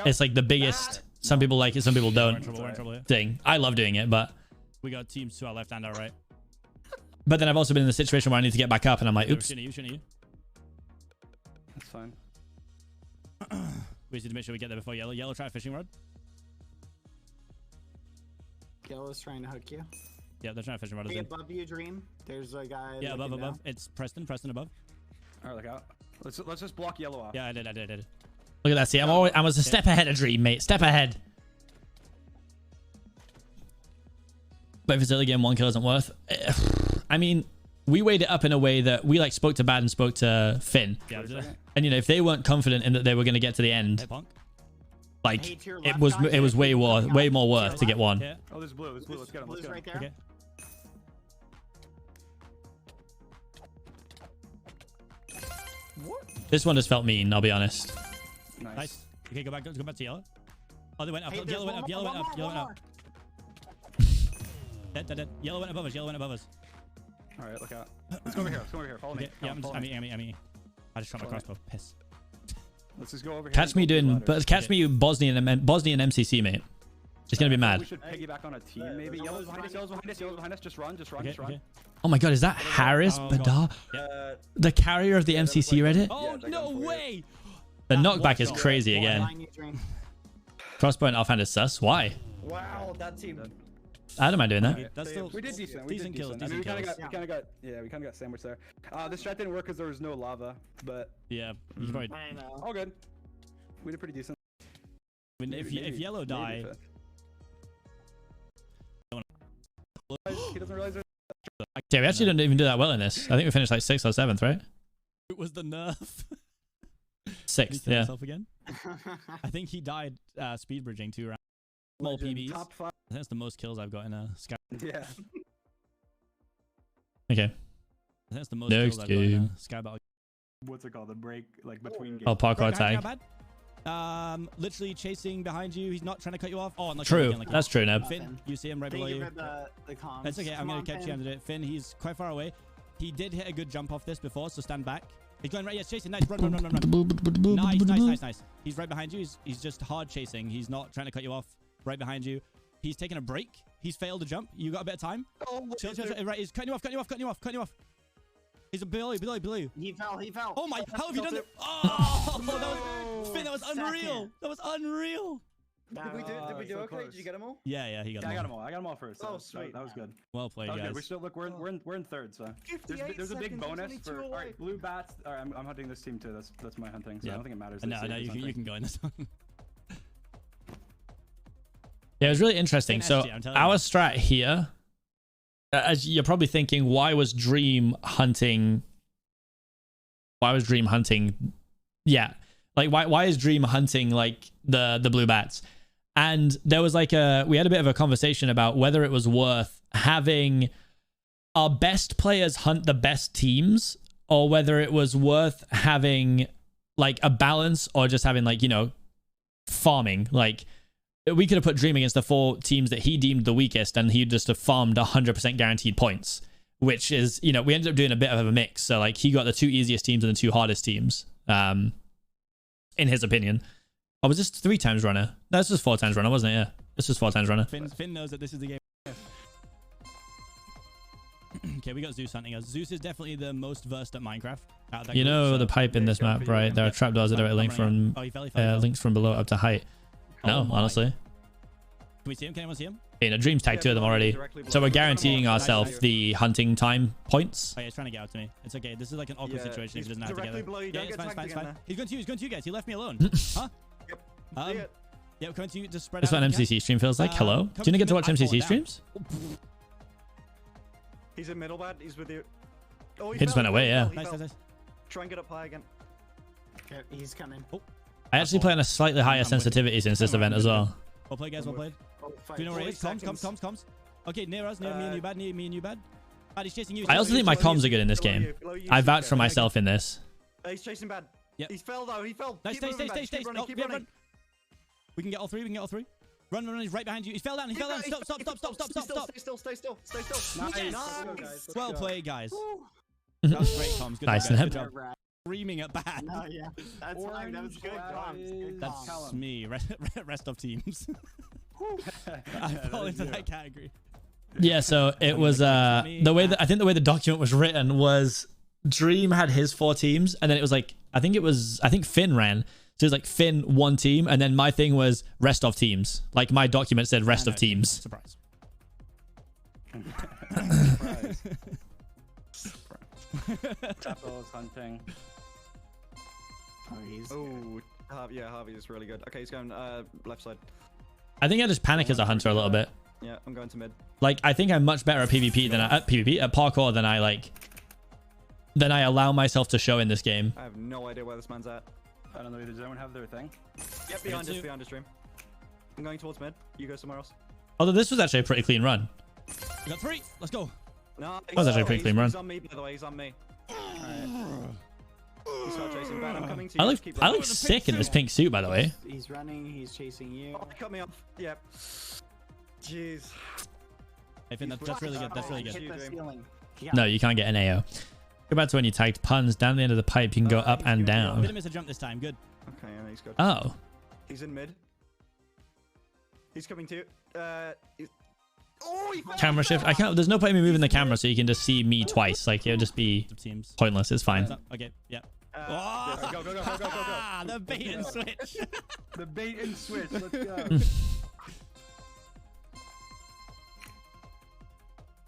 it's like the biggest. Some people like it, some people don't. We're in trouble here. Thing. I love doing it, but We got teams to our left and our right. but then I've also been in the situation where I need to get back up, and I'm like, oops. Shouldn't you? That's fine. We just need to make sure we get there before yellow. Yellow, try a fishing rod. Yellow's trying to hook you. Yeah, they're trying to fishing rod. Hey, above you, Dream. There's a guy. Yeah, above. down. It's Preston above. All right, look out. Let's just block yellow off. Yeah, I did. Look at that. See, I was a step ahead of Dream, mate. Step ahead. But if it's early game, one kill isn't worth. I mean, we weighed it up in a way that we like spoke to Bad and spoke to Finn. Yeah, and you know, if they weren't confident in that they were going to get to the end, like it was way more worth to get one. Yeah. Oh, there's blue. Let's get him. Let's get him. Right there. Okay. This one just felt mean, I'll be honest. Nice. Okay, go back to yellow. Oh, they went up. Yellow went up. Dead. Yellow went above us. All right, look out. Let's go over here. Follow me. Yeah, I'm me. I just shot my crossbow. Piss. Let's just go over here. Catch me you Bosnian MCC, mate. Just gonna be mad. We should piggyback on a team, maybe. Yellow's behind us. Just run. Okay. Oh my god, is that Harris Badar? The carrier of the MCC Reddit? Oh, no way! The knockback is crazy again. Crossbow and offhand is sus. Why? Wow, that team. I don't mind doing that. We did decent. Decent kills. I mean, we kind of got sandwiched there. The strat didn't work because there was no lava, but yeah, you probably. I know. All good. We did pretty decent. I mean, if yellow die. He doesn't realize it. Yeah, we actually didn't even do that well in this. I think we finished like 6th or 7th, right? It was the nerf. 6th, yeah. Again? I think he died speed bridging 2 rounds. Small PBs. Top 5. I think that's the most kills I've got in a Sky. Yeah. Okay. I think that's the most kills I've got in a Sky Battle. What's it called? The break, like between games. Oh, parkour tag. Literally chasing behind you. He's not trying to cut you off. Oh, true. That's true, Neb. Finn, you see him right below you. That's okay. I'm going to catch you under it. Finn, he's quite far away. He did hit a good jump off this before, so stand back. He's going right. Yes, chasing. Nice. Run. Nice. He's right behind you. He's just hard chasing. He's not trying to cut you off. Right behind you. He's taking a break. He's failed a jump. You got a bit of time. Oh, chill. Right. He's cutting you off. He's below you. He fell. Oh my, how have you done that? Oh, Finn, that was unreal. Did we do okay? Did you get them all? Yeah, he got them all. I got them all first. Oh, sweet. That was good. Well played, guys. Good. We still look. We're in third. So there's a big bonus for. All right, blue bats. All right, I'm hunting this team too. That's my hunting. So I don't think it matters. No, you can go in this one. Yeah, it was really interesting. So our strat here, as you're probably thinking, why was Dream hunting? Yeah, like why is Dream hunting like the blue bats? And there was like we had a bit of a conversation about whether it was worth having our best players hunt the best teams, or whether it was worth having like a balance, or just having like, you know, farming. Like we could have put Dream against the 4 teams that he deemed the weakest, and he just have farmed 100% guaranteed points, which is, you know, we ended up doing a bit of a mix. So like he got the 2 easiest teams and the 2 hardest teams, in his opinion. Oh, was this 3 times runner? No, this was 4 times runner, wasn't it? Yeah, this was 4 times runner. Finn knows that this is the game. Okay, we got Zeus hunting us. Zeus is definitely the most versed at Minecraft. You know the pipe in this map, right? There are trapdoors that are linked from links from below up to height. No, honestly. Can we see him? Can anyone see him? You know, Dream's tagged 2 of them already. So we're guaranteeing ourselves the hunting time points. Oh, yeah, he's trying to get out to me. It's okay. This is like an awkward situation if he doesn't have to get out. Yeah, it's fine. He's going to you guys. He left me alone. Huh? Yeah, coming to you. Just spread out. That's what an MCC stream feels like. Hello? Do you get to watch MCC streams? He's in middle, bad. He's with you. Oh, he just went away, yeah. Nice. Try and get up high again. Okay, he's coming. I actually play on a slightly higher sensitivity since this event as well. Well played, guys. Well played. Do you know where he is? Comms. Okay, near us. Near me and you, bad. Near me and you, bad. Bad, he's chasing you. I also think my comms are good in this game. I vouch for myself in this. He's chasing bad. Yep. He's fell though. He fell. Nice, stay. No, keep yeah, running. run. We can get all three. Run. He's right behind you. He fell down. Stop. Stay still. Nice. Well played, guys. That was great comms. Good Nice, job, guys. Neb. Good job. Screaming at bad. No, yeah. That's fine. That was good comms. Good That's comms. me. Rest of teams. I fall into that category. Yeah, so it was the way that I think the way the document was written was Dream had his 4 teams, and then it was like I think Finn ran. So it was like Finn 1 team, and then my thing was rest of teams. Like my document said rest of teams. Surprise. Apple's hunting. Yeah, Harvey is really good. Okay, he's going left side. I think I just panic as a hunter a little bit. Yeah, I'm going to mid. Like I think I'm much better at PvP than at parkour than I allow myself to show in this game. I have no idea where this man's at. I don't know. Does anyone have their thing? Yep, behind us, Dream. I'm going towards mid. You go somewhere else. Although this was actually a pretty clean run. We got 3. Let's go. No, that was actually a pretty clean run. He's on me, by the way. He's on me. He's not chasing bad. I'm coming to you. I look sick in this pink suit, by the way. He's running. He's chasing you. Oh, he cut me off. Yep. Jeez. I think that's really good. That's really good. Hit the ceiling. No, you can't get an AO. Go back to when you tagged puns. Down the end of the pipe, you can go up and down. Didn't miss a jump this time. Good. Okay, yeah, he's good. Oh. He's in mid. He's coming to you. Camera shift. I can't. There's no point in me moving the camera so you can just see me twice. Like it'll just be pointless. It's fine. Okay. Yeah. Go. The bait and switch. The bait and switch. Let's go.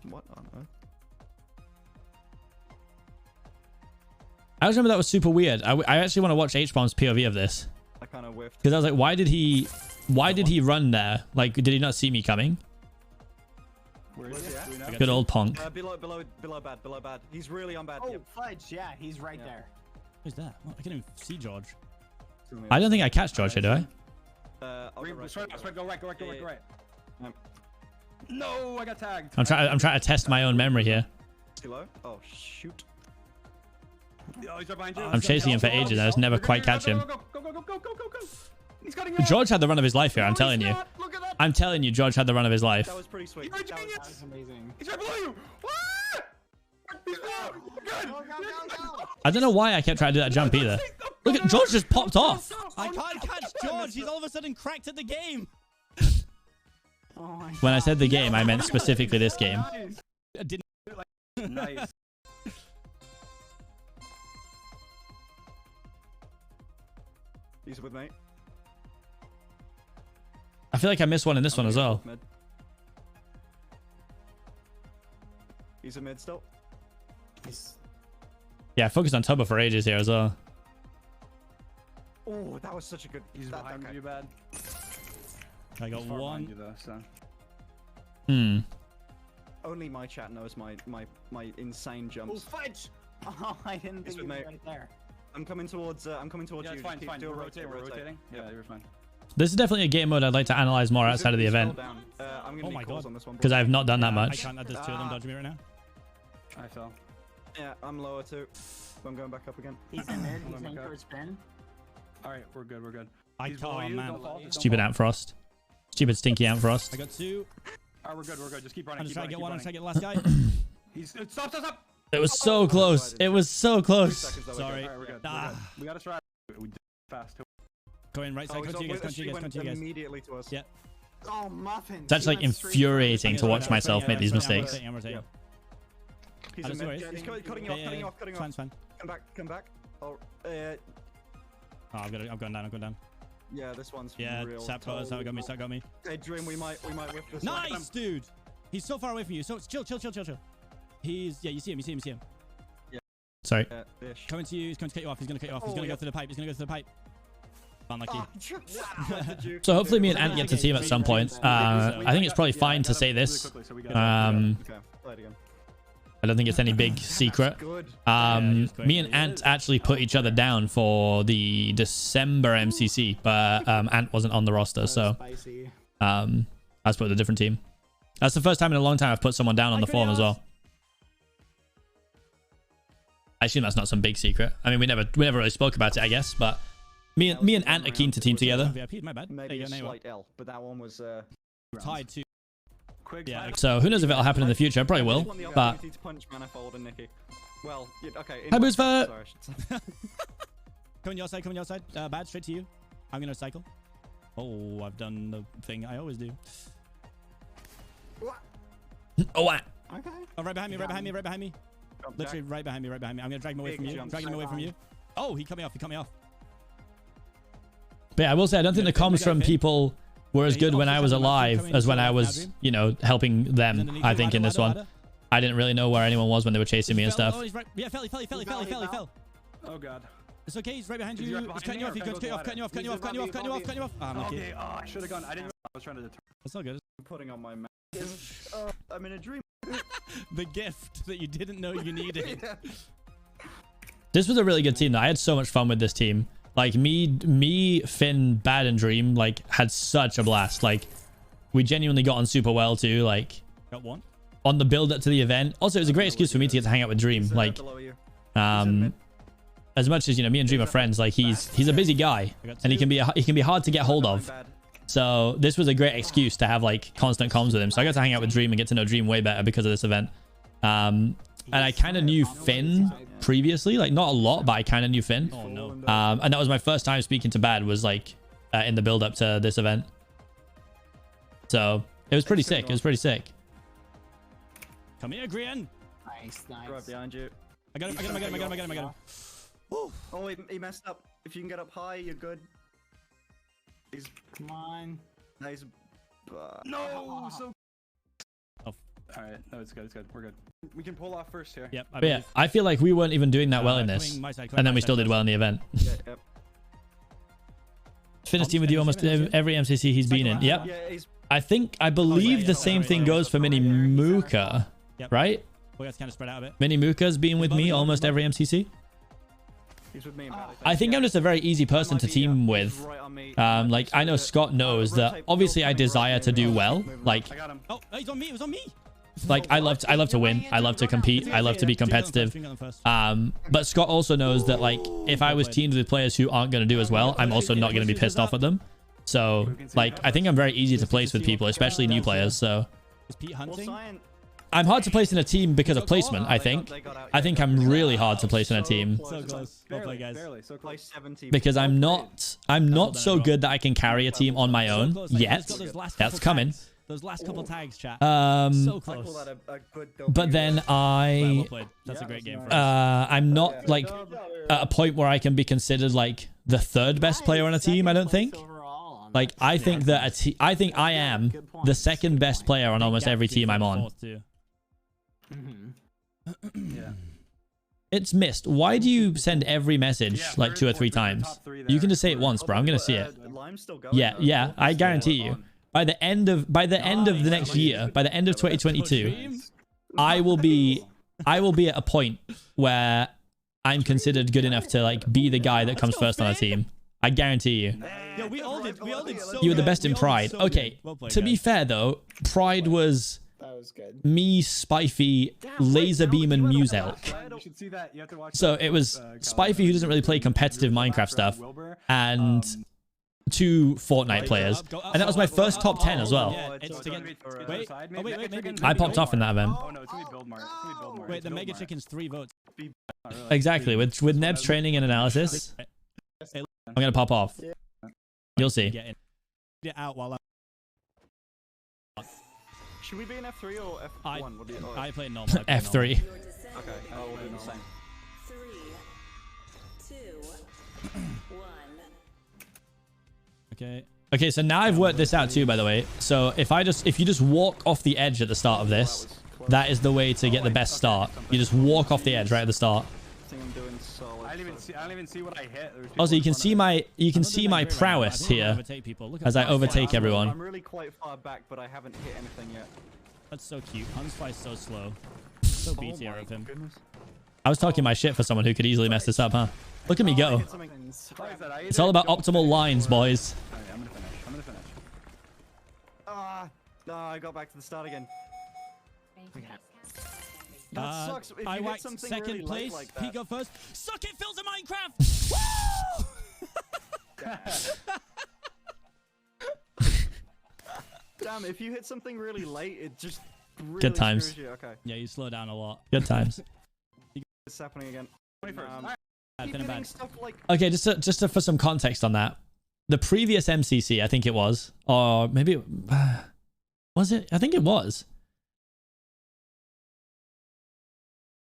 What on earth? I always remember that was super weird. I actually want to watch H-Bomb's POV of this. I kind of whiffed. Because I was like, why did he run there? Like, did he not see me coming? Where is he at? Good old punk. Below bad. He's really on bad. Oh, fudge. Yeah, he's right there. Who's that? Oh, I can't even see George. I don't think I catch George here, do I? Go right. No, I got tagged. I'm trying to test my own memory here. Too low? Oh, shoot. Oh, he's right behind you. I'm chasing him for ages. I just never quite catch him. Go. He's cutting George had the run of his life here. I'm telling you. I'm telling you, George had the run of his life. That was pretty sweet. That was amazing. He's right below you. He's down. Good. I don't know why I kept trying to do that jump either. Look at George just popped off. I can't catch George. He's all of a sudden cracked at the game. When I said the game, I meant specifically this game. I didn't. Nice. He's with me. I feel like I missed one in this one as well. Mid. He's in mid still. Yeah, I focused on Tubbo for ages here as well. Oh, that was such a good. He's behind you, bad. I got one. You, though, so. Only my chat knows my insane jumps. Oh, fudge! Oh, I didn't think he was right there. I'm coming towards you. It's fine. We're rotating. Yeah, you're fine. This is definitely a game mode I'd like to analyze more outside of the event. I'm gonna need calls on this one. Because I've not done that much. I can't. There's 2 of them dodging me right now. I fell. Yeah, I'm lower too. I'm going back up again. He's in mid. He's in for a spin. Alright, we're good. I can't, man. Stupid Ant Frost. Stupid stinky Ant Frost. I got 2. Alright, we're good. Just keep running. I'm just trying to get one. I'm trying to get the last guy. Stop! It was so close. It was so close. Sorry. Alright, we're good. We gotta try. We did fast. Go in right side. Come to you guys. Immediately to us. Yeah. Oh, muffin. It's actually like infuriating to watch myself make these mistakes. He's cutting you off. Fine. Come back. Oh, I'm going down. Yeah, this one's Yeah, real. Sap got me. Hey, Dream, we might whip this. Nice, dude. He's so far away from you. So chill. He's you see him. Yeah. Sorry. Coming to you. He's going to cut you off. He's going to go through the pipe. Unlucky. So hopefully me and Ant get to team at some point. I think it's probably fine to say this. I don't think it's any big secret. Me and Ant actually put each other down for the December MCC, but Ant wasn't on the roster, so I was put with a different team. That's the first time in a long time I've put someone down on the form as well. I assume that's not some big secret. I mean, we never really spoke about it, I guess, but me and Ant are keen to team together. My bad. Maybe a slight L, but that one was tied to. Yeah. So who knows if it'll happen in the future? It probably will. But well, okay. Hi, Boozfur. Come on your side. Come on your side. Bad, straight to you. I'm gonna cycle. Oh, I've done the thing I always do. Oh, what? Okay. Oh, right behind me. Right behind me. Right behind me. Literally right behind me. Right behind me. I'm gonna drag him away from you. Dragging him away from you. Oh, he cut me off. He cut me off. But yeah, I will say I don't think the comms from people were as good when I was alive as when I was, you know, helping them. I think in this one, I didn't really know where anyone was when they were chasing me and stuff. Oh, he's right. Yeah, he fell. Oh god. It's okay. He's right behind you. He's cutting you off. He's cutting you off. Cutting you off. I'm lucky. Okay. Oh, I should have gone. I didn't. I was trying to determine. That's all good. I'm putting on my mask. I'm in a dream. The gift that you didn't know you needed. This was a really good team though. I had so much fun with this team. Like me, Finn, Bad, and Dream like had such a blast. Like we genuinely got on super well too. Like got one on the build up to the event. Also, it was a great excuse for me to get to hang out with Dream. Like, as much as, you know, me and Dream are friends, like he's a busy guy and he can be hard to get hold of. So this was a great excuse to have like constant comms with him. So I got to hang out with Dream and get to know Dream way better because of this event. And I kind of knew Finn previously, like not a lot, but I kind of knew Finn. Oh no. And that was my first time speaking to Bad, was like in the build up to this event. So it was pretty sick. It was pretty sick. Come here, Grian. Nice. Right behind you. I got him. Oh, he messed up. If you can get up high, you're good. He's... Come on. Nice. No, so... Oh. Alright, no, it's good, We're good. We can pull off first here. Yep. But yeah, I feel like we weren't even doing that well in this. And then we still did well in the event. Yep. Finished team with you almost every MCC he's been in. Yep. I believe the same thing goes for Mini Mooka, right? We got to kind of spread out a bit. Mini Mooka's been with me almost every MCC. He's with me. I think I'm just a very easy person to team with. Like I know Scott knows that obviously I desire to do well. Like, oh, he's on me. It was on me. Like I love to win. I love to compete. I love to be competitive. But Scott also knows that like if I was teamed with players who aren't going to do as well, I'm also not going to be pissed off at them. So like I think I'm very easy to place with people, especially new players. So is Pete hunting? I'm hard to place in a team because of placement. I think I'm really hard to place in a team. So close. Well played, guys. Because I'm not so good that I can carry a team on my own yet. That's coming. Those last couple tags, chat. So close. But then well played. That's a great game for us. I'm not like at a point where I can be considered like the third best player on a team. I don't think. Like I think that I am the second best player on almost every team I'm on. Yeah. It's missed. Why do you send every message like 2 or 3 times? You can just say it once, bro. I'm gonna see it. Yeah. I guarantee you. By the end of the next year, by the end of 2022, I will be at a point where I'm considered good enough to like be the guy that comes first on a team. I guarantee you. Yeah, we all did so you were the best in Pride. Okay. To be fair though, Pride was me, Spifey, Laser Beam, and Muse Elk. So it was Spifey, who doesn't really play competitive Minecraft stuff, and 2 Fortnite players. And that was my first top 10 as well. Wait. I popped off in that event. Wait, the Mega Chicken's 3 votes. Exactly. With Neb's training and analysis, I'm going to pop off. You'll see. Get out while Should we be in F3 or F1? I play normal. F3. Okay. Oh, we'll do the same. 3, 2, 1. Okay, so now I've worked this out too, by the way. So if you just walk off the edge at the start of this, that is the way to get the best start. You just walk off the edge right at the start. I think I'm doing solid. I don't even see what I hit. Also, you can see my prowess here as I overtake everyone. I'm really quite far back, but I haven't hit anything yet. That's so cute. Hunspy's so slow. So BTR of him. Goodness. I was talking my shit for someone who could easily mess this up, huh? Look at me go. It's all about optimal lines, boys. I'm gonna finish. No, I got back to the start again. That sucks. If I you hit whacked something second really place. late like He that. got first. Suck it, Phil's in Minecraft. Woo! Damn, if you hit something really late, it just really Good times. screws you. Okay. Yeah, you slow down a lot. Good times. It's happening again. 21st. Keep hitting stuff like Okay, just for some context on that. The previous MCC, I think it was, or maybe was it? I think it was.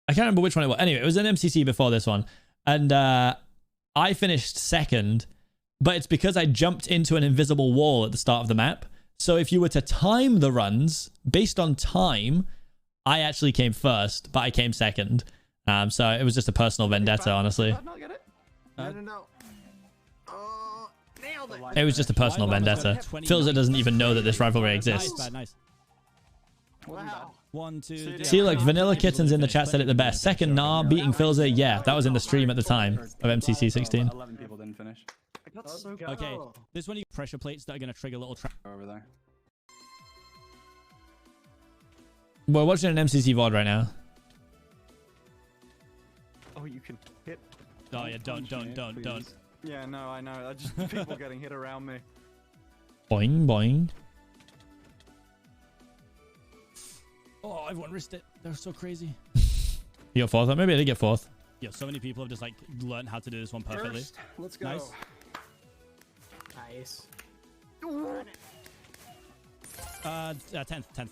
I can't remember which one it was. Anyway, it was an MCC before this one, and I finished second, but it's because I jumped into an invisible wall at the start of the map. So if you were to time the runs based on time, I actually came first, but I came second. So it was just a personal vendetta, honestly. Did I not get it? No. Oh, nailed it. It was just a personal vendetta. Philza doesn't even know that this rivalry exists. Nice. Wow. 1, 2, 3. See, look, Vanilla Kittens in the chat said it the best. Second, nah, beating Philza. Yeah, that was in the stream at the time of MCC 16. 11 people didn't finish. Okay, this one you pressure plates that are going to trigger little trap over there. We're watching an MCC VOD right now. Oh, you can hit. Oh yeah, don't. Yeah, no, I know. Just people getting hit around me. Boing, boing. Oh, everyone risked it. They're so crazy. You got fourth? Maybe I did get fourth. Yeah, so many people have just like learned how to do this one perfectly. First, let's go. Nice. Nice. 10th.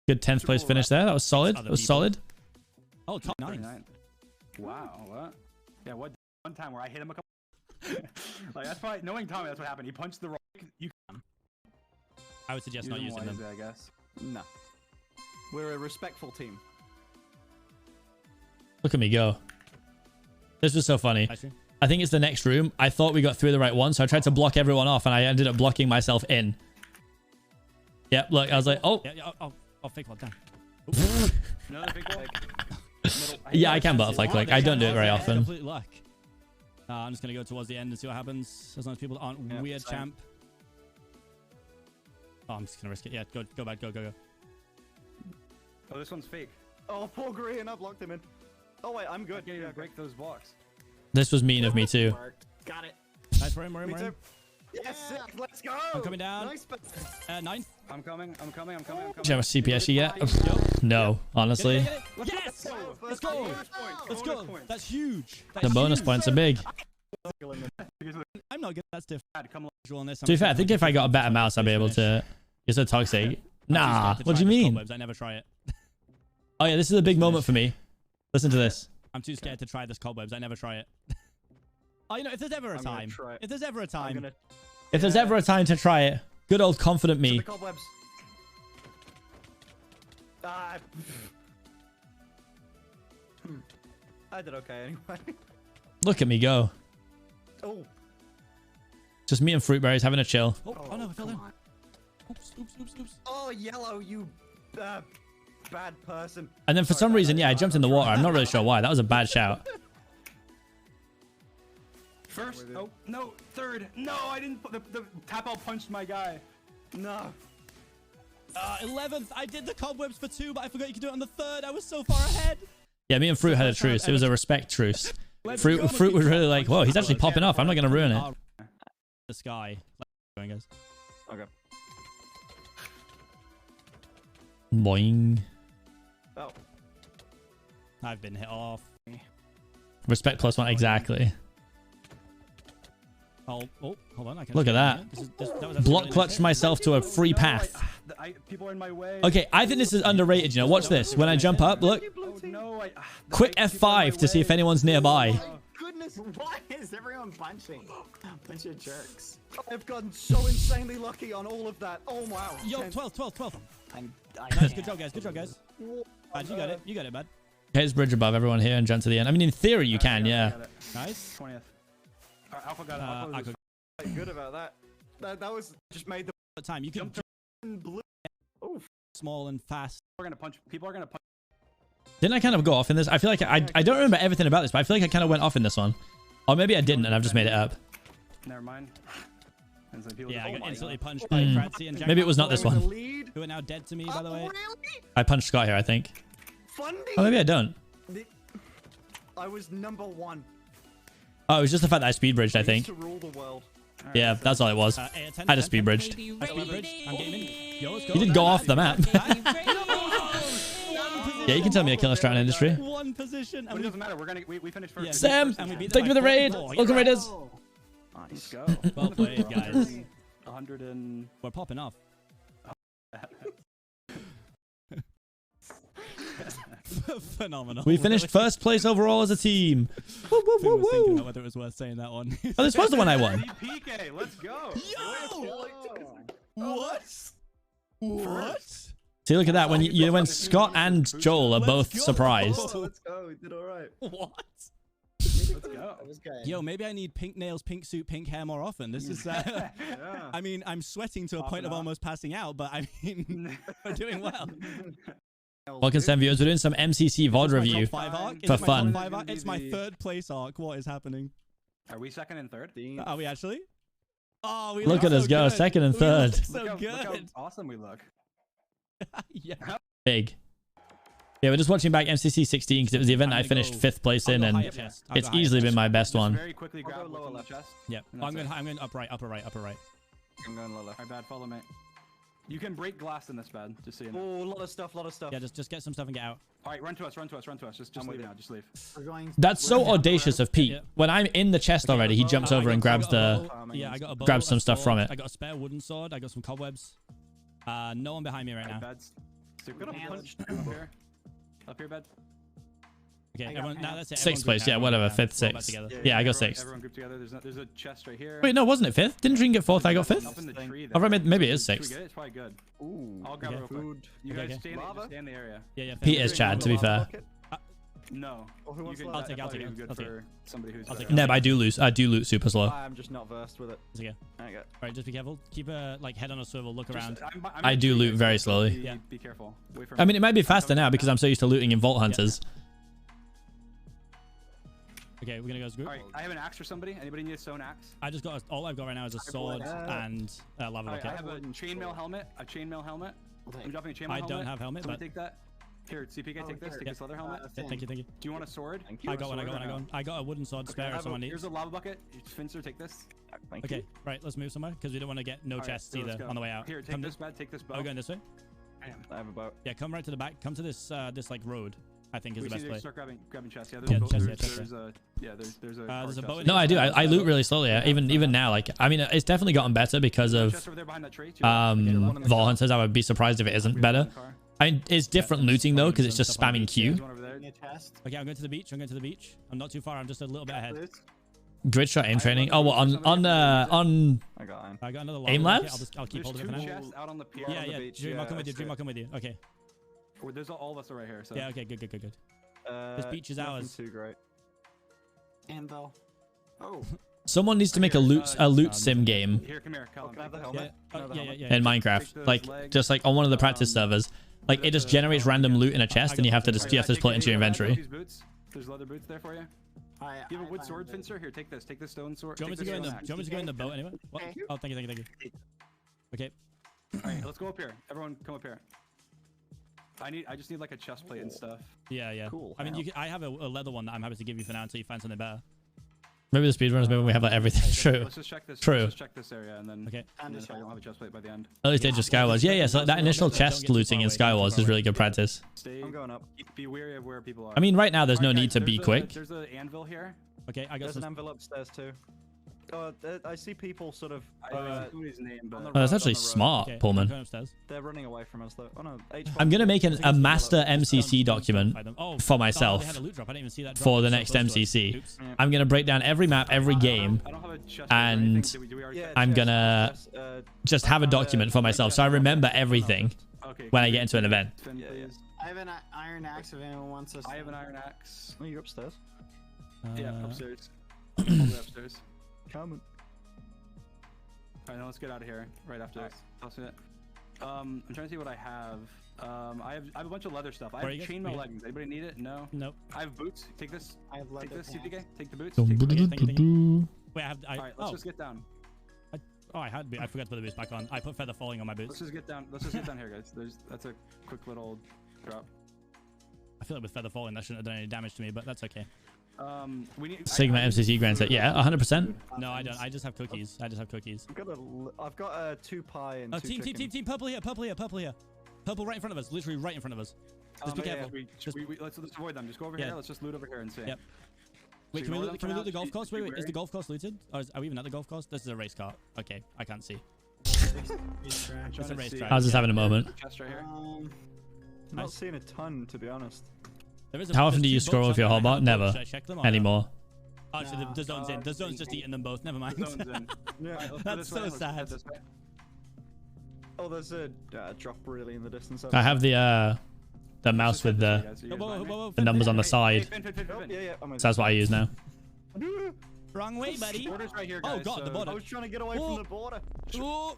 Good 10th place finish there. That was solid. That was solid. Oh, top 9. Wow, what? Yeah, one time where I hit him a couple. Like that's probably knowing Tommy. That's what happened. He punched the rock. You can. I would suggest not using them. I guess. No. We're a respectful team. Look at me go. This was so funny. I think it's the next room. I thought we got through the right one, so I tried to block everyone off, and I ended up blocking myself in. Yep, look, I was like, oh. Yeah, I'll fake one down. Another big one. Yeah, I can butterfly click. I don't do it very often. Complete luck. I'm just going to go towards the end and see what happens. As long as people aren't weird, same. champ. Oh, I'm just going to risk it. Yeah, go back, go. Oh, this one's fake. Oh, poor Green. I blocked him in. Oh, wait, I'm good. I can't even break those blocks. This was mean of me too. Got it. Nice, we're in. Yes, sick. Let's go. I'm coming down. Nice. 9. I'm coming. Do you have a CPS yet? No, honestly. Yes! Let's go. That's huge. The bonus points are big. I'm not good. That's different. To be fair, I think if I got a better mouse, I'd be able to. You're so toxic. Nah, what do you mean? I never try it. Oh yeah, this is a big moment for me. Listen to this. I'm too scared to try this cobwebs. I never try it. Oh, you know, if there's ever a time. If there's ever a time. If there's ever a time to try it, good old confident me. The cobwebs. I did okay anyway. Look at me go. Oh. Just me and Fruitberries having a chill. Oh no, I fell down. Oops. Oh, yellow, you bad person. And then for some reason, yeah, I jumped in the water. I'm not really sure why. That was a bad shout. First, oh no, third, no, I didn't. The tap out punched my guy. No. 11th. I did the cobwebs for 2, but I forgot you could do it on the 3rd. I was so far ahead. Yeah, me and Fruit had a truce. It was a respect truce. Fruit was really like, whoa, he's actually popping off. I'm not going to ruin it. The sky. Going, guys. Okay. Boing. Oh. I've been hit off. Respect +1, exactly. Oh, hold on. I can Look at that. Block clutched myself to a free path. People are in my way. Okay, I think this is underrated, you know. Watch this. When I jump up, look. Quick F5 to see if anyone's nearby. Goodness, why is everyone punching? Bunch of jerks. I've gotten so insanely lucky on all of that. Oh, wow. Yo, 12. Nice. Good job, guys. Bad, you got it, bad. Here's bridge above everyone here and jump to the end. I mean, in theory, you can, yeah. Nice. 20th. Alpha got it. Alpha was good about that. That was just made the time. You can jump blue. Oh, small and fast. People are gonna punch. Didn't I kind of go off in this? I feel like I don't remember everything about this, but I feel like I kind of went off in this one. Or maybe I didn't and I've just made it up. Never mind. And so people Yeah, just, I got my instantly God. punched by Fratzy and Jack. Maybe it was not this one. Who are now dead to me, by the way. I punched Scott here, I think. Fundy. Oh, maybe I don't. I was #1. Oh, it was just the fact that I speed bridged, I think. To rule the world. Yeah, that's all it was. I just speed bridged. I speed bridged. I'm gaming. Yo, let's go. You didn't go off the map. Yeah, you can tell me a killer strat in industry. One position. But it doesn't matter. We finished first. Sam, thank you for the raid. Welcome, Raiders. Let's go. Well played, guys. 100 and... We're popping off. Phenomenal. We finished first place overall as a team. Woo, woo, woo, was thinking woo. about whether it was worth saying that one. Oh, this was the one I won. Seapeekay, let's go. Yo! What? What? See, look at that. When Scott and Joel are both surprised. Let's go. We did all right. What? Let's go. Yo, maybe I need pink nails, pink suit, pink hair more often. This is, I mean, I'm sweating to a point of almost passing out, but I mean, we're doing well. Welcome, Sam viewers. We're doing some MCC VOD review for fun. It's my third place arc. What is happening? Are we second and third? Are we actually? Oh, we Look at us go, second and third. So Look good. how awesome we look. Yeah. Big. Yeah, we're just watching back MCC 16 because it was the event that I finished 5th place in, and it's easily been my best one. Very quickly grab lower left chest. Yep. I'm going up right, upper right, upper right. I'm going lower left. Alright, bad. Follow me. You can break glass in this bed, just so you know. Oh, a lot of stuff, Yeah, just get some stuff and get out. Alright, run to us. Just leave now, just leave. That's so audacious of Pete. When I'm in the chest already, he jumps over and grabs grabs some stuff from it. I got a spare wooden sword. I got some cobwebs. No one behind me right now. Beds. So we're gonna punch up here, bed. Okay, everyone, now that's it. 6th place, yeah, whatever. 5th, 6th. Yeah, I got 6th. Everyone group together. There's a chest right here. Wait, no, wasn't it 5th? Didn't Dream get 4th? I got 5th? Up in the tree Oh, there. maybe it is Should we 6th. get it? It's probably good. Ooh. I'll grab it real quick. Food. You guys Okay. stay in the area. Yeah. Pete is Chad, to be fair. No. I'll take it. Good for somebody who's. Neb, I do loot super slow. I'm just not versed with it. It's okay. Okay. Alright, just be careful. Keep a head on a swivel. Look around. I do loot very slowly. Yeah. Be careful. Wait for I mean, it might be faster now because I'm so used to looting in Vault Hunters. Okay, we're gonna go as a group. Alright, I have an axe for somebody. Anybody need a stone axe? I just got all I've got right now is a sword and lava bucket. I have a chainmail helmet. I'm dropping a chainmail helmet. I don't have helmet, Somebody but take that. Here, CPK, take this. Take this leather helmet. Thank you. Do you want a sword? I got one. I got a wooden sword spare if someone needs. Here's a lava bucket. Finster, take this. Okay, right, let's move somewhere because we don't want to get no chests either on the way out. Here, take this bed. Take this bow. Are we going this way? I have a boat. Yeah, come right to the back. Come to this this like road. I think is the best place. Start grabbing chests. Yeah, there's a boat. No, I do. I loot really slowly. Yeah. Even now, like, I mean, it's definitely gotten better because of Vault Hunters. I would be surprised if it isn't better. I mean, it's different looting though because it's just spamming Q. Okay, I'm going to the beach. I'm not too far. I'm just a little bit ahead. Grid shot aim training. Oh, what on I got another aim labs? I'll keep hold of it for now. Out on the pier. Yeah. Dream, I'll come with you. Okay. There's all of us are right here. So. Yeah. Okay. Good. This beach is ours. Too great. Anvil. Oh. Someone needs to make a loot sim game Here, come here. Can I have the helmet? Yeah. in Minecraft, like just like on one of the practice servers. Like it just generates random loot in a chest, and you have to just put it into your inventory. There's leather boots there for you. You have a wood sword, Finster? Here, take this. Take this stone sword. Do you want me to go in the boat anyway? What? Oh, thank you. Okay. Alright, let's go up here. Everyone, come up here. I just need like a chest plate and stuff. Yeah. Cool. I mean, I have a leather one that I'm happy to give you for now until you find something better. Maybe the speedrunners, maybe we have like everything. True. Let's just check this. True. Let's just check this area and then. Okay. And then if I don't have a chest plate by the end. At least Age of Skywars. Yeah. So that initial chest looting in Skywars is really good practice. I'm going up. Be wary of where people are. I mean, right now there's no need to be quick. There's an anvil here. Okay, I got There's an anvil upstairs too. I see people sort of. I don't know his name, but. Oh, that's actually smart, Pullman. They're running away from us though. Oh no. I'm gonna make a master MCC document for myself for the next MCC. I'm gonna break down every map, every game, and I'm gonna just have a document for myself so I remember everything when I get into an event. I have an iron axe if anyone wants us. I have an iron axe. Oh, you're upstairs. Yeah, upstairs. All the way upstairs. Coming. Alright, now let's get out of here right after this. I'll see it. I'm trying to see what I have. I have a bunch of leather stuff. I have chainmail leggings. Anybody need it? No. Nope. I have boots. Take this. I have leather Take this, pants. CPK. Take the boots. Wait, Alright, let's just get down. Oh, I forgot to put the boots back on. I put feather falling on my boots. Let's just get down. Let's just get down here, guys. That's a quick little drop. I feel like with feather falling, that shouldn't have done any damage to me, but that's okay. We need Sigma MCC grand set. Yeah, 100%. No, I don't. I just have cookies. I've got 2 pie and 2 chicken. Team, purple here. Purple right in front of us. Literally right in front of us. Just be careful. Let's avoid them. Just go over here. Let's just loot over here and see. Yep. Wait, can we loot the golf course? Wait, is the golf course looted? Or are we even at the golf course? This is a race car. Okay, I can't see. It's a race track. I was just having a moment. Not seeing a ton, to be honest. How often do you scroll with your hotbar? Never. Anymore. Actually, the zone's in. The zone's just eating them both. Never mind. Yeah. That's so sad. Oh, there's a drop really in the distance. I have the mouse with the numbers on the side. So that's what I use now. Wrong way, buddy. Right here, guys, oh god, the border. I was trying to get away from the border.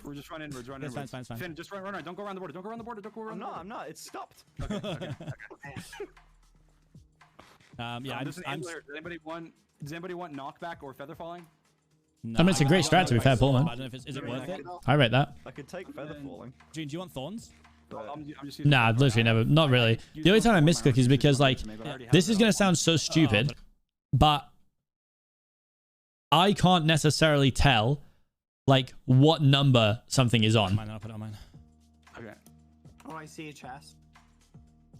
We're just running inwards. It's fine. Finn, just run. Don't go around the border. Don't go around the border. I'm not. It's stopped. Okay. Yeah, Does anybody want knockback or feather falling? No, I mean, it's a great strat, to be fair, Pullman. I don't know if is it worth it? I rate that. I could take feather falling. June, do you want thorns? Nah, literally never. Not really. The only time I miss cookies is because, like, this is going to sound so stupid, but I can't necessarily tell, like, what number something is on. I'll put it on mine. Okay. Oh, I see a chest.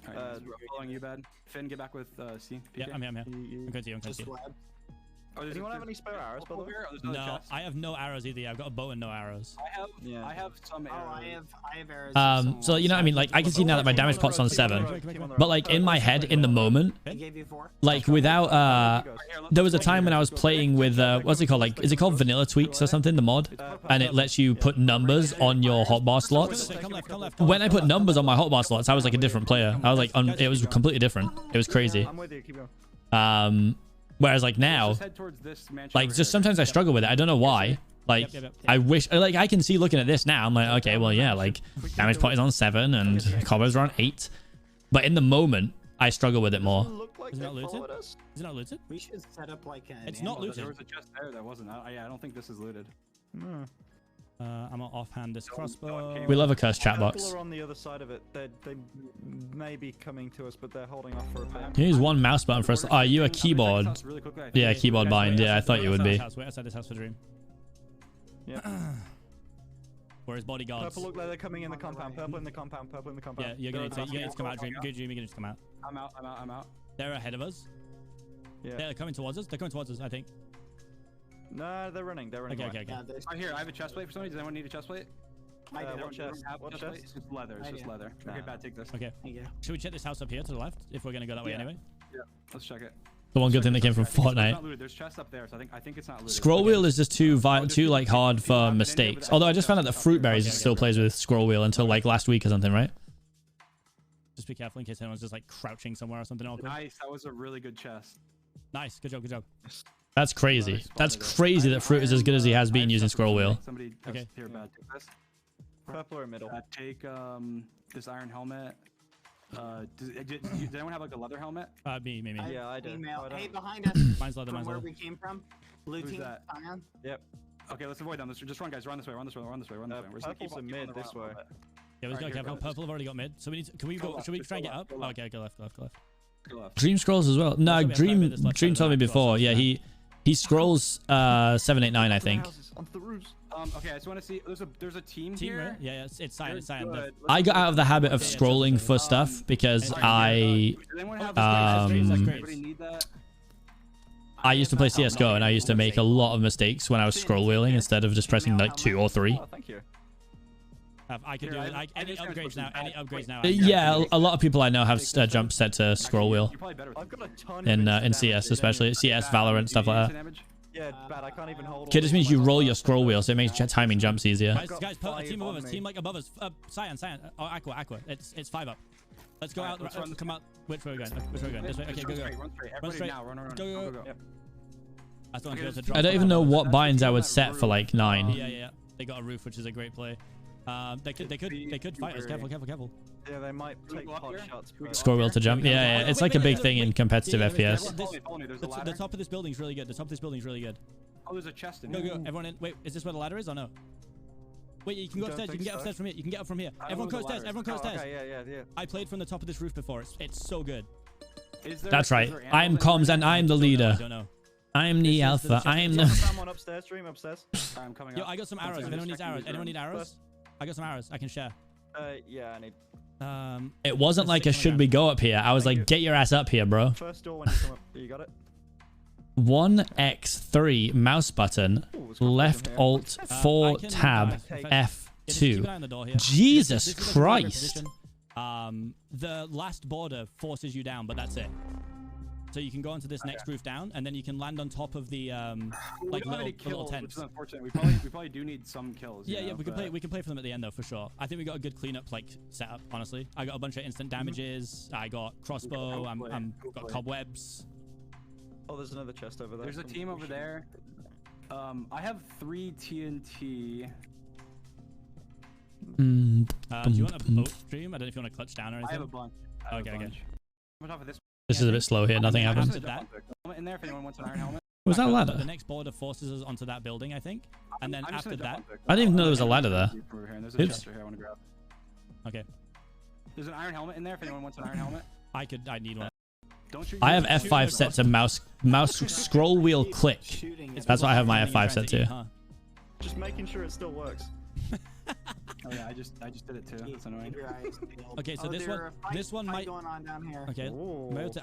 Alright, following you, bad. Finn, get back with C. Yeah, I'm here. I'm going to you. Oh, does anyone have any spare arrows, by the way? No, I have no arrows either. I've got a bow and no arrows. I have some arrows. I have arrows. So, you know what I mean? Like, I can see now that my damage pot's on 7. But, like, in my head, in the moment, like, without, there was a time when I was playing with, what's it called? Like, is it called Vanilla Tweaks or something, the mod? And it lets you put numbers on your hotbar slots. When I put numbers on my hotbar slots, I was, like, a different player. I was, like, it was completely different. It was crazy. I'm with you. Keep going. Whereas, like, now, like, just sometimes I struggle with it. I don't know why. Like, I wish, like, I can see looking at this now. I'm like, okay, well, yeah, like, damage pot is on 7 and combos are on 8. But in the moment, I struggle with it more. Is it not looted? Is it not looted? We should set up like an. It's not looted. There was a chest there that wasn't. I don't think this is looted. I'm gonna offhand this crossbow. We love a cursed chat box. People are on the other side of it. They may be coming to us, but they're holding off for a bit. Can you use one mouse button for us? Are you a keyboard? Yeah, keyboard bind. Yeah, I thought you would be. Wait outside this house for Dream. Yeah. Where's bodyguards? Purple look like they're coming in the compound. Purple in the compound. Yeah, you're gonna need to come out, Dream. Good Dream, you're gonna need to come out. I'm out. They're ahead of us. Yeah. They're coming towards us. I think. No, they're running. Okay. Right here, I have a chest plate for somebody. Does anyone need a chest plate? What chest? It's just leather. Leather. Okay, bad. Take this. Okay. Should we check this house up here to the left if we're gonna go that way anyway? Yeah. Let's check it. The one good thing that came from Fortnite. There's chests up there, so I think it's not looted. Scroll wheel is just too like hard for mistakes. Although I just found out that fruit berries still plays with scroll wheel until like last week or something, right? Just be careful in case anyone's just like crouching somewhere or something. Nice. That was a really good chest. Nice. Good job. That's crazy. That's crazy that fruit is as good as he has been using scroll wheel. Somebody here, bad. Take this. Purple or middle? Take this iron helmet. Does anyone have like a leather helmet? Me. Yeah, I do. Hey, behind us. Mine's leather. Where we came from. Blue team. Cyan. Yep. Okay, let's avoid them. Just run, guys. Run this way. Purple's in mid this way. Yeah, we got careful. Purple have already got mid. So we need. Can we go? Should we try and get up? Oh, okay, go left. Dream scrolls as well. No, Dream told me before. Yeah, he scrolls 789, I think. Okay, I just want to see. There's a team here. Right? Yeah, it's Cyan. I got out of the habit of scrolling for stuff because I used to play CS:GO and I used to make a lot of mistakes when I was scroll wheeling instead of just pressing like 2 or 3. Oh, thank you. I can do it. Like any upgrades now. Yeah, a lot of people I know have jump set to scroll wheel I've got a ton in CS, especially CS, Valorant, stuff like that. Yeah, bad. I can't even hold. Okay, just means you roll your scroll wheel, so it makes timing jumps easier. Guys, put a team above us. Team like above us. Cyan. Oh, Aqua. It's 5 up. Let's go out. Come out. Which way are we going? This way. Okay, go. Run straight. Go. I don't even know what binds I would set for like 9. Yeah. They got a roof, which is a great play. They could fight us. Careful. Yeah, they might take pot shots. Scroll wheel to jump. Yeah. It's like a big thing in competitive FPS. The top of this building's really good. Oh, there's a chest in Go, here. go. Everyone in. Wait, is this where the ladder is or no? Wait, you can go upstairs. You can get upstairs from here. You can get up from here. Everyone go upstairs. Everyone go upstairs. Okay, yeah. I played from the top of this roof before. It's so good. That's right. I'm comms and I'm the leader. I don't know. I'm the alpha. I'm the. Someone upstairs. Stream upstairs. I'm coming Yo, up. I got some arrows. If anyone needs arrows. Anyone need arrows? I got some arrows. I can share. Yeah, I need. It wasn't like a should we go up here. I was like, get your ass up here, bro. First door when you come up. You got it. 1x3 mouse button, left alt 4 tab F2. Jesus Christ. The last border forces you down, but that's it. So you can go onto this next roof down, and then you can land on top of the like little tents. Which is unfortunate. We probably do need some kills. Yeah, know, we can play for them at the end though, for sure. I think we got a good cleanup like setup. Honestly, I got a bunch of instant damages. I got crossbow. I'm got cobwebs. Oh, there's another chest over there. There's a team over there. I have 3 TNT. Do you want a boat stream? I don't know if you want to clutch down or anything. I have a bunch. Okay. This is a bit slow here. Nothing happened. In there if anyone wants an iron helmet. Was that a ladder? The next border forces us onto that building, I think. And then after that... I didn't even know there was a ladder there. There's a chest here I want to grab. Okay. There's an iron helmet in there if anyone wants an iron helmet. I need one. I have F5 set to mouse scroll wheel click. That's what I have my F5 set to. Just making sure it still works. Oh yeah, I just did it too. That's annoying. Okay, so this one might going on down here. Okay.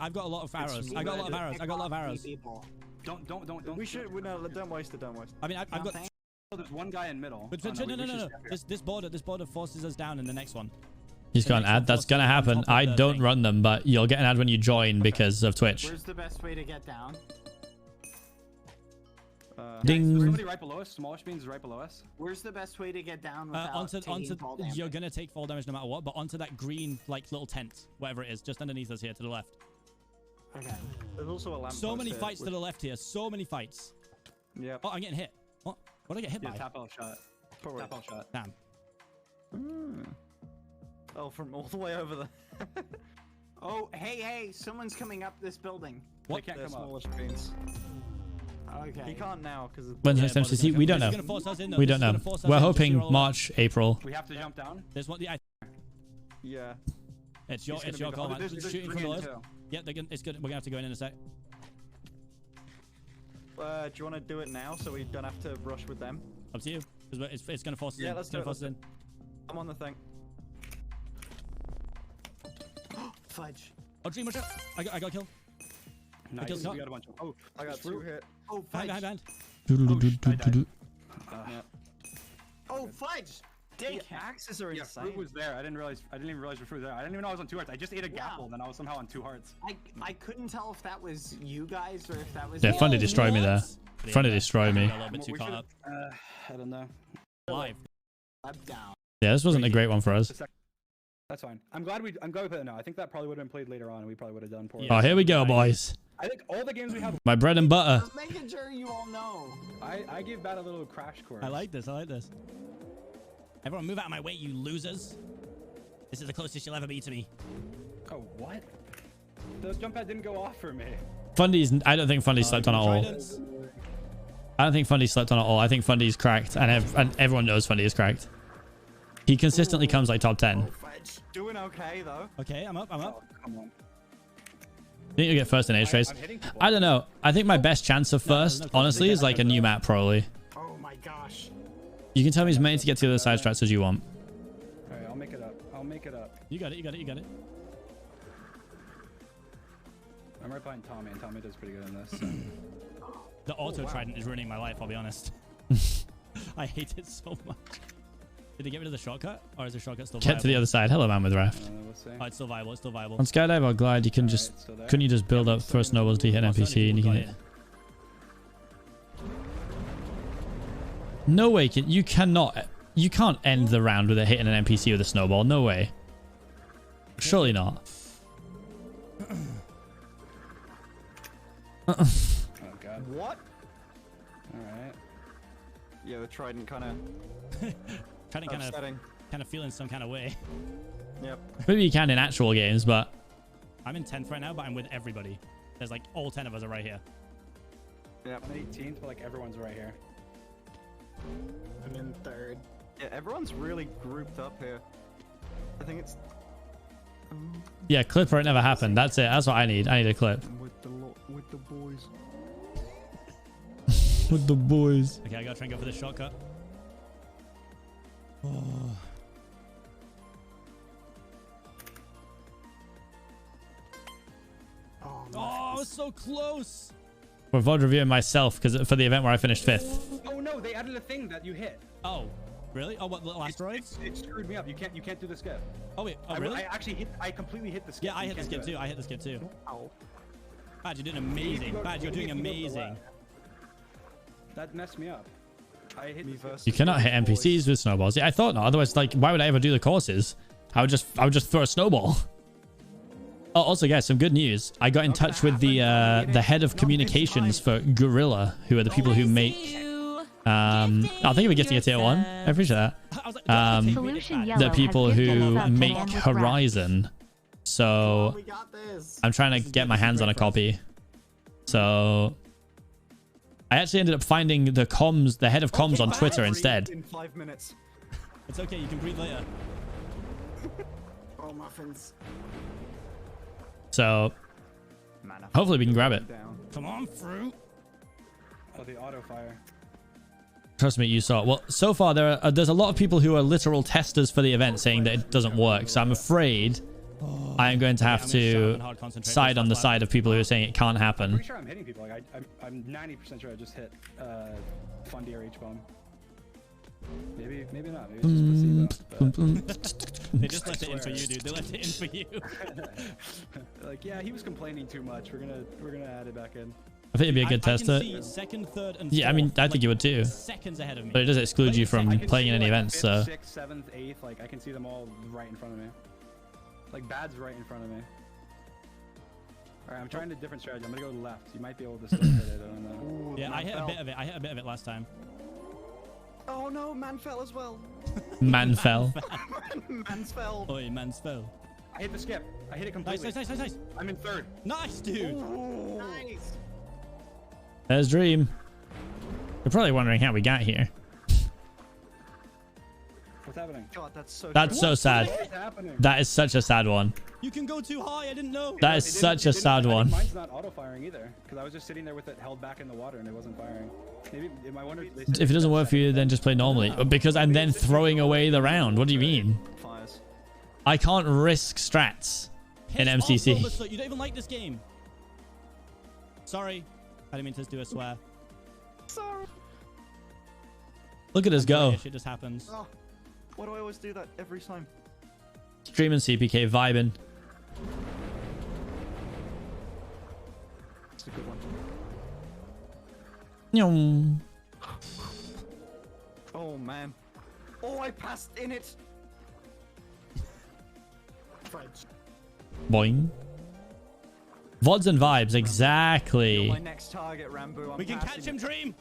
I've got a lot of arrows. I got a lot of arrows. Don't. We should. No, don't waste it. Don't waste it. I mean, I've got. Oh, there's one guy in middle. But no. This border forces us down in the next one. He's got an ad. That's gonna happen. I don't run them, but you'll get an ad when you join because of Twitch. Where's the best way to get down? Ding. There's somebody right below us. Smallish beans is right below us. Where's the best way to get down without taking fall damage? You're gonna take fall damage no matter what, but onto that green like little tent, whatever it is, just underneath us here to the left. Okay. There's also a lamp. So many fights to the left here. So many fights. Yeah. Oh, I'm getting hit. What did I get hit by? Tap out shot. Tap out shot. Damn. Oh, from all the way over there. Oh, hey, someone's coming up this building. What? They can't come Smallish beans. Okay. He can't now because. When's next MCC? We don't know. We don't know. We're hoping March, April. We have to jump down. There's one. Yeah. It's your call, man. Shooting from the left. Yeah, it's good. We're gonna have to go in a sec. Do you want to do it now so we don't have to rush with them? Up to you. It's gonna force us in. Yeah, let's do it. In. I'm on the thing. Fudge. Oh, Dream, watch out. I got a kill. Nice. We got a bunch of. Oh, I got 2 hit. Oh, fudge. Behind. Oh, fudge. The axes are insane. Fruit was there. I didn't even realize the fruit was there. I didn't even know I was on 2 hearts. I just ate a gapple, and then I was somehow on 2 hearts. I couldn't tell if that was you guys or if that was. Yeah, Fundy destroyed me there. Fundy destroyed me. A little bit too caught up. I don't know. Live. Down. Yeah, this wasn't a great one for us. That's fine. I'm glad we put it now. I think that probably would have been played later on, and we probably would have done poorly. Oh, here we go, boys. I think all the games we have. My bread and butter. Just making sure you all know. I gave that a little crash course. I like this. Everyone move out of my way, you losers. This is the closest you'll ever be to me. Oh, what? The jump pad didn't go off for me. I don't think Fundy slept on it all. I don't think Fundy slept on it all. I think Fundy's cracked, and everyone knows Fundy is cracked. He consistently comes like top 10. Doing okay though. Okay, I'm up. Oh, come on. I think you'll get first in Ace Race. I don't know. I think my best chance of first, honestly, is like a new map probably. Oh my gosh. You can tell me as many to get to the other side strats as you want. Alright, I'll make it up. You got it. I'm right behind Tommy, and Tommy does pretty good in this. So. The auto trident is ruining my life, I'll be honest. I hate it so much. Did they get rid of the shortcut? Or is the shortcut still viable? Get to the other side. Hello, man with Raft. Oh, it's still viable. On Skydive or Glide, you can just... Couldn't you just build up, throw snowballs to hit an NPC and you can hit... No way. You cannot... You can't end the round with it hitting an NPC with a snowball. No way. Surely not. Oh, God. What? Alright. Yeah, the trident kind of... kind of feeling some kind of way. Yep. Maybe you can in actual games, but... I'm in 10th right now, but I'm with everybody. There's like all 10 of us are right here. Yeah, I'm 18th, but like everyone's right here. I'm in 3rd. Yeah, everyone's really grouped up here. I think it's. Yeah, clip or it never happened. That's it. That's what I need. I need a clip. With the boys. With the boys. Okay, I gotta try and go for the shortcut. Oh. Oh, I was so close. We're VOD reviewing myself because for the event where I finished 5th. Oh no, they added a thing that you hit. Oh, really? Oh, what, little asteroids? It screwed me up. You can't do the skip. Oh wait, oh really? I completely hit the skip. Yeah, I hit the skip too. I hit the skip too. Ow. Bad, you're doing amazing. Bad, you're doing amazing. That messed me up. I hit me first. You cannot hit NPCs with snowballs. Yeah, I thought not. Otherwise, like, why would I ever do the courses? I would just throw a snowball. Oh, also, guys, some good news. I got in touch with the head of communications for Gorilla, who are the people who make. I think we're getting a tier 1. I appreciate that. The people who make Horizon. So I'm trying to get my hands on a copy. So I actually ended up finding the head of comms on Twitter instead. In 5 minutes. It's okay. You can breathe later. Oh, muffins. So hopefully we can grab it. Come on, fruit. Oh, the auto fire. Trust me, you saw it. Well, so far there's a lot of people who are literal testers for the event saying that it doesn't work. So I'm afraid I am going to have to side on the side of people who are saying it can't happen. I'm pretty sure I'm hitting people. Like I'm 90% sure I just hit Fundy or H-bomb. Maybe not. Maybe it's just placebo. They just left it in for you, dude. They left it in for you. Like, yeah, he was complaining too much. We're gonna add it back in. I think it'd be a good tester. Second, third, and yeah, I mean, I think you would too. Seconds ahead of me. But it does exclude you from playing in any events. So 5th, 6th, 7th, 8th, like I can see them all right in front of me. Like Bad's right in front of me. All right, I'm trying a different strategy. I'm gonna go left. You might be able to still hit it. I don't know. Yeah, I hit a bit of it. I hit a bit of it last time. Oh no, man fell as well. Man fell. Man's fell. Oi, man's fell. I hit the skip. I hit it completely. Nice. I'm in 3rd. Nice, dude. Ooh. Nice. There's Dream. You're probably wondering how we got here. What's happening? God, that's so sad. That is such a sad one. You can go too high. I didn't know. That is such a sad one. Mine's not auto firing either, because I was just sitting there with it held back in the water and it wasn't firing. Maybe I wonder if it doesn't work for you, then just play normally. Because I'm then throwing away the round. What do you mean? I can't risk strats in MCC. You don't even like this game. Sorry. I didn't mean to do a swear. Sorry. Look at us go. Shit just happens. Oh, why do I always do that every time? Streaming Seapeekay, vibing. It's a good one. Oh man. Oh, I passed in it. Boing. VODs and vibes, exactly. You're my next target, Rambo. We can catch him, Dream.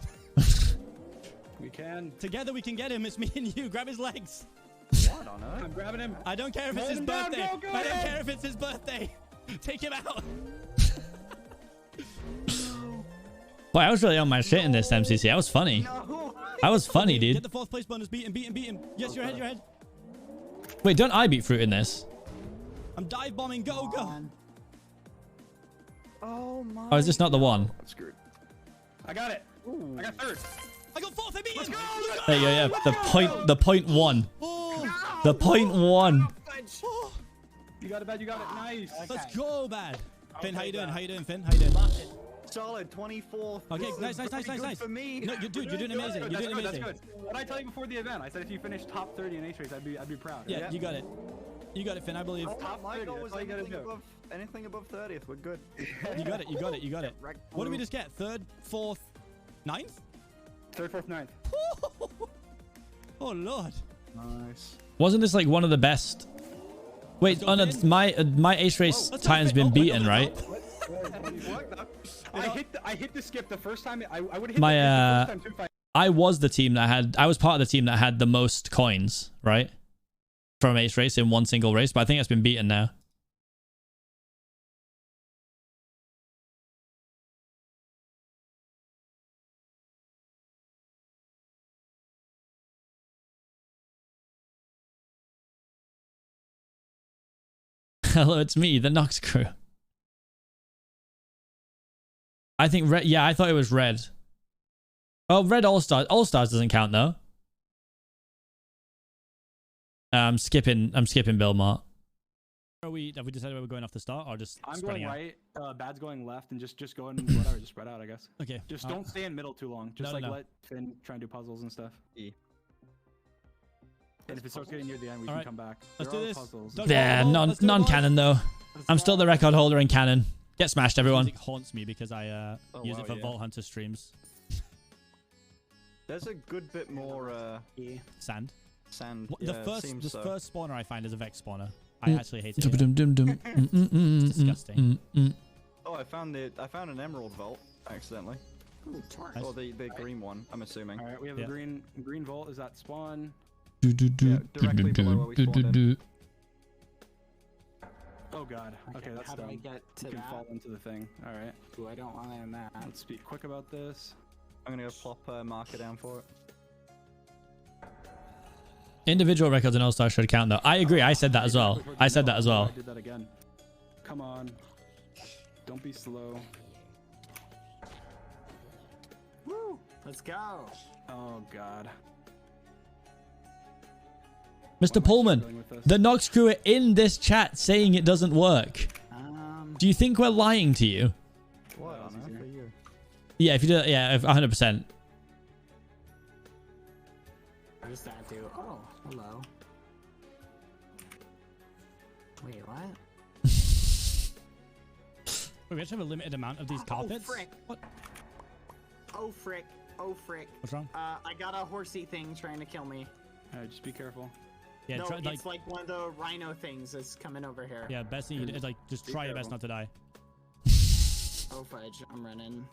We can. Together we can get him. It's me and you. Grab his legs. What on earth? I'm grabbing him. I don't care if it's his birthday. I don't care if it's his birthday. Take him out. Boy, I was really on my shit in this MCC. I was funny. No. I was funny, dude. Get the 4th place bonus. Beat him. Yes, you're ahead. Wait, don't I beat Fruit in this? I'm dive bombing. Go. Oh my. Oh, is this not the one? I'm screwed. I got it. Ooh. I got 3rd. I got 4th. I beat him. There you go, yeah. The point one. Oh. The point one. Oh. You got it, Bad. You got it. Nice. Let's go, Bad. Finn, how you doing? Finn? Solid 24. Okay, nice. For me. No, you're doing amazing. You're doing amazing. That's good. What did I tell you before the event? I said if you finish top 30 in Ace Race, I'd be proud. Yeah, you got it. You got it, Finn. I believe. Top my goal was anything above 30th. We're good. You got it. What did we just get? 3rd, 4th, 9th? 3rd, 4th, 9th. Oh lord. Nice. Wasn't this like one of the best? Wait, oh no, my Ace Race time's been beaten, right? I hit the skip the first time. I would hit my the first time too. I was part of the team that had the most coins, right? From Ace Race in one single race, but I think that's been beaten now. Hello, it's me, the Noxcrew. I think red. Yeah, I thought it was red. Oh, red all-stars. All-stars doesn't count though. I'm skipping Bill Mart. Have we decided where we're going off the start or just I'm spreading going out? right. Bad's going left, and just go and whatever. Just spread out, I guess. Okay. Just don't stay in middle too long. Just No. let Finn try and do puzzles and stuff. And if it starts getting near the end, we can come back. Let's There do are this. puzzles. Yeah, non-canon though. I'm still the record holder in canon. Get smashed, everyone. Music haunts me because I use it for Vault Hunter streams. There's a good bit more Sand. Sand. The yeah, first spawner I find is a Vex spawner. I actually hate it. It's disgusting. Oh, I found an emerald vault accidentally. Ooh, or the green one, I'm assuming. All right, we have a green vault. Is that spawn? Directly below where we spawned in. Oh god. Okay, that's how do I dumb. get to you can that? fall into the thing. All right. Ooh, I don't want to in that. Let's be quick about this. I'm gonna go plop a marker down for it. Individual records and all-star should count though. I agree. I said that as well. I said that as well. I did that again. Come on. Don't be slow. Woo! Let's go. Oh god. Mr. Pullman, the Noxcrew are in this chat saying it doesn't work. Do you think we're lying to you? What on earth are you? Yeah, if you do that, yeah, 100%. What does that do? Oh, hello. Wait, what? Wait, we actually have a limited amount of these carpets? Oh, frick. What? Oh, frick. Oh, frick. What's wrong? I got a horsey thing trying to kill me. Alright, just be careful. Yeah, no, try, it's like one of the rhino things that's coming over here. Yeah, best thing you do is like just try your best not to die. Oh, fudge. I'm running.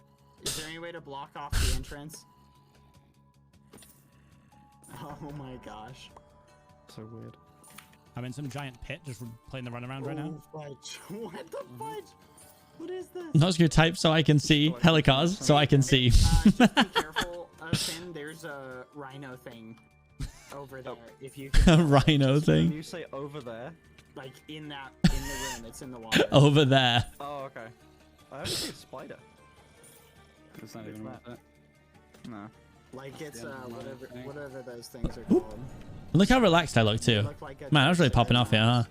Is there any way to block off the entrance? Oh my gosh. So weird. I'm in some giant pit just playing the runaround right now. Oh, fudge. What the fudge? What is this? Noxcrew type so I can see. Helicars so I can see. Just be careful, Finn. There's a rhino thing over there. If you can A rhino thing. When you say over there, like in the room, it's in the water. Over there. Oh, okay. I haven't seen a spider. It's not even worth it. No. Like it's whatever those things are called. Look how relaxed I look too. Look like a Man, I was really popping off here, huh?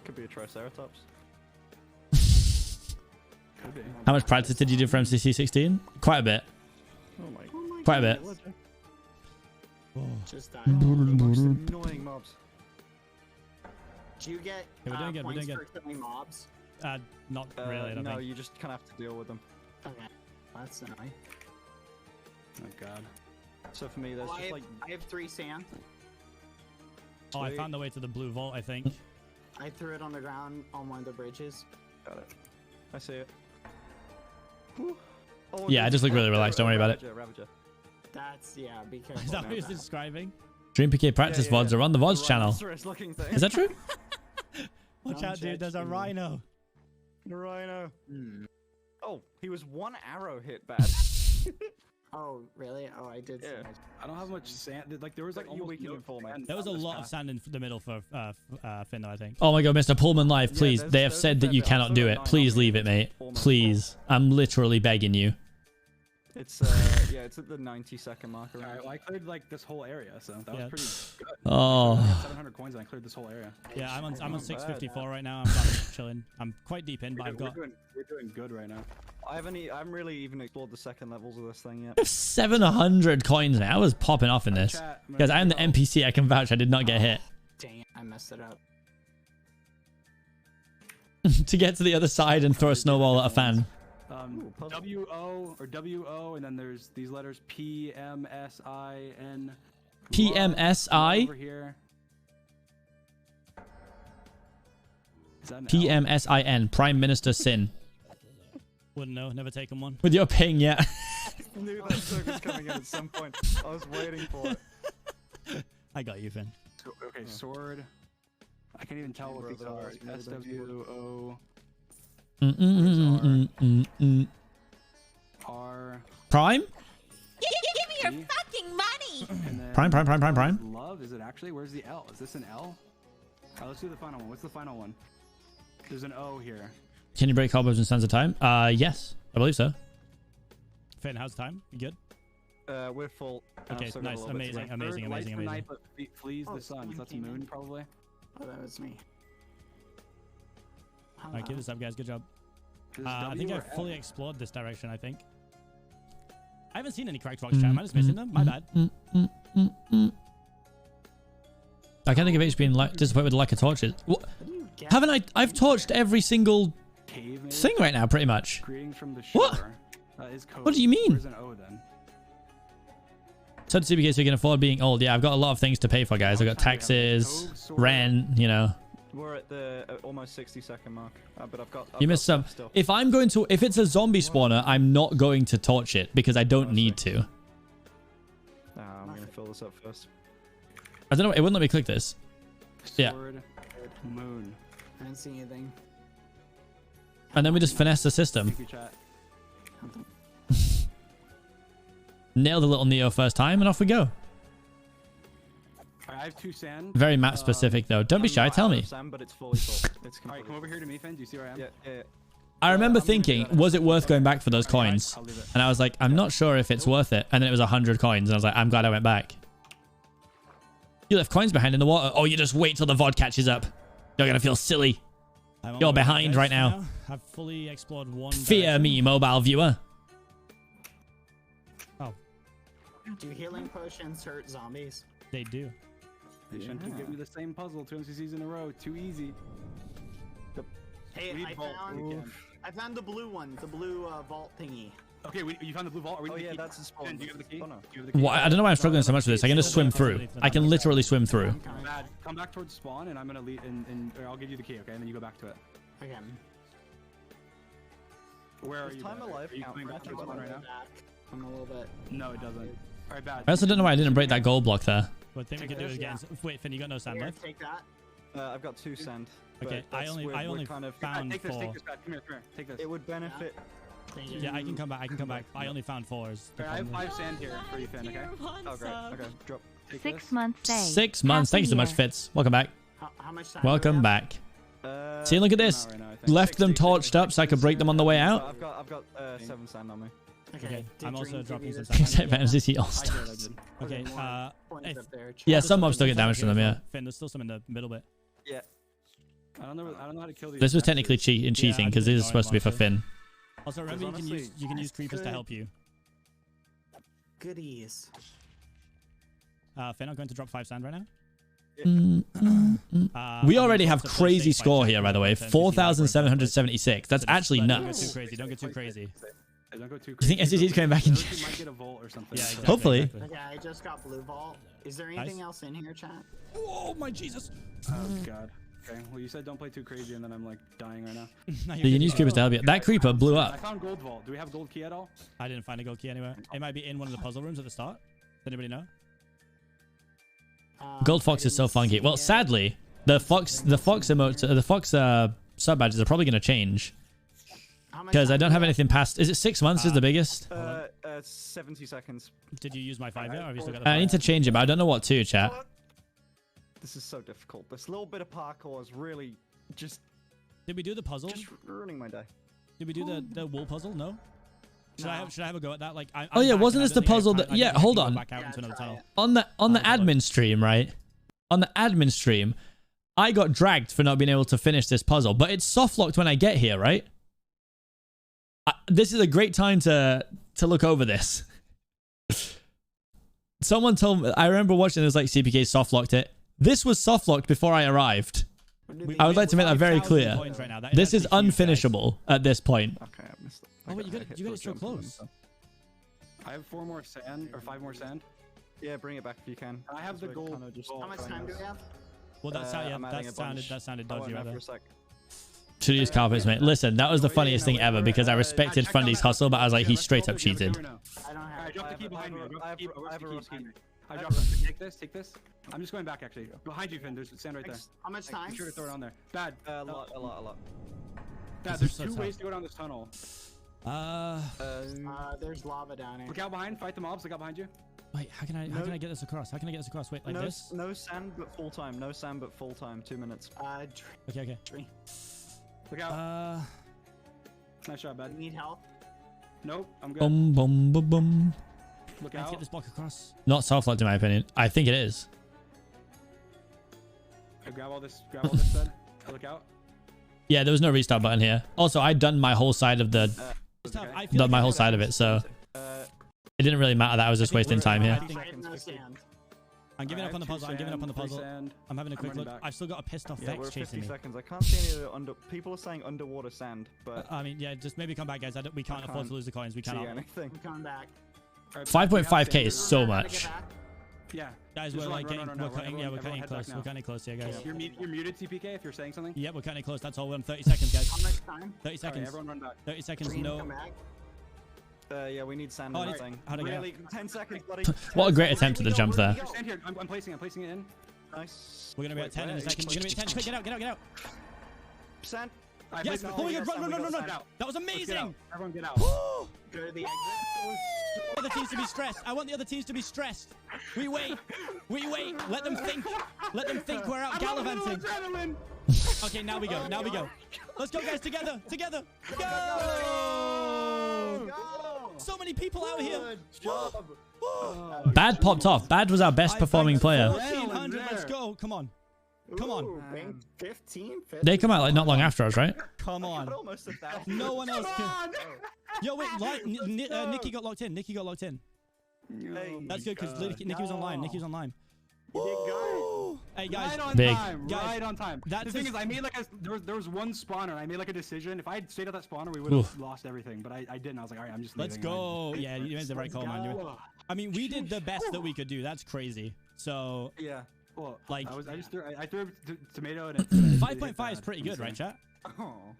Could be a triceratops. Could be. How much practice did you do for MCC 16? Quite a bit. Oh my Quite a bit. Just die. The most annoying mobs. Do you get we're doing good, we're points doing for killing mobs? Not really, I don't no, think. you just kind of have to deal with them. Okay. That's annoying. Oh god. So for me, there's Oh, just like... I have 3 sand. Oh, I found the way to the blue vault, I think. I threw it on the ground on one of the bridges. Got it. I see it. Oh, yeah, I just look really relaxed. Don't worry about it. Ravager. That's, yeah, be careful. Is that what he was describing? Dream-PK practice VODs are on the VODs channel. Looking thing. Is that true? Watch out, dude. There's a rhino. The rhino. Oh, he was 1 arrow hit bad. Oh, really? Oh, I did. Yeah. I don't have much sand. Like there was like almost no sand. There was a lot of sand in the middle for Finn, though, I think. Oh my god, Mr. Pullman Live, please. They have said that you cannot do it. Please leave it, mate. Please. I'm literally begging you. It's yeah, it's at the 90-second marker. Alright, well, I cleared like this whole area, so that was pretty good. Oh. I got 700 coins and I cleared this whole area. Yeah, I'm on 654 right now. I'm just chilling. I'm quite deep in, but I've got. We're doing good right now. I haven't really even explored the second levels of this thing yet. 700 coins now. I was popping off in this. Guys, I am the NPC. I can vouch I did not get hit. Dang it, I messed it up. To get to the other side and throw a snowball at a fan. W-O or W-O, and then there's these letters P-M-S-I-N. P-M-S-I? Over here. P-M-S-I-N. Prime Minister Sin. Wouldn't know. Never taken one. With your ping, yeah. I knew that joke was coming in at some point. I was waiting for it. I got you, Finn. Okay, sword. I can't even tell what these are. S-W-O... R. Prime? Give me your fucking money! Prime. Love? Is it actually? Where's the L? Is this an L? Let's do the final one. What's the final one? There's an O here. Can you break cobwebs in stands of time? Yes, I believe so. Finn, how's time? You good? We're full. Okay, nice, amazing. The night, but flees the sun. So that's moon, probably. Oh, that was me. All right, keep this up, guys. Good job. I think I've fully explored this direction, I think. I haven't seen any cracked rocks, chat. Am I just missing them? My bad. I can't think of H being disappointed with the lack of torches. What? Haven't I? I've torched every single thing right now, pretty much. From the shore. What? What do you mean? Where's an O then? So to Seapeekay, so you can afford being old. Yeah, I've got a lot of things to pay for, guys. I've got taxes, rent, you know. We're at the almost 60-second mark, but I've got. You missed some. If it's a zombie spawner, I'm not going to torch it because I don't need to. I'm gonna fill this up first. I don't know. It wouldn't let me click this. Yeah. Moon. I didn't see anything. And then we just finesse the system. Nail the little Neo first time, and off we go. I have 2 sand. Very map specific though. Don't be shy. Tell me. Sand, but it's fully full. Alright, come over here to me, Finn. Do you see where I am? Yeah. I remember thinking, was it worth going back for those coins? And I was like, I'm not sure if it's worth it. And then it was 100 coins, and I was like, I'm glad I went back. You left coins behind in the water. Oh, you just wait till the VOD catches up. You're gonna feel silly. You're behind right now. I've fully explored one. Fear me, mobile viewer. Oh. Do healing potions hurt zombies? They do. They shouldn't give me the same puzzle 2 MCCs in a row. Too easy. Hey, I found the blue one, the blue vault thingy. Okay, you found the blue vault. Are we that's the spawn. Do you have the key? Well, I don't know why I'm struggling so much with this. I can just swim through. I can literally swim through. Bad. Come back towards spawn, and I'm gonna lead, or I'll give you the key, okay? And then you go back to it. Okay. Where are you? Time alive. Are you coming back to spawn right now? I'm a little bit. No, it doesn't. Alright, bad. I also don't know why I didn't break that gold block there. But I think we could do it again. Wait, Finn, you got no sand left? Take that. I've got 2 sand. Okay, I only found take this, 4. Take this, Pat. Come here. Take this. It would benefit. Yeah, I can come back. I only found 4. I have 5 sand here for you, Finn, okay? Oh, great. Okay, drop. 6 months stay. 6 months. Thank you so much, Fitz. Welcome back. How much time Welcome back. See, look at this. Left them torched up so I could break them on the way out. I've got 7 sand on me. Okay, I'm also dropping some Except sand. MCC All-Stars. Okay, yeah, some mobs still get damage from them, yeah. Finn, there's still some in the middle bit. Yeah. I don't know how to kill these. This was technically cheating because this is supposed to be for Finn. Also, remember you can use creepers to help you. Goodies. Finn, I'm going to drop 5 sand right now. We already have crazy score here, by the way. 4,776. That's actually nuts. Don't get too crazy. Don't go too crazy. Do you think SCT's coming back in? You might get a vault or something. Yeah, exactly, hopefully. Exactly. Okay, I just got blue vault. Is there anything else in here, chat? Oh my Jesus! Oh god. Okay. Well, you said don't play too crazy, and then I'm like dying right now. You can use creepers to help you. That creeper blew I up. found gold vault. Do we have gold key at all? I didn't find a gold key anywhere. It might be in one of the puzzle rooms at the start. Does anybody know? Gold fox is so funky. Well, sadly, the fox sub badges are probably going to change. Because I don't have anything past. Is it 6 months? Is the biggest? 70 seconds. Did you use my 5 yet? Or have you still got the I need to change it, but I don't know what to, chat. This is so difficult. This little bit of parkour is really just. Did we do the puzzle? Just ruining my day. Did we do the wool puzzle? No. Should I have a go at that? Like, oh yeah, wasn't this the puzzle that? Yeah, hold on. On the admin stream, right? On the admin stream, I got dragged for not being able to finish this puzzle, but it's soft locked when I get here, right? This is a great time to look over this. Someone told me, I remember watching this like Seapeekay soft locked it. This was soft locked before I arrived. I would like to make that very clear. This is unfinishable at this point. Okay, I missed it. Oh wait, you got it so close. I have 4 more sand or 5 more sand. Yeah, bring it back if you can. I have the gold. How much time do we have? Well, that sounded dodgy right there. Should use carpets, mate. Listen, that was the funniest thing ever because I respected Fundy's hustle, but I was like, he straight up cheated. I dropped the key behind me. I dropped it. Take this. I'm just going back actually. Behind you, Finn. There's sand right there. How much time? Be sure to throw it on there. Bad. A lot. Bad. There's 2 ways to go down this tunnel. There's lava down here. Look out behind. Fight the mobs. Look out behind you. Wait, how can I get this across? How can I get this across? Wait, like this? No sand, but full time. No sand, but full time. 2 minutes. Okay. Look out. Nice shot, bud. Need help? Nope, I'm good. Boom, boom, boom, boom. Look Let's out. get this block across. Not soft-locked in my opinion. I think it is. Grab all this, bud. Look out. Yeah, there was no restart button here. Also, I'd done my whole side of the... done my whole side of it, so... It didn't really matter that I was just wasting time here. I'm giving up on the puzzle. I'm giving up on the puzzle. I'm having a quick look. I've still got a pissed off Vex chasing me. Seconds. I can't see any of the people are saying underwater sand, but I mean, yeah, just maybe come back, guys. We can't afford to lose the coins. We cannot. Anything. I'm coming back. 5.5k is so much. Yeah, guys, we're like getting, we're cutting close. We're cutting close here, guys. You're muted, Seapeekay, if you're saying something. Yeah, we're cutting close. That's all. We're on 30 seconds, guys. How much time? 30 seconds. Right, everyone run back. 30 seconds. No. Yeah, we need sand. Really? 10 seconds, buddy. What a great attempt at the jump there. Stand here. I'm placing it in. Nice. We're gonna be at 10 in a second. We're gonna be at 10. Quick, get out. Sand. Yes. Oh my God! Run! That was amazing. Everyone get out. Go to the exit. The other teams to be stressed. I want the other teams to be stressed. We wait. Let them think. We're out gallivanting. Okay, now we go. Let's go, guys. Together. Go! So many people out here. Bad popped off. Bad was our best performing player. 1400. Let's go. Come on. 15. They come out like not long after us, right? Come on. No one else can. Yo, wait. Nikki got locked in. That's good because Nikki was online. Hey guys, right on time. The thing is, I made like there was one spawner. I made like a decision. If I had stayed at that spawner, we would have lost everything. But I didn't. I was like, all right, I'm just leaving. Let's go. Yeah, you made the right call, man. I mean, we did the best that we could do. That's crazy. So yeah. Well, like I threw a tomato and 5.5 is pretty good, right, chat? Oh.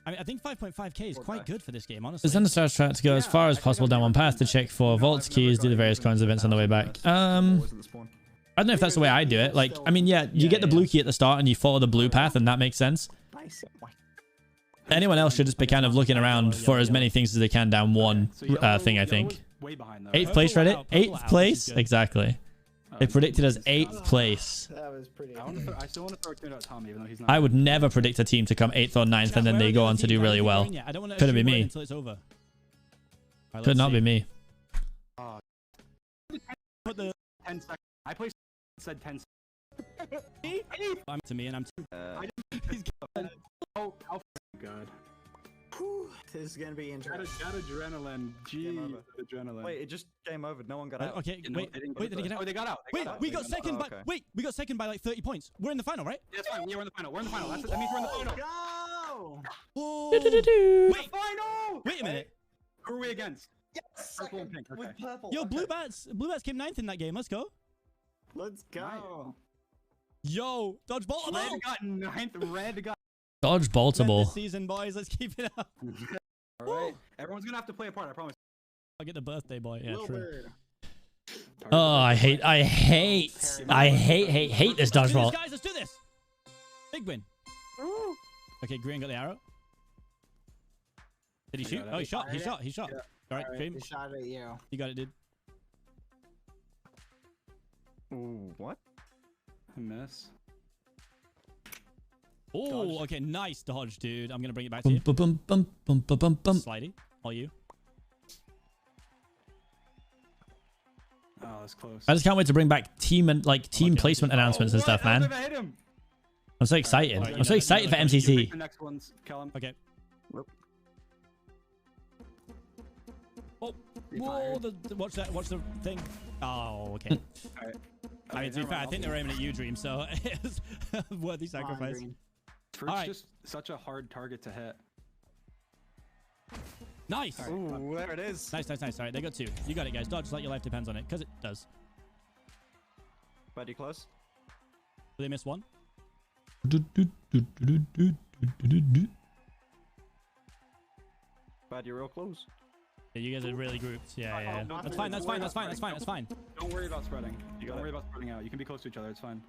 I mean, I think 5.5k is quite good for this game, honestly. It's on the start track to go as far as possible down one path to check for vaults, keys, do the various coins events on the way back. I don't know if that's the way I do it. Like, I mean, yeah, you get the blue key at the start and you follow the blue path, and that makes sense. Anyone else should just be kind of looking around for as many things as they can down one thing, I think. 8th place, Reddit? 8th place? Exactly. They predicted us 8th place. That was pretty. I still want to throw a tomato at Tom, even though he's not. I would never predict a team to come 8th or 9th and then they go on to do really well. Couldn't be me. Could not be me. Put the 10 seconds. I placed said 10 seconds. I'm to me and I'm he's good. Oh, good. This is gonna be interesting. That adrenaline. Jeez, adrenaline. Wait, it just game over. No one got out. Okay, wait, did they get out? Oh, they got out. We got second by we got second by like 30 points. We're in the final, right? Yeah, that's fine. We're in the final. That means we're in the final. Go! Wait, final! Wait a minute. Who are we against? Yes, purple and pink. Okay. with purple. Yo, Blue Bats came 9th in that game. Let's go. Let's go. Yo, dodge ball. Red got 9th. Red got. Dodge Baltimore. This season, boys. Let's keep it up. All right. Everyone's gonna have to play a part. I promise. I'll get the birthday boy. Yeah, true. Oh, I hate this dodgeball. Guys, let's do this. Big win. Okay, Green got the arrow. Did he shoot? Oh, he shot. Yeah. All right, Cream. He shot at you. You got it, dude. Ooh, what? I miss. Oh, okay, nice dodge, dude. I'm gonna bring it back to you. Slidey, all you. Oh, that's close. I just can't wait to bring back team placement announcements and stuff, man. I'm so excited. I'm so excited for MCC. The next one's Callum. Okay. Oh, whoa! Watch the thing. Oh, okay. I mean, to be fair, I think they were aiming at you, Dream. So it's a worthy sacrifice. Fruit's just such a hard target to hit. Nice. Ooh, there it is. Nice. All right, they got 2. You got it, guys. Dodge like your life depends on it, because it does. Buddy, close. Did they miss 1? Bad, you're real close. Yeah, you guys are really grouped. Yeah. That's fine. That's fine. Don't worry about spreading. Don't worry about spreading out. You can be close to each other. It's fine.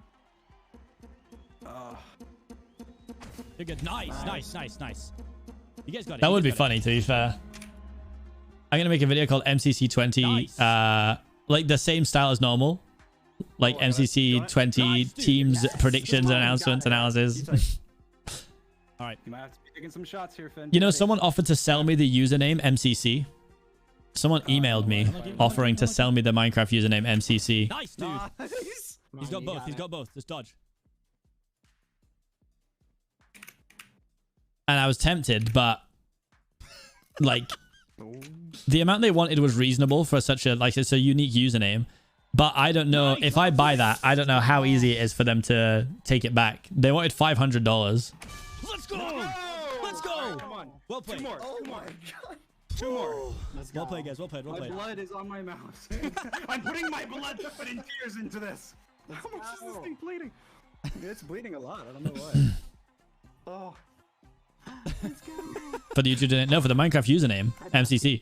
You're good. Nice. You guys got it. That would be funny, to be fair. I'm gonna make a video called MCC 20 like the same style as normal. Like MCC 20 teams predictions and announcements analysis. All right. You might have to be taking some shots here, Finn. You know, someone offered to sell me the username MCC. Someone emailed me offering to sell me the Minecraft username MCC. Nice, dude. Nice. He's got both. He's got both. Just dodge. And I was tempted, but like the amount they wanted was reasonable for such a, like, it's a unique username. But I don't know if I buy that, I don't know how easy it is for them to take it back. They wanted $500. Let's go. Let's go. Come on. Well played. Two more. Oh my god. Two more. Let's go. Well played, guys. Well played. Well My played. blood is on my mouse. I'm putting my blood, sweat, and tears into this. How much is this thing bleeding? It's bleeding a lot. I don't know why. Oh. For the YouTube username, no, for the Minecraft username, MCC.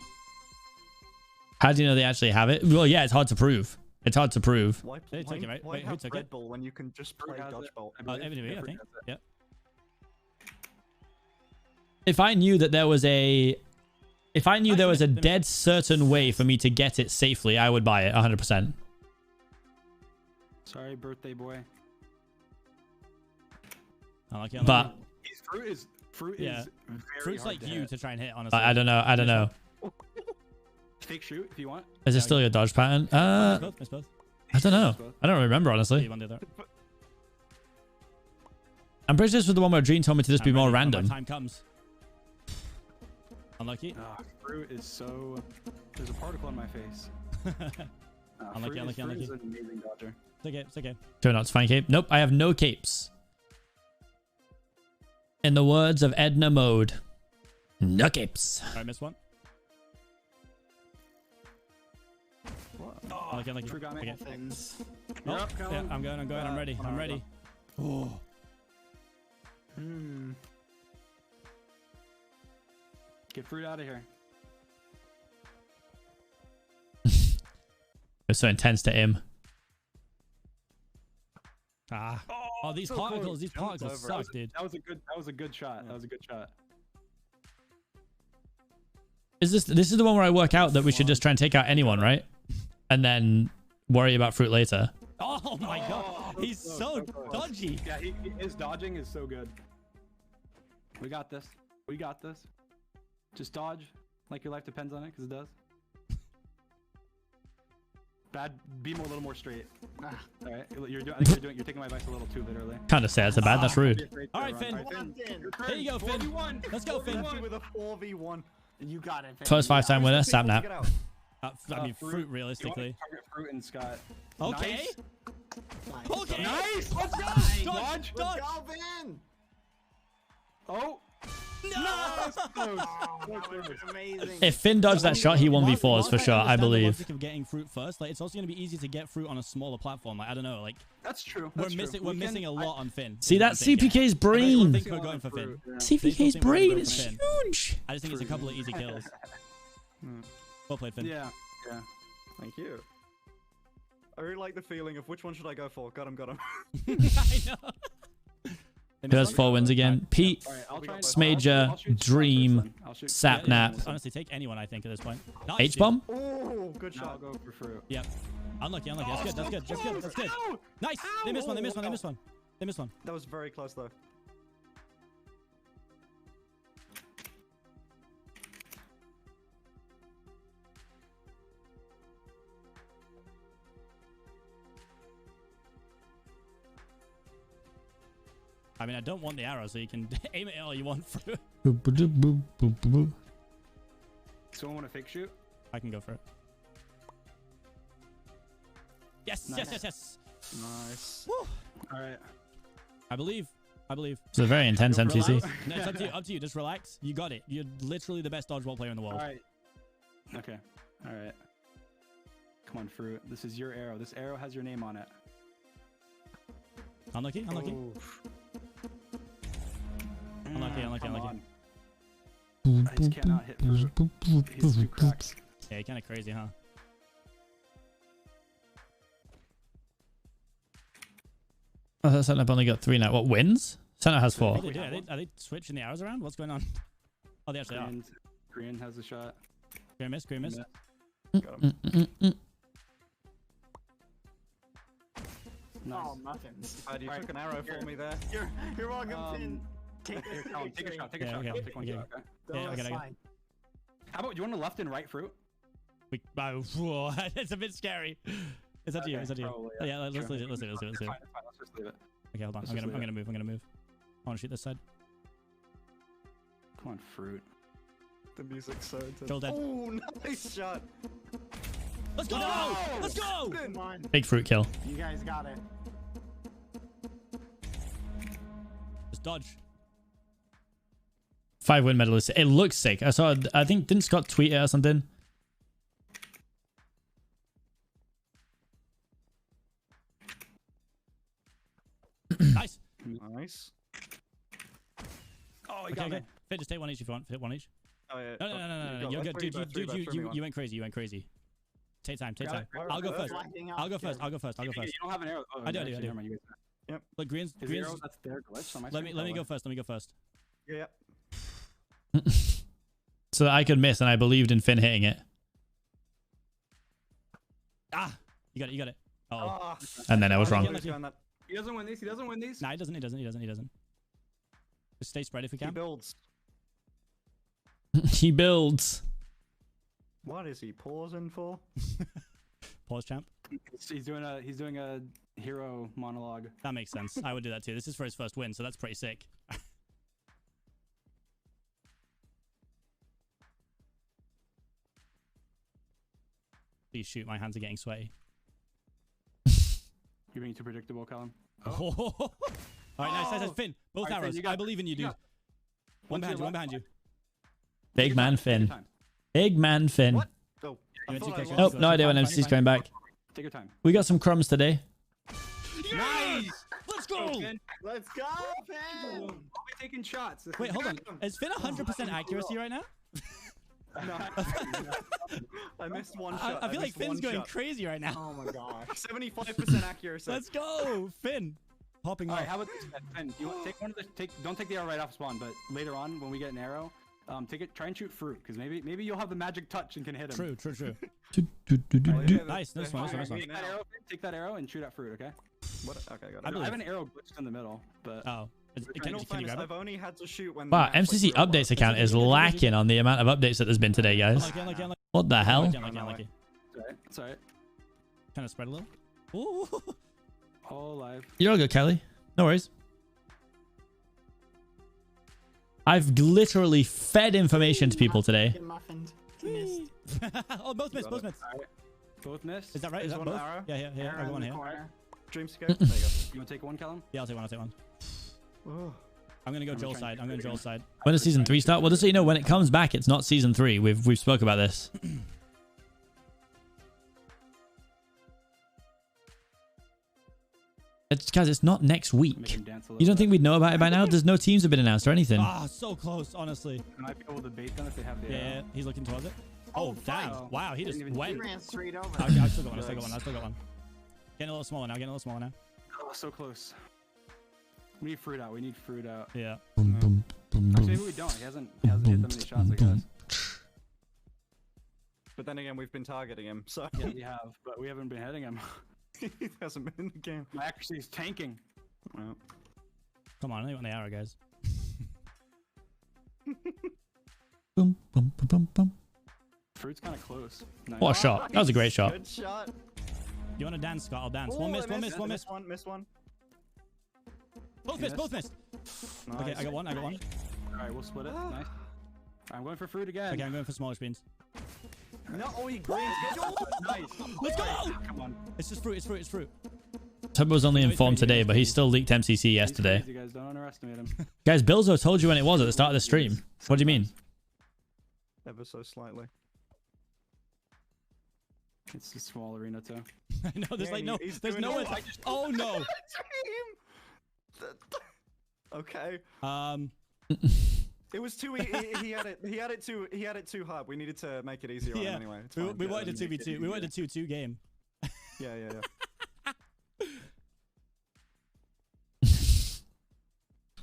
How do you know they actually have it? Well, yeah, it's hard to prove. It's hard to prove. Why They took it, right? Wait, who have took Red it? Bull when you can just play dodgeball? I think. Yeah. If I knew that there was a... If I knew there was a dead certain way for me to get it safely, I would buy it 100%. Sorry, birthday boy. I like it. But Fruit yeah. is very Fruit's hard like to you hit. to try and hit, honestly. I don't know. I don't know. Fake shoot if you want. Is it still your dodge pattern? Miss both. I don't know. I don't remember, honestly. You want to do that? I'm pretty sure this was the one where Dream told me to just be more random. Time comes. Unlucky. Fruit is so... There's a particle on my face. Unlucky, unlucky, Fruit is unlucky. an amazing dodger. It's okay, it's okay. Turn out to find cape. Nope, I have no capes. In the words of Edna Mode, no capes. I missed one. Unlucky, unlucky. Fruit got me. Okay. Oh, Oh, yeah, I'm going, I'm ready, I'm ready. Oh. Get fruit out of here. It's so intense to him. Ah. Oh, these particles, these particles suck, dude. That was a good shot. That was a good shot. Is this is the one where I work out that we should just try and take out anyone, right? And then worry about fruit later. Oh my god. He's so dodgy. Yeah, his dodging is so good. We got this. We got this. Just dodge like your life depends on it, because it does. Bad. Be a little more straight. All right. You're taking my advice a little too literally. Can't just say that's a bad. That's rude. All right, Finn. Here you go, Finn. Let's go, Finn. With a 4v1. You got it, Finn. First 5-time winner, Sapnap. I mean, fruit realistically. Target fruit and Scott. Okay. Nice. Okay. Nice. Let's go. Dodge. Dodge. Go, Finn. Oh. No! Amazing. If Finn dodged that shot, he 1v4s for sure, I believe. The logic of getting fruit first, like it's also going to be easy to get fruit on a ssmaller platform. Like I don't know, like that's true. We're missing a lot on Finn. See, that's Seapeekay's brain. I think we're going for Finn. Seapeekay's brain is huge. I just think it's a couple of easy kills. Well played, Finn. Yeah. Thank you. I really like the feeling of which one should I go for. Got him. I know. Who has 4 wins again? Pete, Smager, Dream, Sapnap. Honestly, take anyone, I think, at this point. H-bomb? Oh, good shot. I'll go for fruit. Yep. Unlucky. That's good. Nice. They missed one. That was very close, though. I mean, I don't want the arrow, so you can aim it all you want. Someone want a fake shoot? I can go for it. Yes. Nice. Woo. All right. I believe. It's a very intense MCC. No, it's up to you. Just relax. You got it. You're literally the best dodgeball player in the world. All right. Okay. All right. Come on, fruit. This is your arrow. This arrow has your name on it. Unlucky. Oh. Unlucky. I just cannot hit fruit. He's too cracked. Yeah, kind of crazy, huh? Oh, that Sentinel only got 3 now. What, wins? Sentinel has 4. Are they switching the arrows around? What's going on? Oh, they actually are. Green has a shot. Green miss. Got him. Oh, muffins. You took an arrow for me there. You're welcome, Finn. Take Here, Colin, take a shot. Take a Yeah, shot. okay, Colin, take one okay. shot. Okay. Yeah, okay, okay. How about you want a left and right fruit? Whoa, it's a bit scary. It's up to you. It's up to you. Probably, Oh, yeah, let's Sure. leave it. Let's leave it. Let's leave it. It's fine, it's fine. Let's just leave it. Okay, hold on. Let's I'm just gonna leave it. move. I'm gonna move. I want to shoot this side. Come on, fruit. The music's so intense. Joel dead. Oh, nice shot. Let's go! No! Let's go! Come on. Big fruit kill. You guys got it. Just dodge. 5 win medalist. It looks sick. I saw. I think didn't Scott tweet it or something? Nice. Nice. Oh, he Okay, got okay. me. Fit, just take one each if you want. Fit one each. Oh, yeah. No. You're good. Dude, you went crazy. You went crazy. Take time. Take time. I'll go first. I'll go first. I'll go first. I'll go You first. don't have an arrow. Oh, I do. I actually, do. never mind, you guys- Yep. Look, greens. Is the Greens. arrow that's their glitch on my Let me screen? go first. Let me go first. Yeah. So that I could miss, and I believed in Finn hitting it. Ah, you got it. You got it. Oh. And then I was wrong. He doesn't win these. He doesn't win these. Nah, he doesn't. He doesn't. He doesn't. He doesn't. Just stay spread if we can. He builds. He builds. What is he pausing for? Pause, champ. He's doing a hero monologue. That makes sense. I would do that too. This is for his first win, so that's pretty sick. Please shoot. My hands are getting sweaty. You're being too predictable, Callum. Oh. All right, nice. Finn, both All right, Finn, arrows. you got I believe in you, dude. One behind you. One behind you. Big man Finn. Big man Finn. What? Oh, Nope, no idea when MCC's going back. Take your time. We got some crumbs today. Nice! Let's go! Let's go, Finn! I'll be taking shots. Wait, hold on. Is Finn 100% accuracy right now? No. I missed one shot. I feel like Finn's going crazy right now. Oh my gosh. 75% accuracy. Let's go, Finn. Hopping All off. right, how about this, Finn? You want take one of the don't take the arrow right off spawn, but later on when we get an arrow, take it. Try and shoot fruit, because maybe you'll have the magic touch and can hit him. True. Nice. Nice one. Take that arrow and shoot at fruit. Okay. What? Okay, got it. I have an arrow glitched in the middle, but oh. Can you grab it? I've only had to shoot when. Wow, MCC updates account is lacking on the amount of updates that there's been today, guys. What the hell? Unlucky. It's alright. Kind of spread a little. Ooh. All alive. You're all good, Kelly. No worries. I've literally fed information to people today. Get muffined. Missed. Oh, both missed. Both missed. Both missed. Is that right? Is that one both? arrow? Yeah. I got one here. Dreamscape. There you go. You want to take one, Callum? Yeah, I'll take one. Oh. I'm gonna go Joel's side. I'm going Joel's side. When does season 3 start? Well, just so you know, when it comes back, it's not season 3. We've spoke about this. Guys, it's not next week. You don't think we'd know about it by now? There's no teams have been announced or anything. Ah, so close, honestly. I might be able to bait them if they have the Yeah, he's looking towards it. Oh, damn. Wow, he just went. He ran straight over. Okay, I still got one. Getting a little smaller now. Oh, so close. We need fruit out. Yeah. Actually, maybe we don't. He hasn't hit that many shots, I guess. But then again, we've been targeting him, so. Yeah, we have, but we haven't been hitting him. He hasn't been in the game. My accuracy is tanking. Well. Come on, I want the arrow, guys. Boom. Fruit's kind of close. Nice. What a shot. That was a great shot. Good shot. You want to dance, Scott? I'll dance. Ooh, One miss. Missed one. Both missed. Nice. Okay, I got one. Alright, we'll split it. Nice. I'm going for fruit again. Okay, I'm going for smaller screens. No, he greens. Nice. Let's go! Come on. It's just fruit. Tubbo was only informed today, but he still leaked MCC yesterday. You guys don't underestimate him. Guys, Bilzo told you when it was at the start of the stream. What do you mean? Ever so slightly. It's a small arena too. I know. There's like no. There's doing no. it. Oh no. Okay. It was too. He had it too hard. We needed to make it easier on him anyway. It's fine. We wanted a 2v2. We wanted a 2-2 game. Yeah.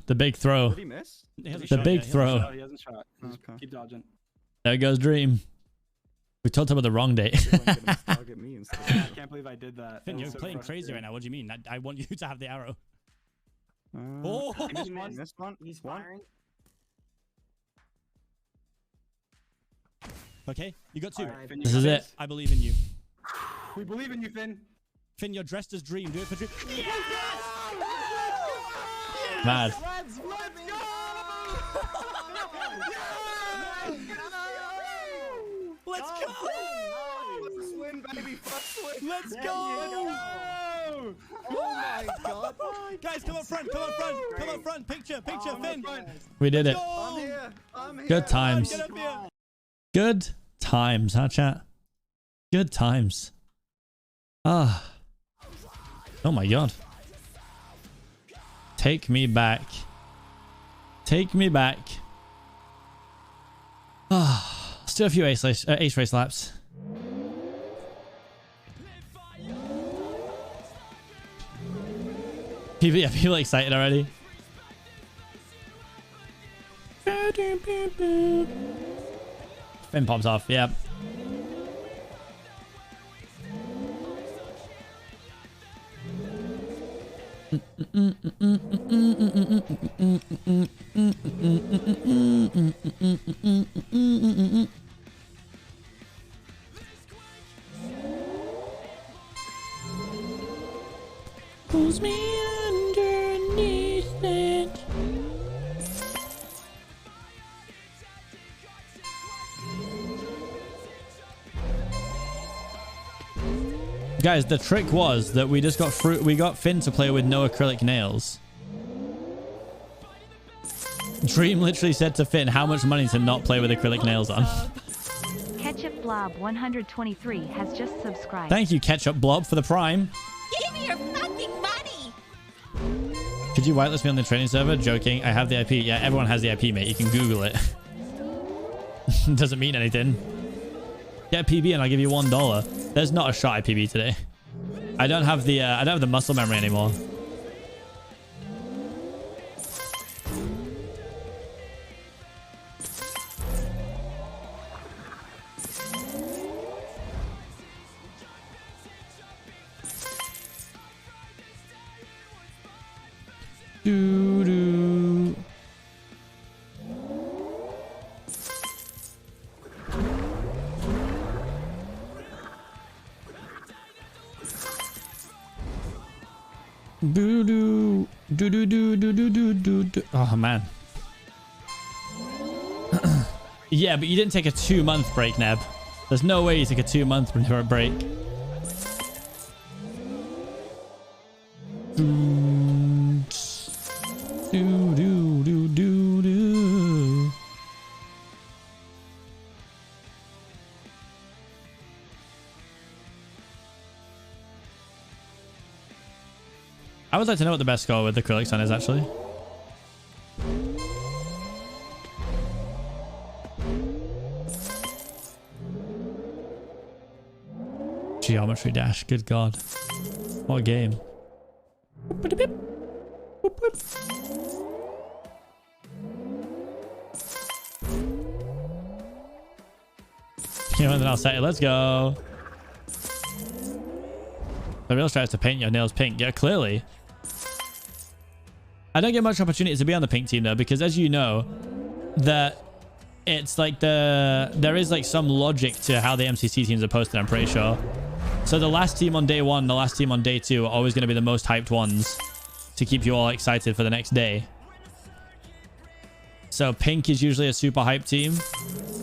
The big throw. Did he miss? The big throw. He hasn't shot. Okay. Keep dodging. There goes Dream. We talked about the wrong date. Target me instead. I can't believe I did that. Finn, That you're was so playing crazy right now. What do you mean? I want you to have the arrow. Oh, this one. He's firing. Okay, you got 2. Right, Finn, This is it. I believe in you. We believe in you, Finn. Finn, you're dressed as Dream. Do it for Dream. Mad. Let's go! Let's go! First win, baby. First win. Let's go! Oh my god. Guys, come up front. Come up front. Come up front. Picture, Finn. We did it. I'm here. I'm here. Good times. Get up here. Good times, huh, chat? Good times. Ah. Oh my god. Take me back. Take me back. Ah. Let's do a few Ace Race laps. People are excited already. Fin pops off, yep. Pulls me underneath it. Guys, the trick was that we just got we got Finn to play with no acrylic nails. Dream literally said to Finn how much money to not play with acrylic nails on. Ketchup Blob 123 has just subscribed. Thank you, Ketchup Blob, for the Prime. Give me your fucking money. Could you whitelist me on the training server? Joking. I have the IP. Yeah, everyone has the IP, mate. You can Google it. Doesn't mean anything. Get PB and I'll give you $1. There's not a shot at PB today. I don't have the muscle memory anymore. Doo-doo. Doo-doo. Doo-doo-doo. Doo-doo-doo. Oh, man. Yeah, but you didn't take a 2-month break, Neb. There's no way you took a 2-month break. Do-do-do-do-do. I would like to know what the best score with acrylics on is, actually. Geometry Dash, good god. What a game. You know, and then I'll say, let's go. The real strat is to paint your nails pink. Yeah, clearly. I don't get much opportunity to be on the pink team though, because as you know, that it's like there is like some logic to how the MCC teams are posted, I'm pretty sure. So the last team on day 1, the last team on day 2 are always going to be the most hyped ones to keep you all excited for the next day. So pink is usually a super hyped team.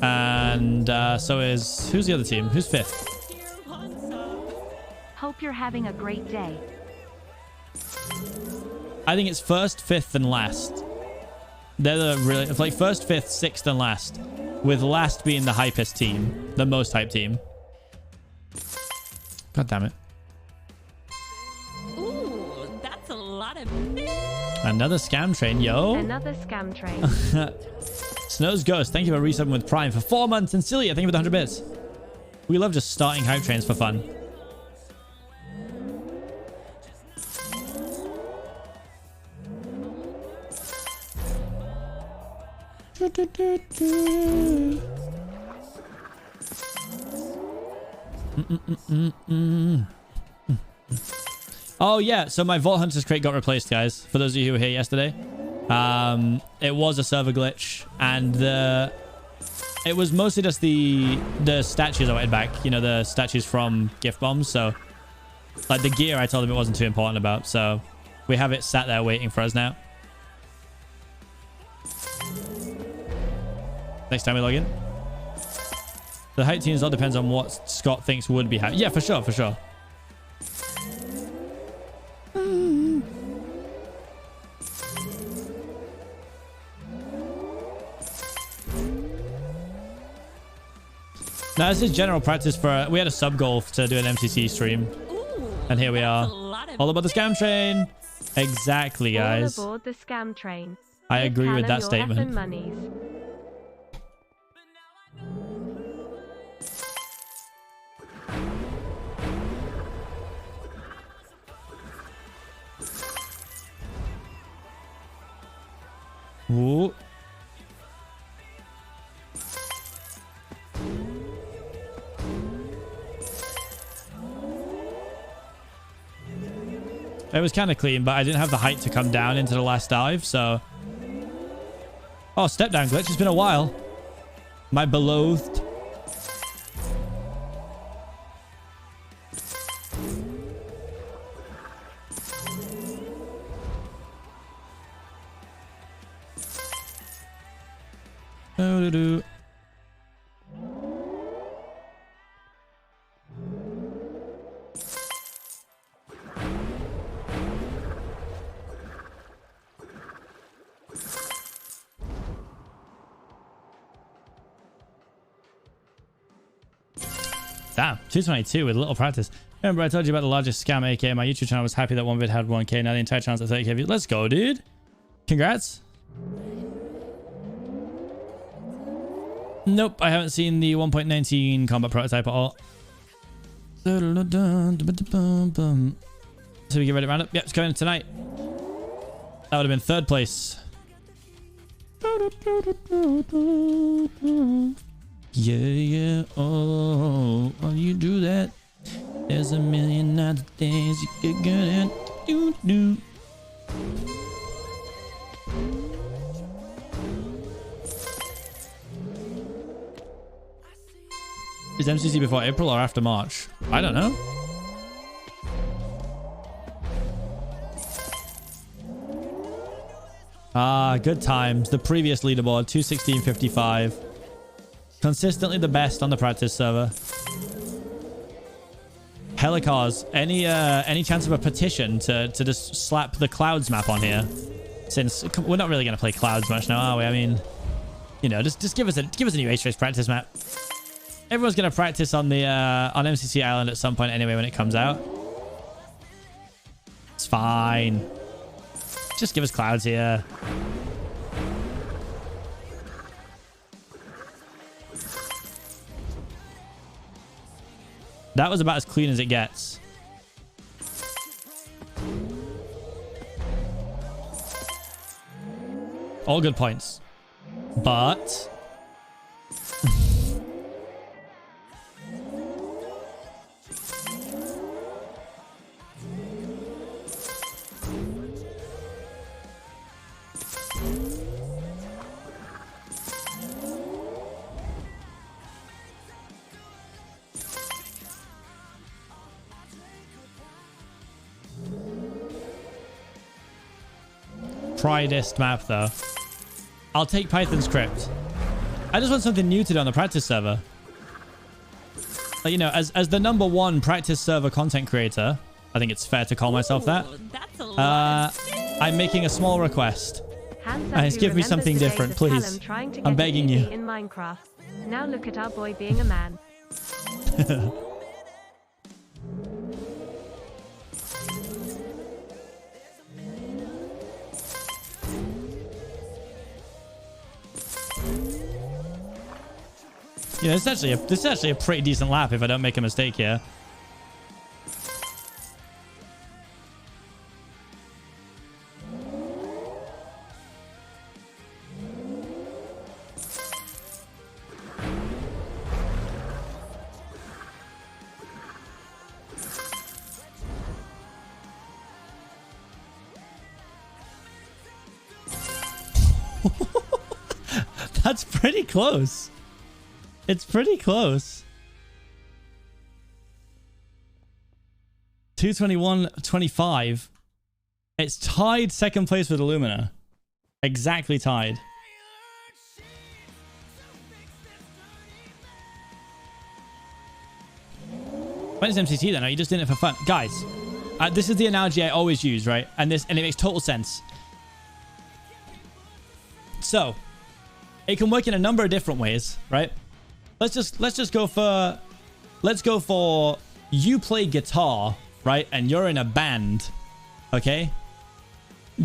And so is... Who's the other team? Who's 5th? Hope you're having a great day. I think it's 1st, 5th, and last. They're the really... It's like 1st, 5th, 6th, and last. With last being the hypest team. The most hyped team. God damn it. Ooh, that's a lot of... Another scam train, yo. Another scam train. Snow's Ghost, thank you for resubbing with Prime for 4 months. And Celia, thank you for the 100 bits. We love just starting hype trains for fun. Oh yeah, so my Vault Hunters crate got replaced, guys. For those of you who were here yesterday, it was a server glitch, and it was mostly just the statues I wanted back. You know, the statues from gift bombs. So, like the gear, I told them it wasn't too important about. So, we have it sat there waiting for us now. Next time we log in. The height teams all depends on what Scott thinks would be height. Yeah, for sure, for sure. Now, this is general practice for... We had a sub-goal to do an MCC stream. And here we are. All about the scam train. Exactly, guys. All aboard the scam train. I agree with that statement. Monies. Ooh. It was kind of clean, but I didn't have the height to come down into the last dive, so... Oh, step down glitch. It's been a while. My beloved. Do-do-do. Damn, 222 with little practice. Remember I told you about the largest scam, aka my YouTube channel was happy that one vid had 1k. Now the entire channel's at 30k views. Let's go, dude. Congrats. Nope, I haven't seen the 1.19 combat prototype at all. So we get ready to round up. Yep, it's going tonight. That would have been third place. Yeah, yeah, oh, while you do that, there's a million other things you could get at. Do. Is MCC before April or after March? I don't know. Ah, good times. The previous leaderboard, 216.55. Consistently the best on the practice server. Helicars, any chance of a petition to just slap the clouds map on here? Since we're not really going to play clouds much now, are we? I mean, you know, just give us a new Ace Race practice map. Everyone's going to practice on the on MCC Island at some point anyway when it comes out. It's fine. Just give us clouds here. That was about as clean as it gets. All good points. But... Pridest map though. I'll take Python script. I just want something new to do on the practice server. Like, you know, as the #1 practice server content creator, I think it's fair to call myself that. I'm making a small request. Guys, give me something different, please. I'm begging you. In Minecraft. Now look at our boy being a man. Yeah, this is actually a pretty decent lap if I don't make a mistake here. That's pretty close. It's pretty close. 221.25. It's tied second place with Illumina. Exactly tied. When is MCC then? Are you just doing it for fun? Guys, this is the analogy I always use, right? And it makes total sense. So, it can work in a number of different ways, right? Let's just go for you play guitar, right? And you're in a band, okay?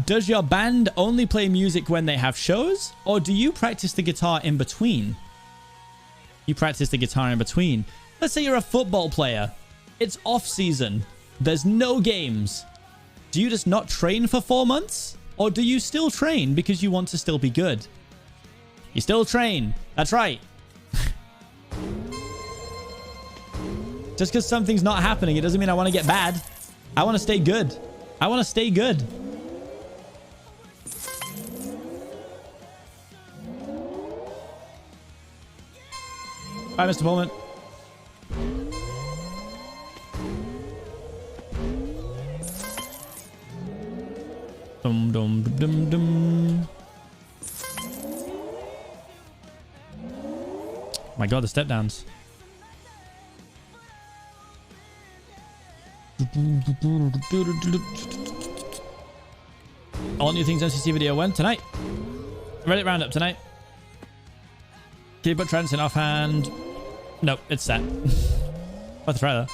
Does your band only play music when they have shows? Or do you practice the guitar in between? You practice the guitar in between. Let's say you're a football player. It's off season. There's no games. Do you just not train for 4 months? Or do you still train because you want to still be good? You still train. That's right. Just because something's not happening, it doesn't mean I want to get bad. I want to stay good. I want to stay good. Bye, Mr. Pullman. Dum dum dum dum. My God, the step downs. All new things MCC video when? Tonight. Reddit roundup tonight. Can you put trends in offhand? Nope, it's set. Let's try that.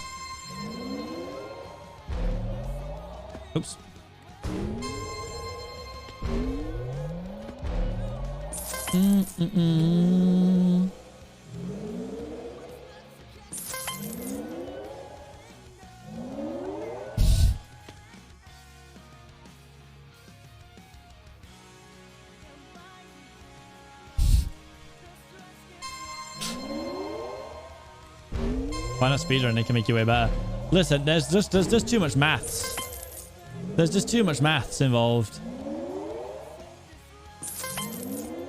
Oops. Why not speedrun? It can make you way better. Listen, there's just too much maths. There's just too much maths involved.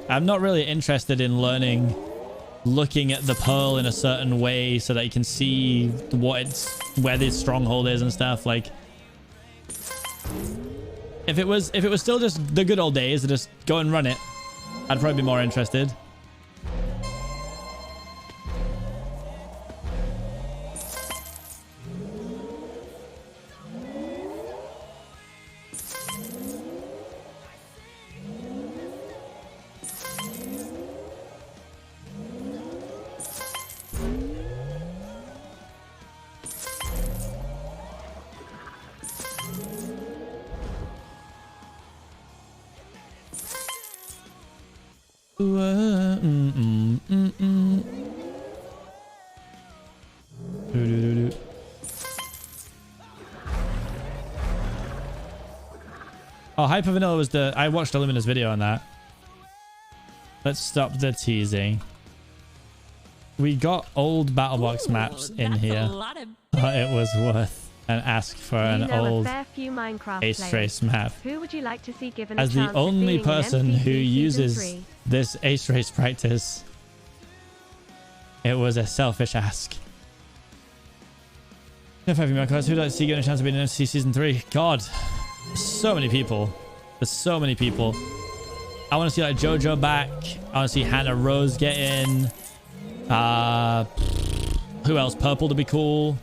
I'm not really interested in looking at the pearl in a certain way so that you can see where the stronghold is and stuff. Like, if it was still just the good old days to just go and run it, I'd probably be more interested. Oh, Hyper Vanilla was I watched Illumina's video on that. Let's stop the teasing. We got old BattleBox maps in here, but it was worth an ask for an old Ace Race map. Who would you like to see given As the only person who uses this Ace Race practice, it was a selfish ask. Who would you like to see given a chance to be in MCC Season 3? God. So many people. There's so many people. I want to see like JoJo back. I want to see Hannah Rose get in. Who else? Purple to be cool.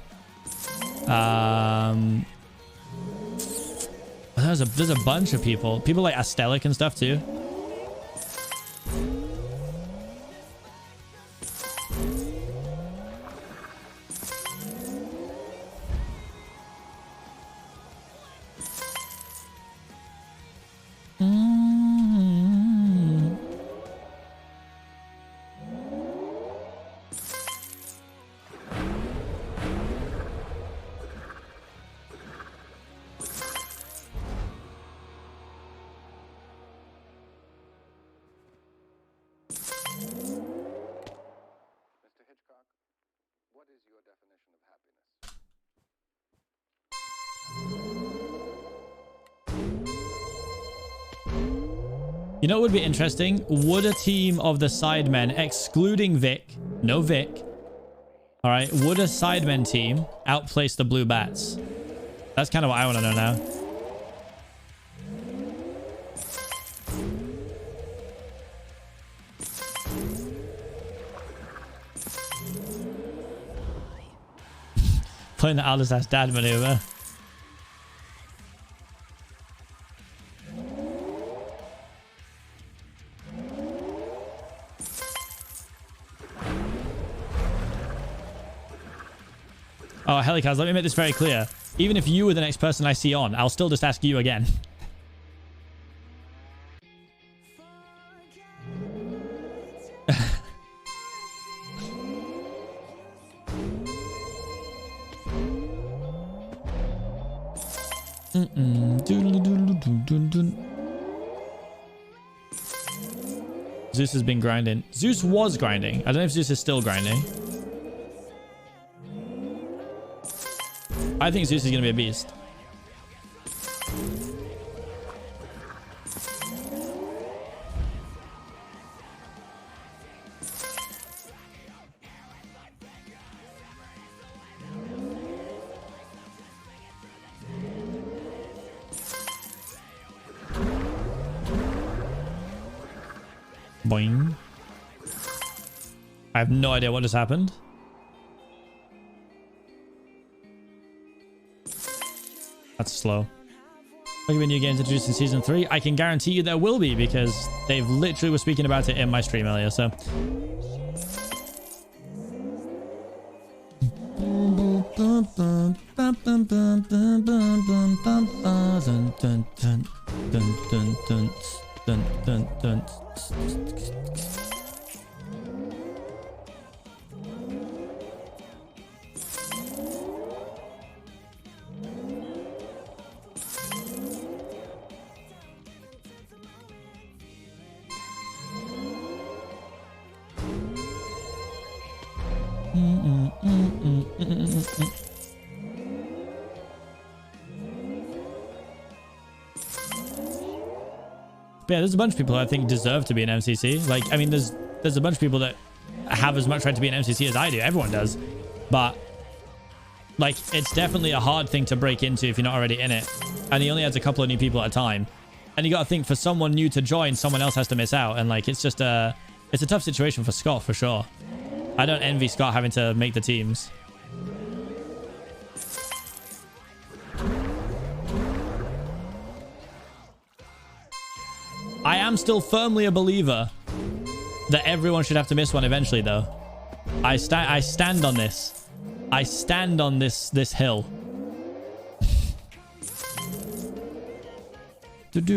There's a bunch of people. People like Astelic and stuff too. You know what would be interesting? Would a team of the Sidemen, excluding Vic, no Vic, all right, would a Sidemen team outplace the Blue Bats? That's kind of what I want to know now. Playing the Aldous Ass Dad maneuver. Oh, Helicaz, let me make this very clear. Even if you were the next person I see on, I'll still just ask you again. Zeus has been grinding. Zeus was grinding. I don't know if Zeus is still grinding. I think Zeus is going to be a beast. Boing. I have no idea what just happened. That's slow. Will there be new games introduced in Season 3? I can guarantee you there will be, because they've literally were speaking about it in my stream earlier, so... But yeah, there's a bunch of people I think deserve to be in MCC. Like, I mean, there's a bunch of people that have as much right to be in MCC as I do. Everyone does. But, like, it's definitely a hard thing to break into if you're not already in it. And he only adds a couple of new people at a time. And you got to think, for someone new to join, someone else has to miss out. And, like, it's just it's a tough situation for Scott, for sure. I don't envy Scott having to make the teams. I am still firmly a believer that everyone should have to miss one eventually, though. I stand on this. I stand on this hill. But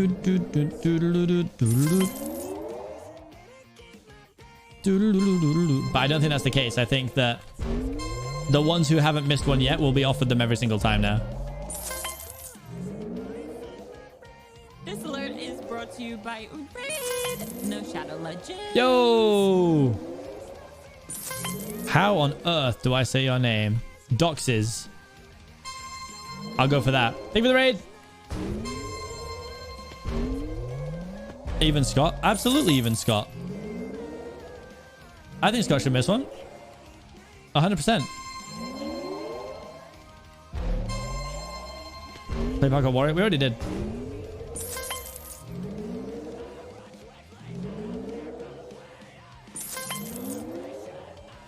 I don't think that's the case. I think that the ones who haven't missed one yet will be offered them every single time now. This alert is brought to you by Raid. No Shadow Legend. Yo! How on earth do I say your name? Doxes. I'll go for that. Thank you for the raid. Even Scott? Absolutely even Scott. I think Scott should miss one. 100%. Play Parkour Warrior? We already did.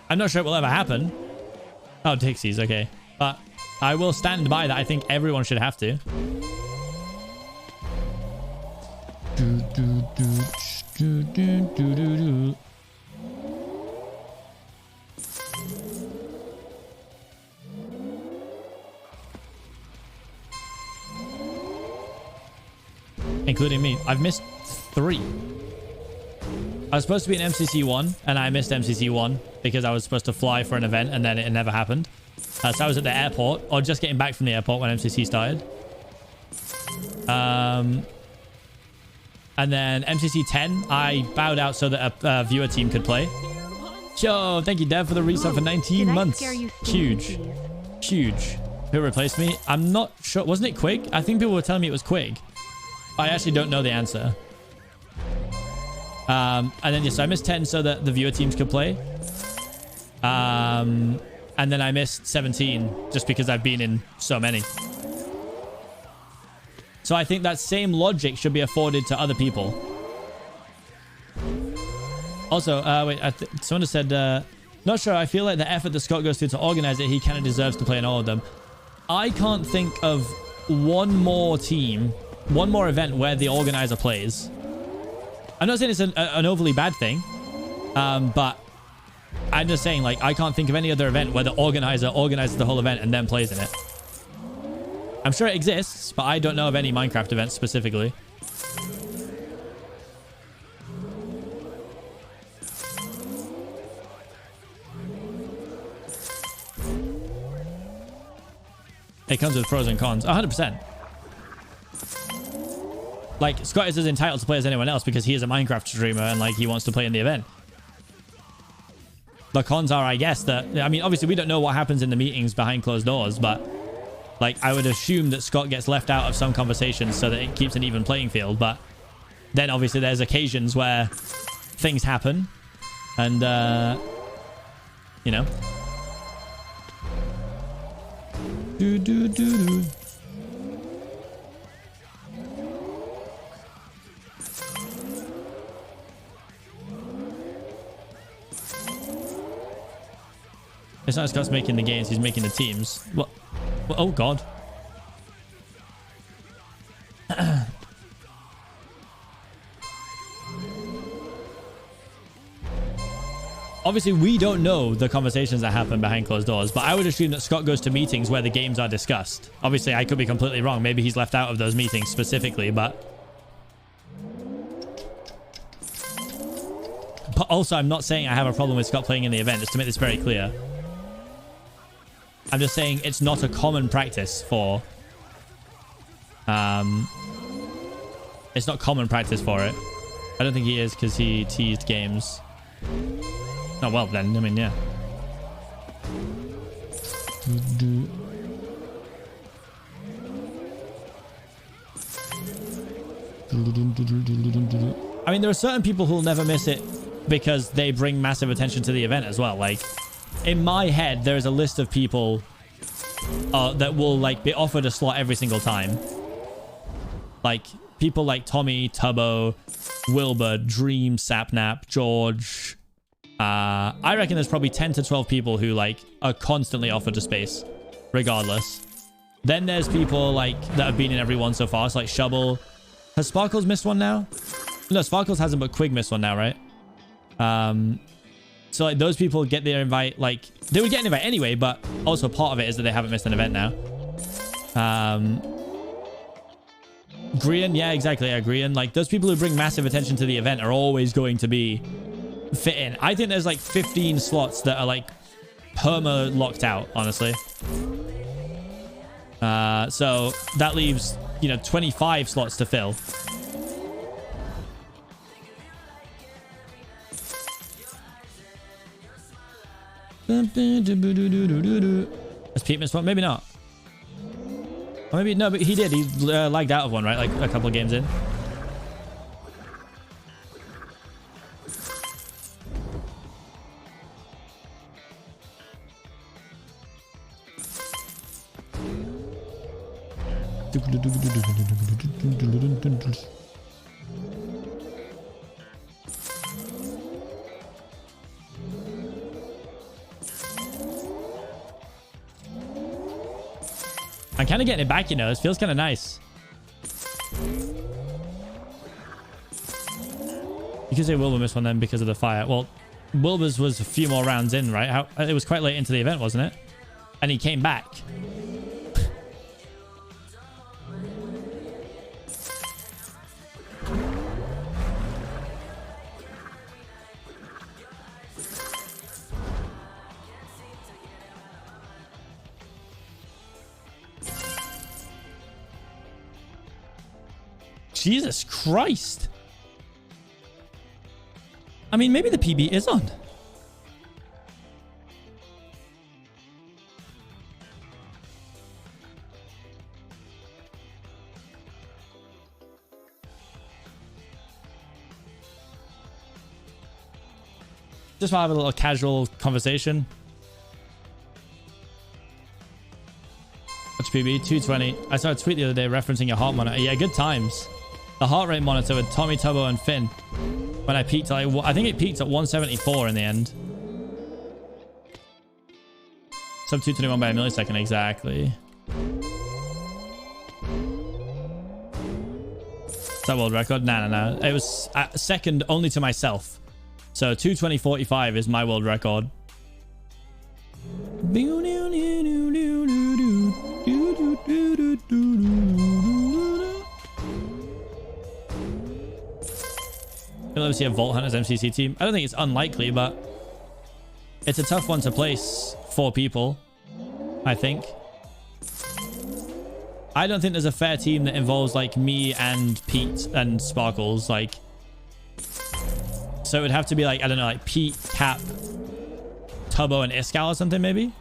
I'm not sure it will ever happen. Oh, Dixie's, okay. But I will stand by that. I think everyone should have to. Including me. I've missed 3. I was supposed to be in MCC 1 and I missed MCC 1 because I was supposed to fly for an event and then it never happened. So I was at the airport, or just getting back from the airport when MCC started. And then MCC 10, I bowed out so that a viewer team could play. Yo, thank you, Dev, for the resub for 19 months. Huge. Huge. Who replaced me? I'm not sure. Wasn't it Quig? I think people were telling me it was Quig. I actually don't know the answer. And then, yes, I missed 10 so that the viewer teams could play. And then I missed 17 just because I've been in so many. So I think that same logic should be afforded to other people. Also, wait, someone just said, not sure, I feel like the effort that Scott goes through to organize it, he kind of deserves to play in all of them. I can't think of one more team, one more event where the organizer plays. I'm not saying it's an overly bad thing, but I'm just saying, like, I can't think of any other event where the organizer organizes the whole event and then plays in it. I'm sure it exists, but I don't know of any Minecraft events specifically. It comes with pros and cons. 100%. Like, Scott is as entitled to play as anyone else because he is a Minecraft streamer and, like, he wants to play in the event. The cons are, I guess, that... I mean, obviously, we don't know what happens in the meetings behind closed doors, but... Like, I would assume that Scott gets left out of some conversations so that it keeps an even playing field, but... Then, obviously, there's occasions where things happen. And, you know... Do, do, do, do. It's not Scott's making the games, he's making the teams. What? Oh, God. Obviously, we don't know the conversations that happen behind closed doors, but I would assume that Scott goes to meetings where the games are discussed. Obviously, I could be completely wrong. Maybe he's left out of those meetings specifically, but also, I'm not saying I have a problem with Scott playing in the event, just to make this very clear. I'm just saying it's not a common practice for... It's not common practice for it. I don't think he is because he teased games. Oh, well then, I mean, yeah. I mean, there are certain people who'll never miss it because they bring massive attention to the event as well. Like, in my head, there is a list of people that will, like, be offered a slot every single time. Like, people like Tommy, Tubbo, Wilbur, Dream, Sapnap, George... I reckon there's probably 10 to 12 people who, like, are constantly offered a space, regardless. Then there's people, like, that have been in every one so far. So, like, Shovel. Has Sparkles missed one now? No, Sparkles hasn't, but Quig missed one now, right? So, like, those people get their invite, like... They would get an invite anyway, but also part of it is that they haven't missed an event now. Grian, yeah, exactly, yeah, Grian. Like, those people who bring massive attention to the event are always going to be... fit in. I think there's like 15 slots that are like perma locked out, honestly. So that leaves, you know, 25 slots to fill. Has Pete missed one? Maybe not. Or maybe no, but he did. He lagged out of one, right? Like a couple of games in. I'm kind of getting it back, you know. This feels kind of nice. You could say Wilbur missed one then because of the fire. Well, Wilbur's was a few more rounds in, right? It was quite late into the event, wasn't it? And he came back. Jesus Christ. I mean, maybe the PB is on. Just want to have a little casual conversation. HPB 220. I saw a tweet the other day referencing your heart monitor. Yeah, good times. The heart rate monitor with Tommy, Tubbo, and Finn. When I peaked, I think it peaked at 174 in the end. Sub 221 by a millisecond, exactly. Is that world record? No. It was second only to myself. So 220.45 is my world record. You'll ever see a Vault Hunters MCC team? I don't think it's unlikely, but it's a tough one to place 4 people, I think. I don't think there's a fair team that involves like me and Pete and Sparkles. Like, so it would have to be like, I don't know, like Pete, Cap, Tubbo, and Iskal or something maybe.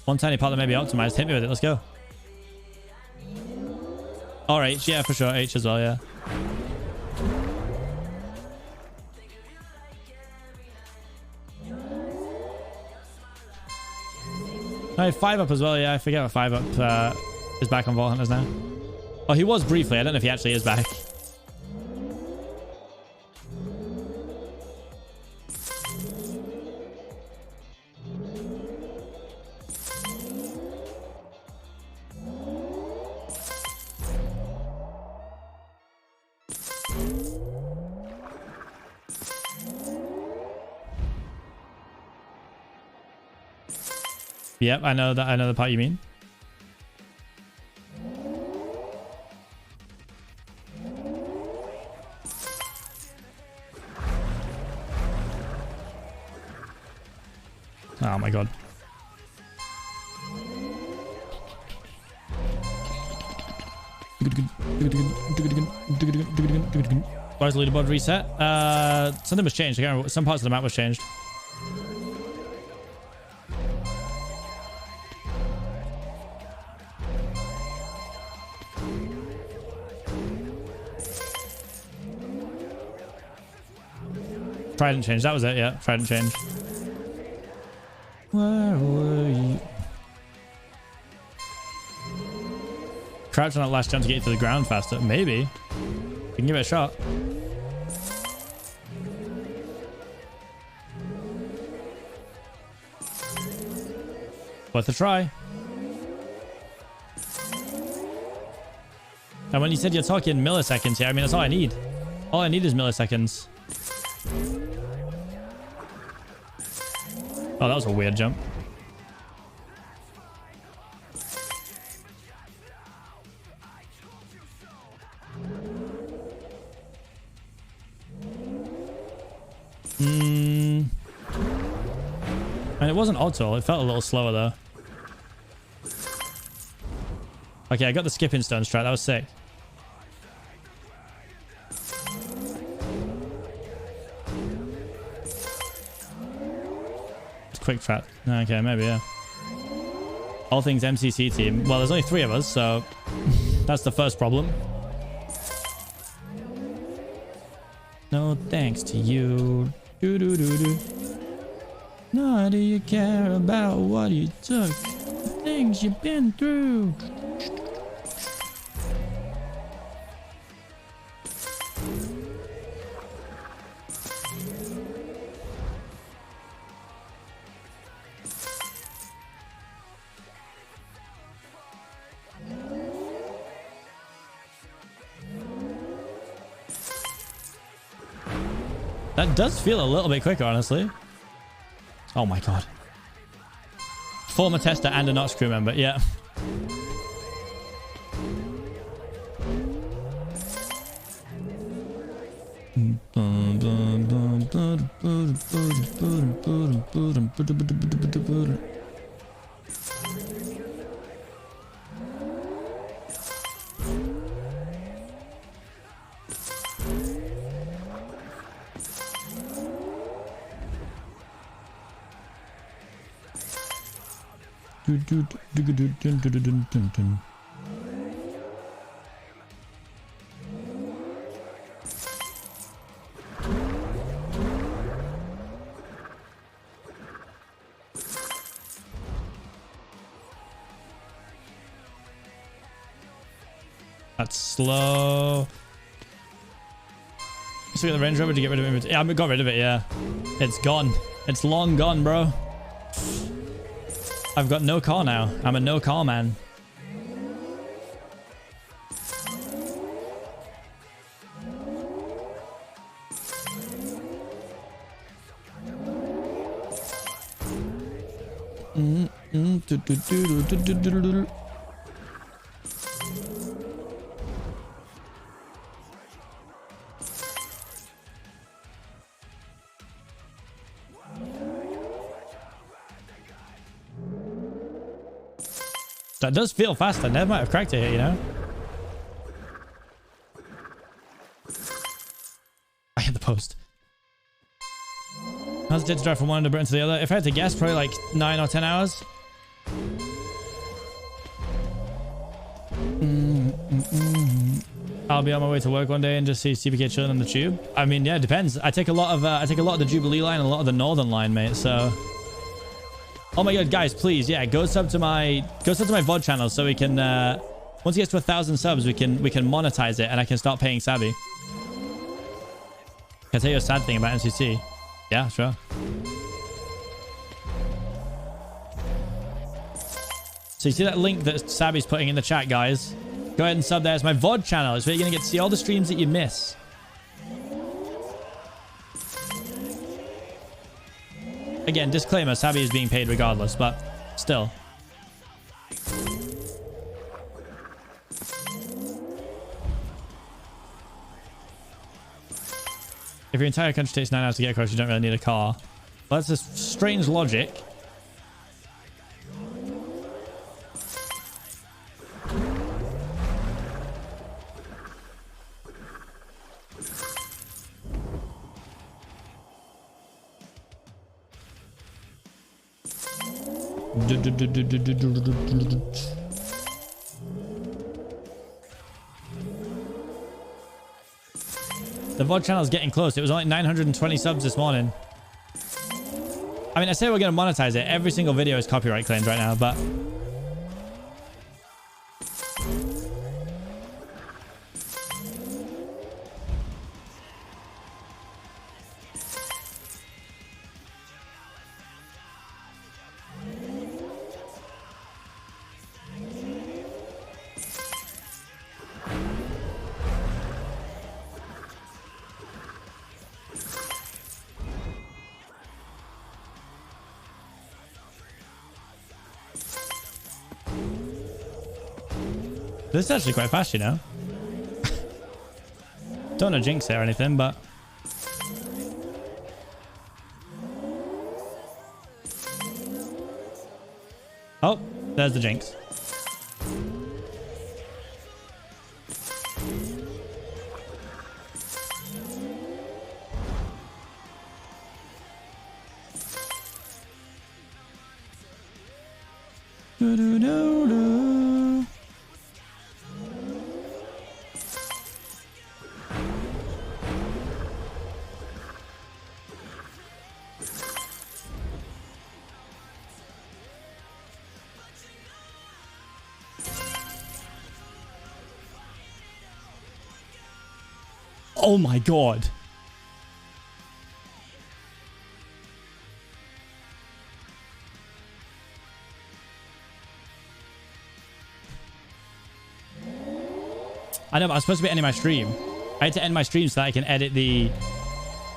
One tiny part that may be optimized. Hit me with it. Let's go. Or H, yeah, for sure. H as well, yeah. No, 5 up as well, yeah. I forget what 5 up is back on Vault Hunters now. Oh, he was briefly. I don't know if he actually is back. Yep, I know that. I know the part you mean. Oh my god. Why is the leaderboard reset? Something was changed. I can't remember. Some parts of the map was changed. Trident change. That was it. Yeah, Trident change. Where were you? Crouch on that last jump to get you to the ground faster. Maybe. We can give it a shot. Worth a try. And when you said you're talking milliseconds here, I mean, that's all I need. All I need is milliseconds. Oh, that was a weird jump. And it wasn't auto. It felt a little slower though. Okay, I got the skipping stone strat. That was sick. Quick trap. Okay, maybe, yeah. All things MCC team. Well, there's only 3 of us, so that's the first problem. No thanks to you. Do do do do. Nor do you care about what you took, the things you've been through. That does feel a little bit quicker, honestly. Oh my god. Former tester and a Noxcrew member, yeah. That's slow. So we got the Range Rover to get rid of it. Yeah, I got rid of it, yeah. It's gone. It's long gone, bro. I've got no car now. I'm a no car man. That does feel faster. Never might have cracked it here, you know? I hit the post. How's it to drive from one end of Britain to the other? If I had to guess, probably like 9 or 10 hours. I'll be on my way to work one day and just see Seapeekay chilling on the tube. I mean, yeah, it depends. I take a lot of the Jubilee line and a lot of the Northern line, mate. So, oh my god, guys, please, yeah, go sub to my VOD channel so we can once it gets to 1,000 subs, we can monetize it and I can start paying Sabby. Can I tell you a sad thing about MCC? Yeah, sure. So you see that link that Sabby's putting in the chat, guys? Go ahead and sub there. It's my VOD channel. It's where you're going to get to see all the streams that you miss. Again, disclaimer, Sabby is being paid regardless, but still. If your entire country takes 9 hours to get across, you don't really need a car. Well, that's a strange logic. The VOD channel is getting close. It was only 920 subs this morning. I mean, I say we're going to monetize it. Every single video is copyright claimed right now, but... This is actually quite fast, you know. Don't want to jinx it or anything, but... Oh, there's the jinx. Oh my god. I know, but I was supposed to be ending my stream. I had to end my stream so that I can edit the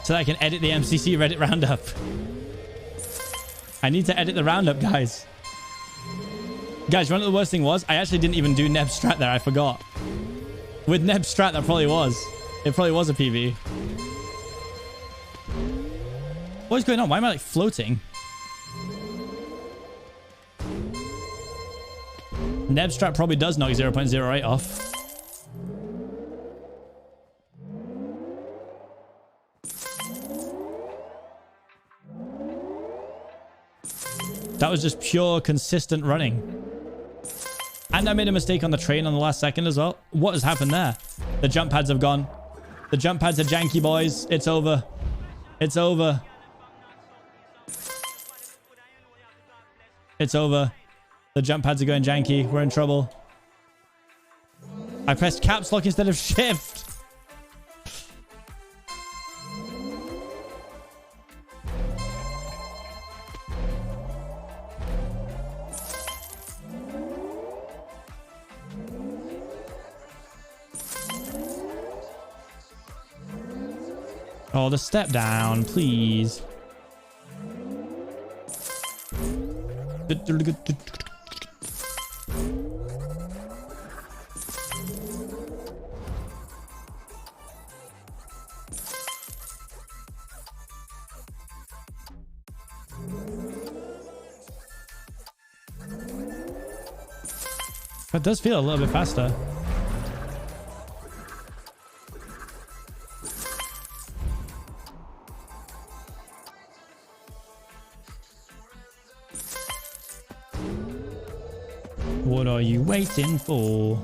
MCC Reddit roundup. I need to edit the roundup, guys. Guys, you know what the worst thing was? I actually didn't even do Neb Strat there. I forgot. With Neb Strat, that probably was. It probably was a PV. What is going on? Why am I like floating? Neb Strat probably does knock 0.08 off. That was just pure consistent running. And I made a mistake on the train on the last second as well. What has happened there? The jump pads have gone. The jump pads are janky, boys. It's over. It's over. It's over. The jump pads are going janky. We're in trouble. I pressed caps lock instead of shift. Oh, the step down, please. That does feel a little bit faster. What are you waiting for?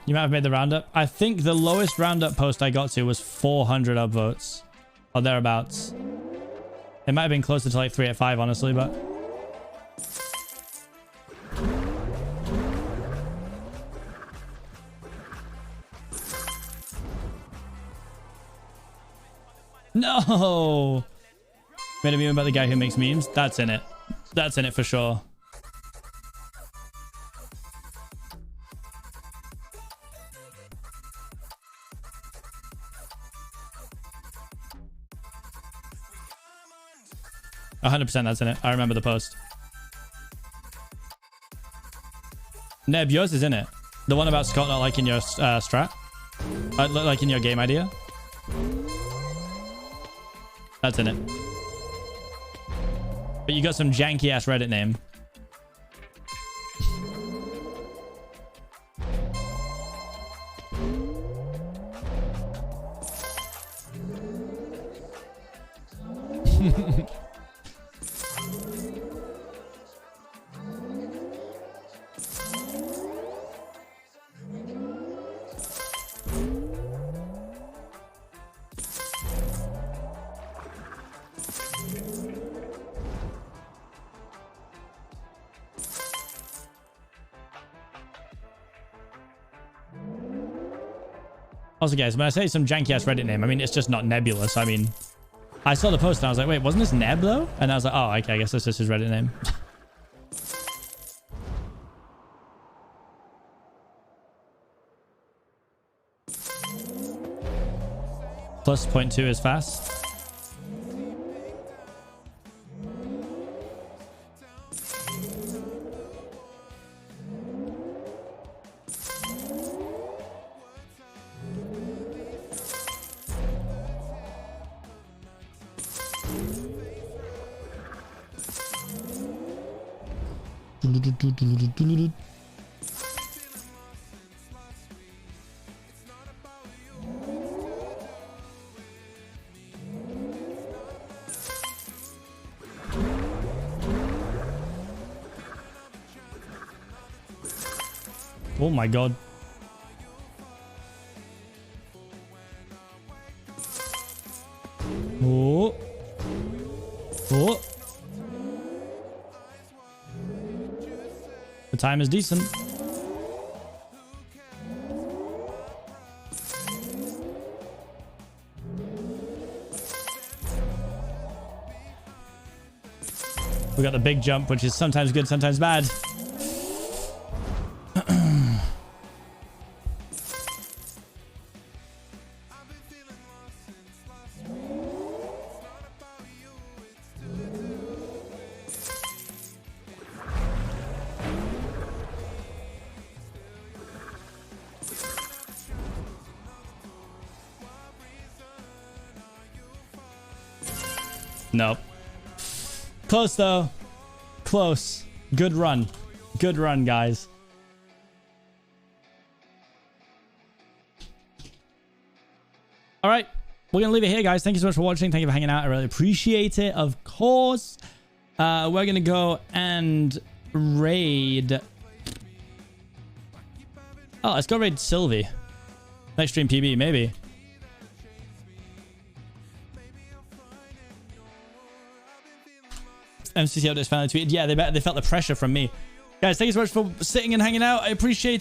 You might have made the roundup. I think the lowest roundup post I got to was 400 upvotes or thereabouts. It might have been closer to like 3 at 5, honestly, but no. Made a meme about the guy who makes memes. That's in it. That's in it for sure. %, that's in it. I remember the post. Neb, yours is in it. The one about Scott not liking your strat. Like in your game idea. That's in it. But you got some janky ass Reddit name. Also, guys, when I say some janky-ass Reddit name, I mean, it's just not Nebulous. I mean, I saw the post and I was like, wait, wasn't this Neb, though? And I was like, oh, okay, I guess that's just his Reddit name. Plus 0.2 is fast. Oh my god. Oh. Oh. The time is decent. We got the big jump, which is sometimes good, sometimes bad. Nope. Close, though. Close. Good run. Good run, guys. All right. We're going to leave it here, guys. Thank you so much for watching. Thank you for hanging out. I really appreciate it, of course. We're going to go and raid. Oh, let's go raid Sylvie. Next stream PB, maybe. MCC auto is finally tweeted. Yeah, they felt the pressure from me. Guys, thank you so much for sitting and hanging out. I appreciate it.